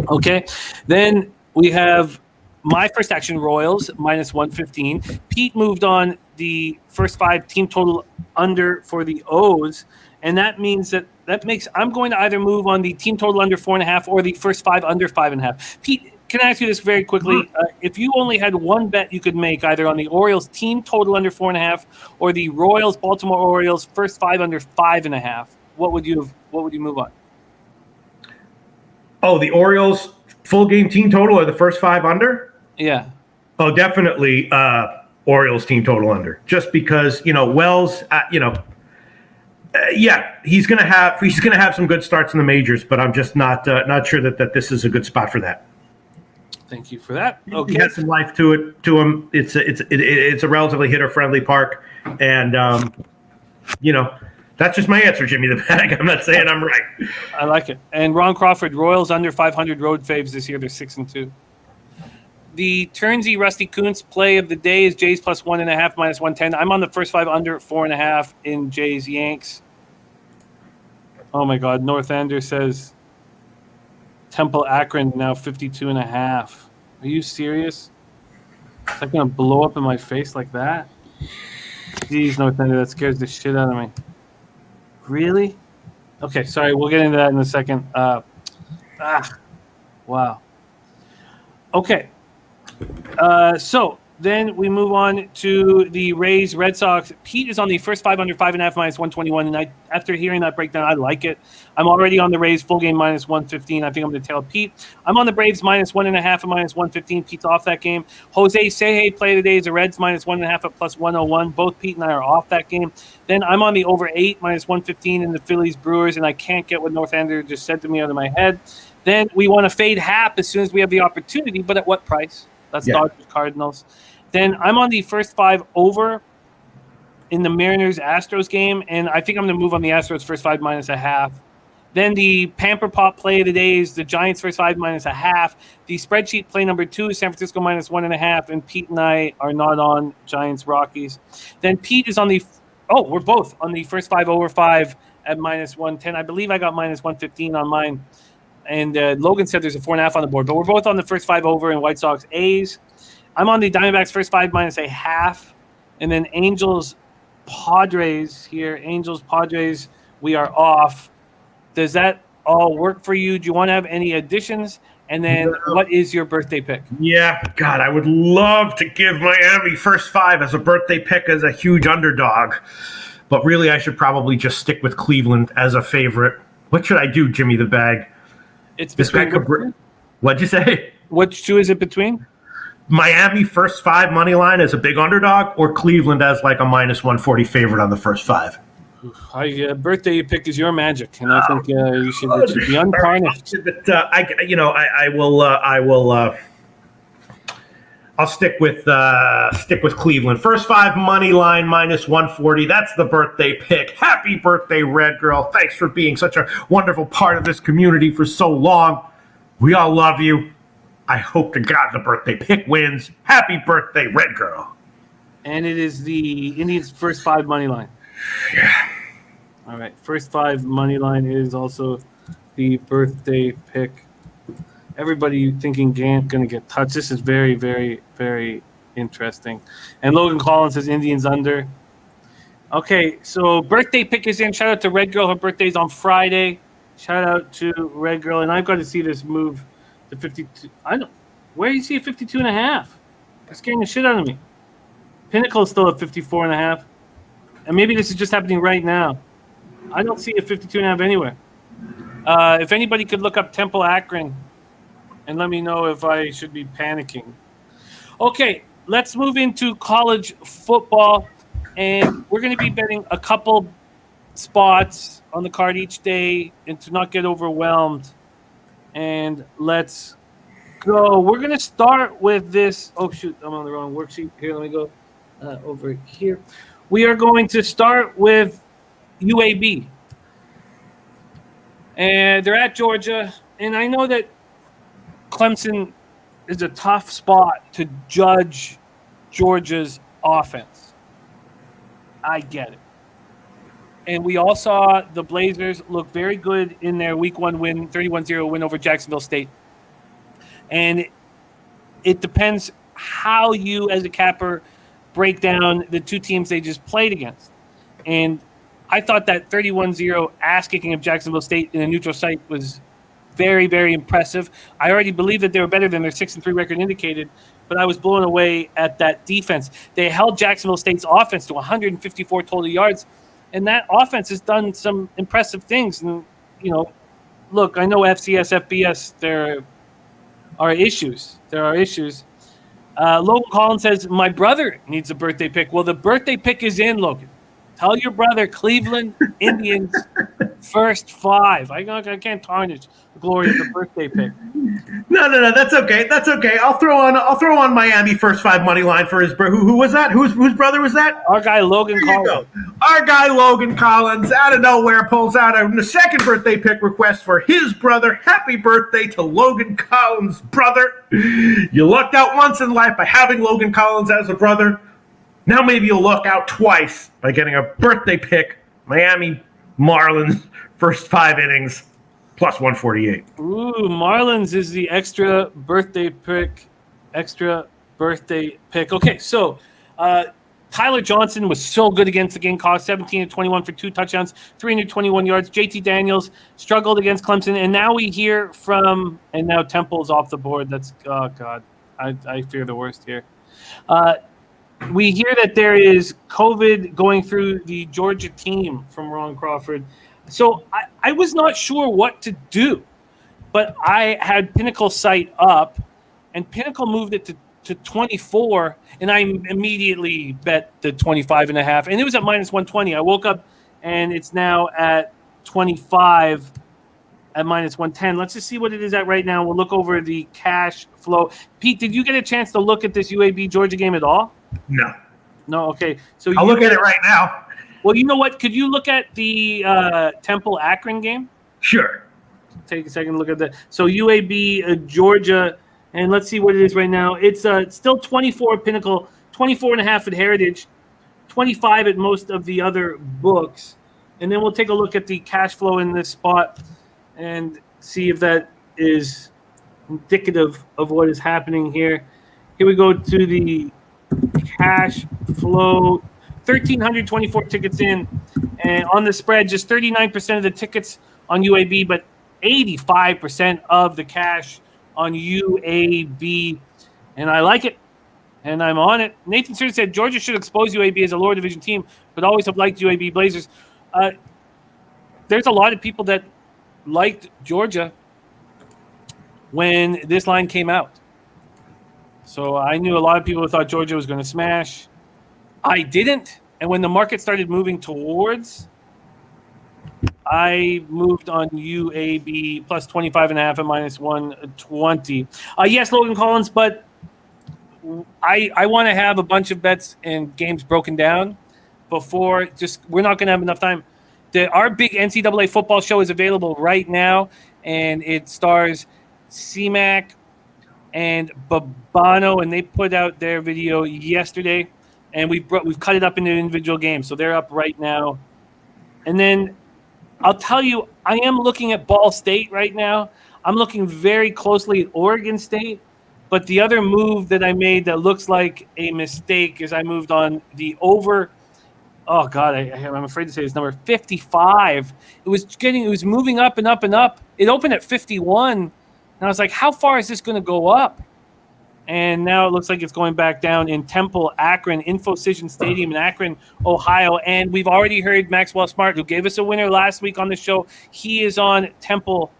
Okay. Then we have my first action, Royals, -115. Pete moved on the first five team total under for the O's. And that means that makes I'm going to either move on the team total under 4.5 or the first five under 5.5. Pete, can I ask you this very quickly? If you only had one bet you could make either on the Orioles team total under 4.5 or the Royals Baltimore Orioles first five under 5.5, what would you move on? Oh, the Orioles full game team total or the first five under? Yeah. Oh, definitely Orioles team total under. Just because Wells, he's gonna have some good starts in the majors, but I'm just not sure that this is a good spot for that. Thank you for that. Okay. He has some life to him. It's a relatively hitter friendly park, and that's just my answer, Jimmy the Bag. I'm not saying I'm right. I like it. And Ron Crawford, Royals under 500 road faves this year. They're 6-2. The Turnsy Rusty Kuntz play of the day is Jays +1.5 -110. I'm on the first five under 4.5 in Jays Yanks. Oh my God! Northander says Temple Akron now 52.5. Are you serious? Is that gonna blow up in my face like that? Jeez, Northander, that scares the shit out of me. Really? Okay, sorry. We'll get into that in a second. Wow. Okay. So then we move on to the Rays Red Sox. Pete is on the first five under 5.5 -121. And after hearing that breakdown, I like it. I'm already on the Rays full game -115. I think I'm going to tail Pete. I'm on the Braves -1.5 and -115. Pete's off that game. Jose Seje play today is the Reds -1.5 at +101. Both Pete and I are off that game. Then I'm on the over 8 -115 in the Phillies Brewers, and I can't get what Northander just said to me out of my head. Then we want to fade Hap as soon as we have the opportunity, but at what price? That's Dodgers Cardinals. Then I'm on the first five over in the Mariners Astros game, and I think I'm going to move on the Astros first five -0.5. Then the Pamper Pop play of the day is the Giants first five -0.5. The spreadsheet play number 2 is San Francisco -1.5, and Pete and I are not on Giants Rockies. Then Pete is on we're both on the first five over 5 at -110. I believe I got -115 on mine. And Logan said there's a 4.5 on the board, but we're both on the first five over in White Sox A's. I'm on the Diamondbacks first five -0.5, and then Angels Padres here. Angels Padres, we are off. Does that all work for you? Do you want to have any additions? And then what is your birthday pick? Yeah, God, I would love to give Miami first five as a birthday pick as a huge underdog, but really I should probably just stick with Cleveland as a favorite. What should I do, Jimmy the Bag? It's between. What'd you say? Which two is it between? Miami first five money line as a big underdog, or Cleveland as like a -140 favorite on the first five? Birthday pick is your magic, and I think it should be untarnished. But I will. I'll stick with Cleveland. First 5 money line -140. That's the birthday pick. Happy birthday, Red Girl. Thanks for being such a wonderful part of this community for so long. We all love you. I hope to God the birthday pick wins. Happy birthday, Red Girl. And it is the Indians' first 5 money line. Yeah. All right. First 5 money line is also the birthday pick. Everybody thinking Gant going to get touched. This is very, very, very interesting. And Logan Collins says Indians under. Okay, so birthday pick is in. Shout out to Red Girl. Her birthday's on Friday. Shout out to Red Girl. And I've got to see this move to 52. I don't. Where do you see a 52.5? That's scaring the shit out of me. Pinnacle is still at 54.5. And maybe this is just happening right now. I don't see a 52.5 anywhere. If anybody could look up Temple Akron and let me know if I should be panicking. Okay, let's move into college football. And we're going to be betting a couple spots on the card each day and to not get overwhelmed. And let's go. We're going to start with this. Oh, shoot, I'm on the wrong worksheet. Here, let me go over here. We are going to start with UAB. And they're at Georgia. And I know that Clemson is a tough spot to judge Georgia's offense. I get it. And we all saw the Blazers look very good in their Week 1 win, 31-0 win over Jacksonville State. And it depends how you, as a capper, break down the two teams they just played against. And I thought that 31-0 ass-kicking of Jacksonville State in a neutral site was very, very impressive. I already believe that they were better than their 6-3 record indicated, but I was blown away at that defense. They held Jacksonville State's offense to 154 total yards, and that offense has done some impressive things. And, you know, look, I know FCS, FBS, there are issues. Logan Collins says, my brother needs a birthday pick. Well, the birthday pick is in, Logan. Tell your brother, Cleveland Indians, first 5. I can't tarnish the glory of the birthday pick. No. That's okay. I'll throw on Miami first 5 money line for his who was that? Whose brother was that? Our guy Logan Collins. Our guy Logan Collins out of nowhere pulls out a second birthday pick request for his brother. Happy birthday to Logan Collins' brother. You lucked out once in life by having Logan Collins as a brother. Now maybe you'll luck out twice by getting a birthday pick. Miami Marlins first 5 innings plus 148. Ooh, Marlins is the extra birthday pick. Okay, so Tyler Johnson was so good against the Gamecocks, 17-21 for 2 touchdowns, 321 yards. JT Daniels struggled against Clemson, and now we hear from – and now Temple's off the board. That's – oh, God. I fear the worst here. We hear that there is COVID going through the Georgia team from Ron Crawford. So I was not sure what to do, but I had Pinnacle site up, and Pinnacle moved it to 24, and I immediately bet the 25.5, and it was at -120. I woke up, and it's now at 25 at -110. Let's just see what it is at right now. We'll look over the cash flow. Pete, did you get a chance to look at this UAB Georgia game at all? No. Okay. So I'll look at it right now. Well, you know what? Could you look at the Temple Akron game? Sure. Take a second to look at that. So UAB Georgia, and let's see what it is right now. It's still 24 at Pinnacle, 24.5 at Heritage, 25 at most of the other books, and then we'll take a look at the cash flow in this spot and see if that is indicative of what is happening here. Here we go to the cash flow. 1,324 tickets in, and on the spread, just 39% of the tickets on UAB, but 85% of the cash on UAB, and I like it, and I'm on it. Nathan Stern said Georgia should expose UAB as a lower division team, but always have liked UAB Blazers. There's a lot of people that liked Georgia when this line came out. So I knew a lot of people thought Georgia was going to smash. I didn't. And when the market started moving towards, I moved on UAB plus 25.5 at -120. Yes, Logan Collins, but I want to have a bunch of bets and games broken down before. We're not going to have enough time. Our big NCAA football show is available right now, and it stars C-Mac and Babano, and they put out their video yesterday, and we've cut it up into individual games, so they're up right now. And then I'll tell you, I am looking at Ball State right now. I'm looking very closely at Oregon State, but the other move that I made that looks like a mistake is I moved on the over. Oh God, I'm afraid to say this number 55. It was moving up and up and up. It opened at 51, and I was like, how far is this going to go up? And now it looks like it's going back down in Temple, Akron, Infocision Stadium in Akron, Ohio. And we've already heard Maxwell Smart, who gave us a winner last week on the show. He is on Temple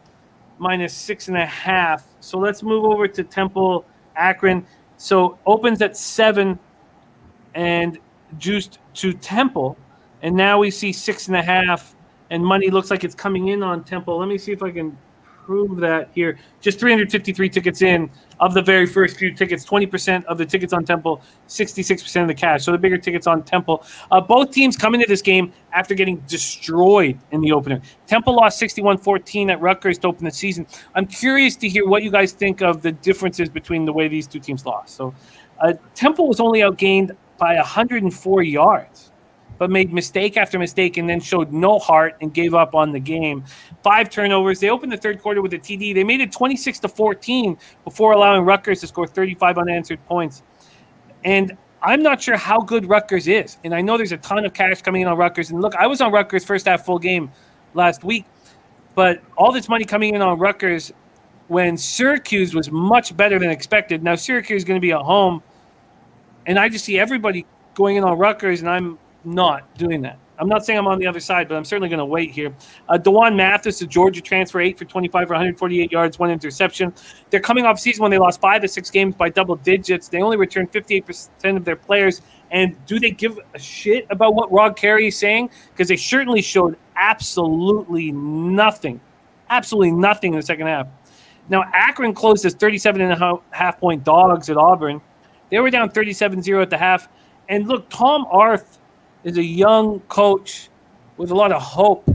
-6.5. So let's move over to Temple, Akron. So opens at 7 and juiced to Temple. And now we see 6.5, and money looks like it's coming in on Temple. Let me see if I can prove that here. Just 353 tickets in of the very first few tickets. 20% of the tickets on Temple, 66% of the cash. So the bigger tickets on Temple. Both teams come into this game after getting destroyed in the opener. Temple lost 61-14 at Rutgers to open the season. I'm curious to hear what you guys think of the differences between the way these two teams lost. So Temple was only outgained by 104 yards, but made mistake after mistake and then showed no heart and gave up on the game. 5 turnovers. They opened the third quarter with a TD. They made it 26-14 before allowing Rutgers to score 35 unanswered points. And I'm not sure how good Rutgers is. And I know there's a ton of cash coming in on Rutgers. And look, I was on Rutgers first half full game last week, but all this money coming in on Rutgers when Syracuse was much better than expected. Now Syracuse is going to be at home, and I just see everybody going in on Rutgers, and I'm not doing that. I'm not saying I'm on the other side, but I'm certainly going to wait here. DeJuan Mathis, the Georgia transfer, 8 for 25 for 148 yards, 1 interception. They're coming off season when they lost 5 of 6 games by double digits. They only returned 58% of their players. And do they give a shit about what Rod Carey is saying? Because they certainly showed absolutely nothing in the second half. Now, Akron closed as 37.5-point dogs at Auburn. They were down 37-0 at the half. And look, Tom Arth is a young coach with a lot of hope,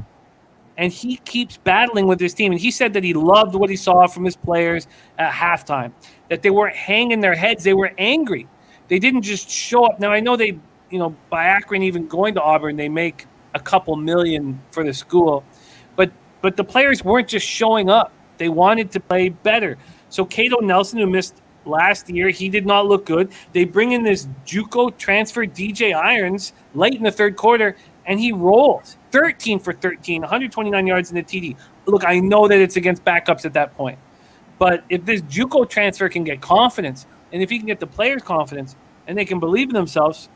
and he keeps battling with his team. And he said that he loved what he saw from his players at halftime, that they weren't hanging their heads. They were angry. They didn't just show up. Now, I know they, by Akron even going to Auburn, they make a couple million for the school. But the players weren't just showing up. They wanted to play better. So Cato Nelson, who missed last year, he did not look good. They bring in this JUCO transfer, DJ Irons, late in the third quarter, and he rolls 13 for 13, 129 yards in the TD. Look, I know that it's against backups at that point, but if this JUCO transfer can get confidence, and if he can get the players confidence, and they can believe in themselves,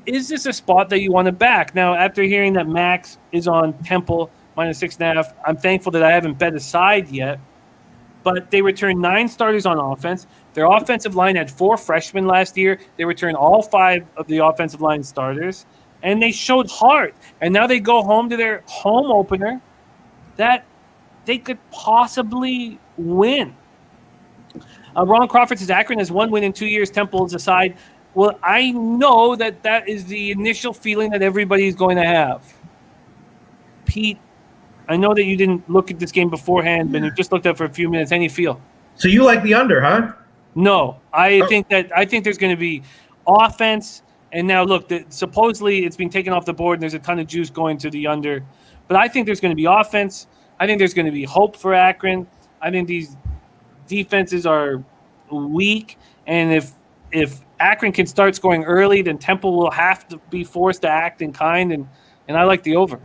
is this a spot that you want to back? Now, after hearing that Max is on Temple -6.5, I'm thankful that I haven't bet aside yet. But they returned 9 starters on offense. Their offensive line had 4 freshmen last year. They returned all 5 of the offensive line starters, and they showed heart. And now they go home to their home opener that they could possibly win. Ron Crawford says Akron has 1 win in 2 years. Temple is aside. Well, I know that is the initial feeling that everybody's going to have. Pete, I know that you didn't look at this game beforehand, but you just looked at it for a few minutes. Any feel? So you like the under, huh? No, I think there's going to be offense. And now look, supposedly it's been taken off the board, and there's a ton of juice going to the under. But I think there's going to be offense. I think there's going to be hope for Akron. I think these defenses are weak, and if Akron can start scoring early, then Temple will have to be forced to act in kind. And I like the over.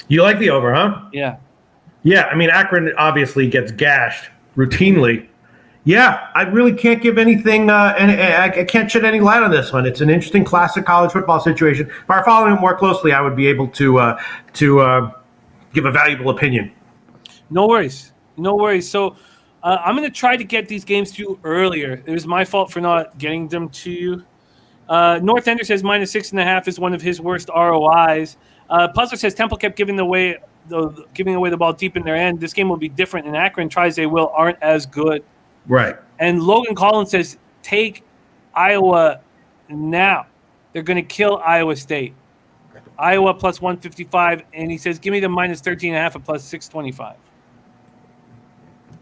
You like the over, huh? Yeah. Yeah, I mean, Akron obviously gets gashed routinely. Yeah, I really can't give anything, and I can't shed any light on this one. It's an interesting classic college football situation. If I were following it more closely, I would be able to give a valuable opinion. No worries. So I'm going to try to get these games to you earlier. It was my fault for not getting them to you. North Ender says -6.5 is one of his worst ROIs. Puzzler says Temple kept giving away the ball deep in their end. This game will be different, and Akron tries they will aren't as good. Right. And Logan Collins says Take Iowa now. They're going to kill Iowa State. Iowa plus 155, and he says, give me the minus 13.5 at plus 625.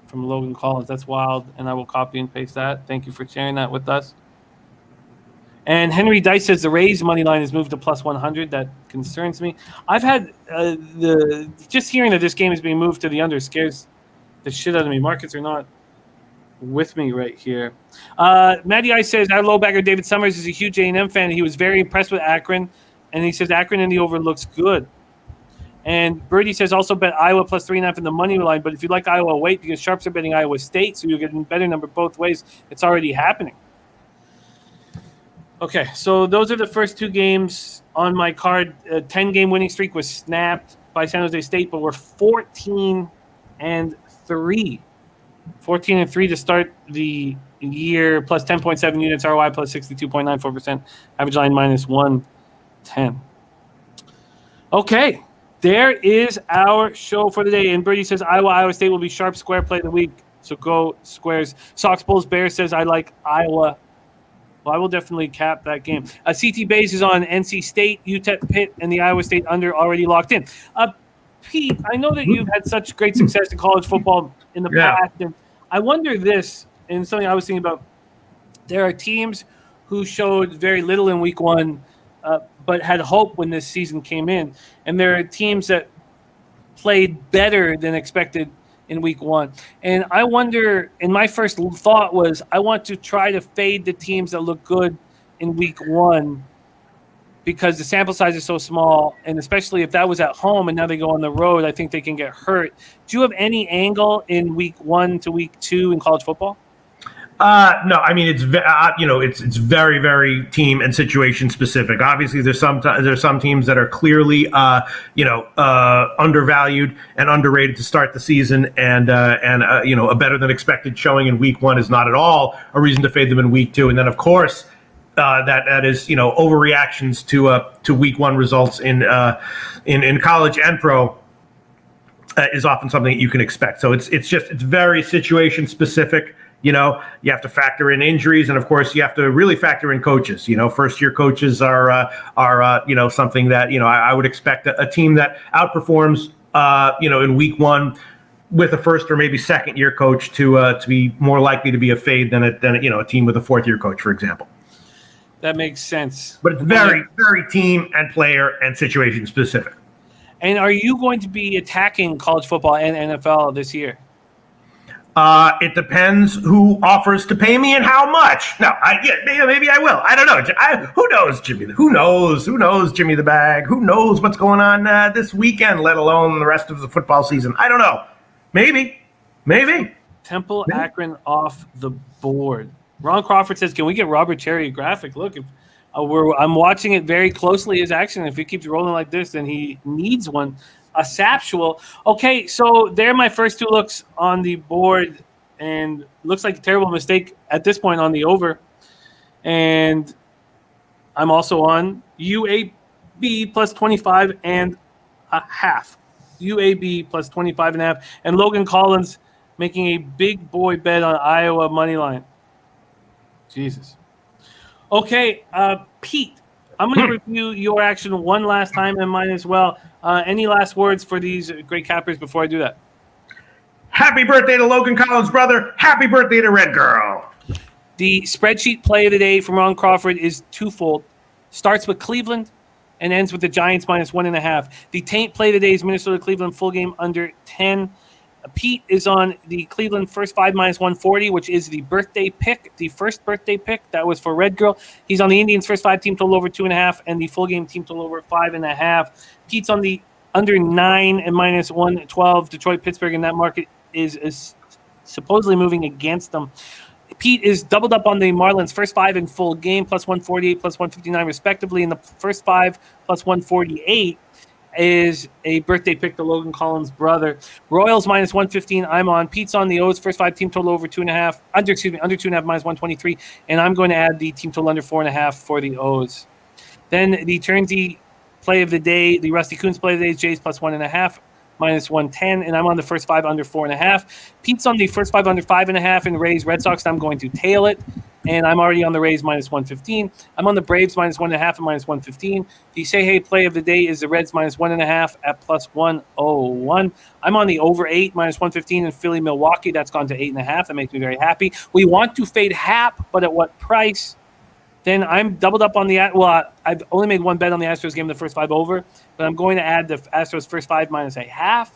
From Logan Collins. That's wild, and I will copy and paste that. Thank you for sharing that with us. And Henry Dice says the Rays money line has moved to plus 100. That concerns me. I've had just hearing that this game is being moved to the under scares the shit out of me. Markets are not with me right here. Matty Ice says our low bagger David Summers is a huge A&M fan. He was very impressed with Akron, and he says Akron in the over looks good. And Birdie says also bet Iowa plus 3.5 in the money line, but if you like Iowa, wait, because sharps are betting Iowa State, so you're getting a better number both ways. It's already happening. Okay, so those are the first two games on my card. A 10-game winning streak was snapped by San Jose State, but we're 14-3. 14-3 to start the year, plus 10.7 units, ROI plus 62.94%, average line minus 110. Okay, there is our show for the day. And Birdie says Iowa State will be sharp square play of the week. So go Squares. Sox Bulls Bears says I like Iowa. Well, I will definitely cap that game. CT Bays is on NC State, UTEP Pitt, and the Iowa State under already locked in. Pete, I know that you've had such great success in college football in the past, and I wonder this, and something I was thinking about. There are teams who showed very little in week one, but had hope when this season came in, and there are teams that played better than expected in week one. And I wonder, and my first thought was, I want to try to fade the teams that look good in week one because the sample size is so small, and especially if that was at home and now they go on the road, I think they can get hurt. Do you have any angle in week 1 to week 2 in college football? No, I mean it's very, very team and situation specific. Obviously, there's some teams that are clearly undervalued and underrated to start the season, and a better than expected showing in week 1 is not at all a reason to fade them in week 2. And then of course that is overreactions to week 1 results in college and pro. Is often something that you can expect. So it's very situation specific. You have to factor in injuries, and of course, you have to really factor in coaches. First-year coaches are something that I would expect a team that outperforms in week 1 with a first or maybe second-year coach to be more likely to be a fade than a team with a fourth-year coach, for example. That makes sense. But it's very, very team and player and situation specific. And are you going to be attacking college football and NFL this year? It depends who offers to pay me and how much. No, maybe I will. I don't know. Who knows, Jimmy? Who knows? Who knows, Jimmy the Bag? Who knows what's going on this weekend, let alone the rest of the football season? I don't know. Maybe. Temple Akron off the board. Ron Crawford says, can we get Robert Cherry a graphic? Look, if I'm watching it very closely, his action. If he keeps rolling like this, then he needs one. A Sapsual. Okay, so they're my first two looks on the board, and looks like a terrible mistake at this point on the over. And I'm also on UAB plus 25 and a half. UAB plus 25 and a half. And Logan Collins making a big boy bet on Iowa money line. Jesus. Okay, Pete, I'm going to review your action one last time and mine as well. Any last words for these great cappers before I do that? Happy birthday to Logan Collins, brother. Happy birthday to Red Girl. The spreadsheet play of the day from Ron Crawford is twofold. Starts with Cleveland and ends with the Giants minus 1.5. The taint play of the day is Minnesota-Cleveland full game under 10. Pete is on the Cleveland first 5 minus 140, which is the birthday pick, the first birthday pick. That was for Red Girl. He's on the Indians first 5 team total over 2.5 and the full game team total over 5.5. Pete's on the under 9 and minus 112. Detroit-Pittsburgh in that market is supposedly moving against them. Pete is doubled up on the Marlins first 5 in full game, plus 148, plus 159 respectively. In the first 5, plus 148 is a birthday pick to Logan Collins' brother. Royals minus 115. I'm on. Pete's on the O's first 5 team total over 2.5. Under 2.5 minus 123. And I'm going to add the team total under 4.5 for the O's. Then the Turnsy play of the day, the Rusty Coons play of the day is Jays plus 1.5. Minus 110, and I'm on the first 5 under 4.5. Pete's on the first 5 under 5.5 in Rays Red Sox. I'm going to tail it. And I'm already on the Rays minus 115. I'm on the Braves minus 1.5 and minus 115. The say hey play of the day is the Reds minus 1.5 at plus 101. I'm on the over 8 minus 115 in Philly, Milwaukee. That's gone to 8.5. That makes me very happy. We want to fade Hap, but at what price? Then I'm doubled up on I've only made one bet on the Astros game, the first 5 over, but I'm going to add the Astros first 5 minus 0.5.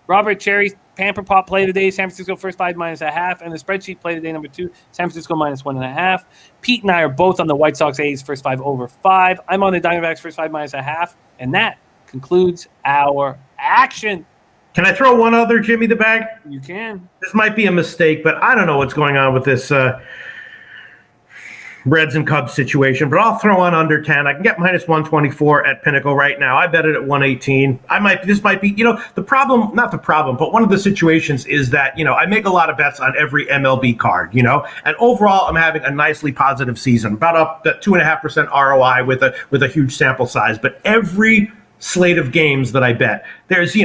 Robert Cherry's Pamper Pop play today, San Francisco first 5 minus 0.5, and the spreadsheet play today, number 2, San Francisco minus 1.5. Pete and I are both on the White Sox A's first 5 over 5. I'm on the Diamondbacks first 5 minus 0.5, and that concludes our action. Can I throw one other Jimmy the bag? You can. This might be a mistake, but I don't know what's going on with this Reds and Cubs situation, but I'll throw on under 10. I can get minus 124 at Pinnacle right now. I bet it at 118. This might be, the problem, not the problem, but one of the situations is that, I make a lot of bets on every MLB card, and overall I'm having a nicely positive season, about up at 2.5% ROI with a huge sample size. But every slate of games that I bet, there's,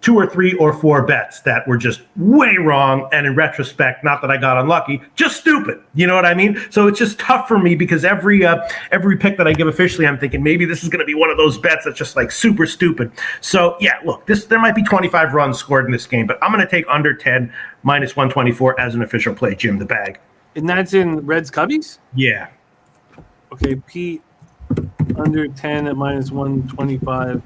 2 or 3 or 4 bets that were just way wrong, and in retrospect, not that I got unlucky, just stupid. You know what I mean? So it's just tough for me because every pick that I give officially, I'm thinking maybe this is going to be one of those bets that's just like super stupid. So yeah, look, there might be 25 runs scored in this game, but I'm going to take under 10 minus 124 as an official play, Jim the bag. And that's in Reds Cubbies? Yeah. Okay, Pete, under 10 at minus 125.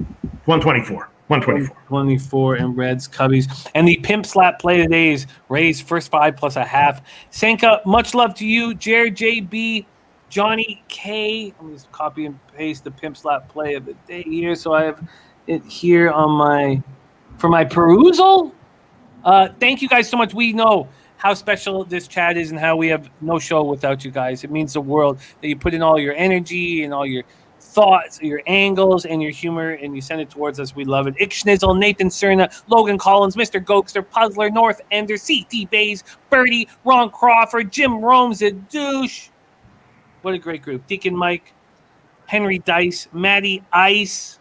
124. 124 and Reds Cubbies. And the pimp slap play today is Rays first 5 plus 0.5. Sanka, much love to you. Jared JB, Johnny K. Let me just copy and paste the pimp slap play of the day here, so I have it here for my perusal. Thank you guys so much. We know how special this chat is and how we have no show without you guys. It means the world that you put in all your energy and all your thoughts, your angles, and your humor, and you send it towards us. We love it. Ick Schnizzle, Nathan Cerna, Logan Collins, Mr. Gokester, Puzzler, North Ender, CT Bays, Birdie, Ron Crawford, Jim Rome's a douche. What a great group. Deacon Mike, Henry Dice, Maddie Ice,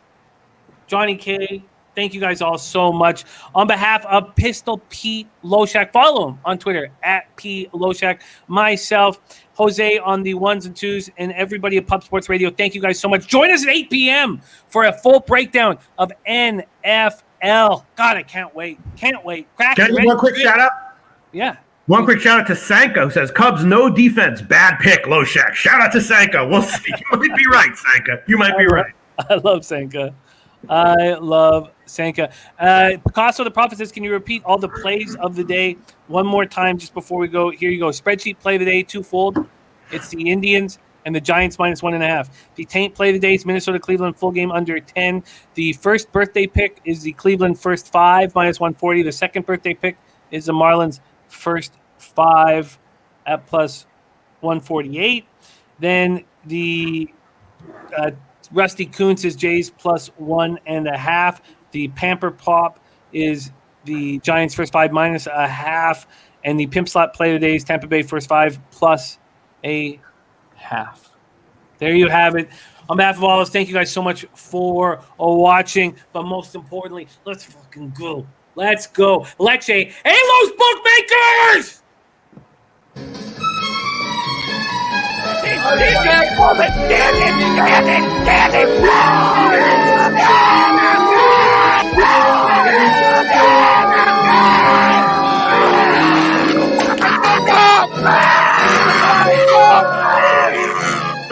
Johnny K. Thank you guys all so much. On behalf of Pistol Pete Loshak, follow him on Twitter at P Loshak, myself, Jose on the 1s and 2s, and everybody at Pub Sports Radio. Thank you guys so much. Join us at 8 p.m. for a full breakdown of NFL. God, I can't wait. Can't wait. Can I do one quick shout out? Yeah. One quick shout out to Sanka, who says, Cubs, no defense. Bad pick, Loshak. Shout out to Sanka. We'll see. You might be right, Sanka. You might be right. I love Sanka. I love Sanka. Picasso, the prophet says, can you repeat all the plays of the day one more time just before we go? Here you go. Spreadsheet play of the day, twofold. It's the Indians and the Giants minus 1.5. The taint play of the day is Minnesota Cleveland full game under 10. The first birthday pick is the Cleveland first 5 minus 140. The second birthday pick is the Marlins first 5 at plus 148. Then the Rusty Kuntz is Jays plus 1.5. The Pamper Pop is the Giants first 5 minus 0.5. And the Pimp Slot play today is Tampa Bay first 5 plus 0.5. There you have it. On behalf of all of us, thank you guys so much for watching. But most importantly, let's fucking go. Let's go. Leche. Hey, those bookmakers!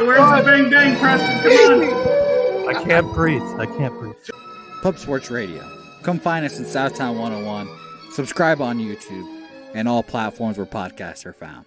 Where's the bang bang, Preston? Come on. I can't breathe. Pub Sports Radio. Come find us in Southtown 101. Subscribe on YouTube and all platforms where podcasts are found.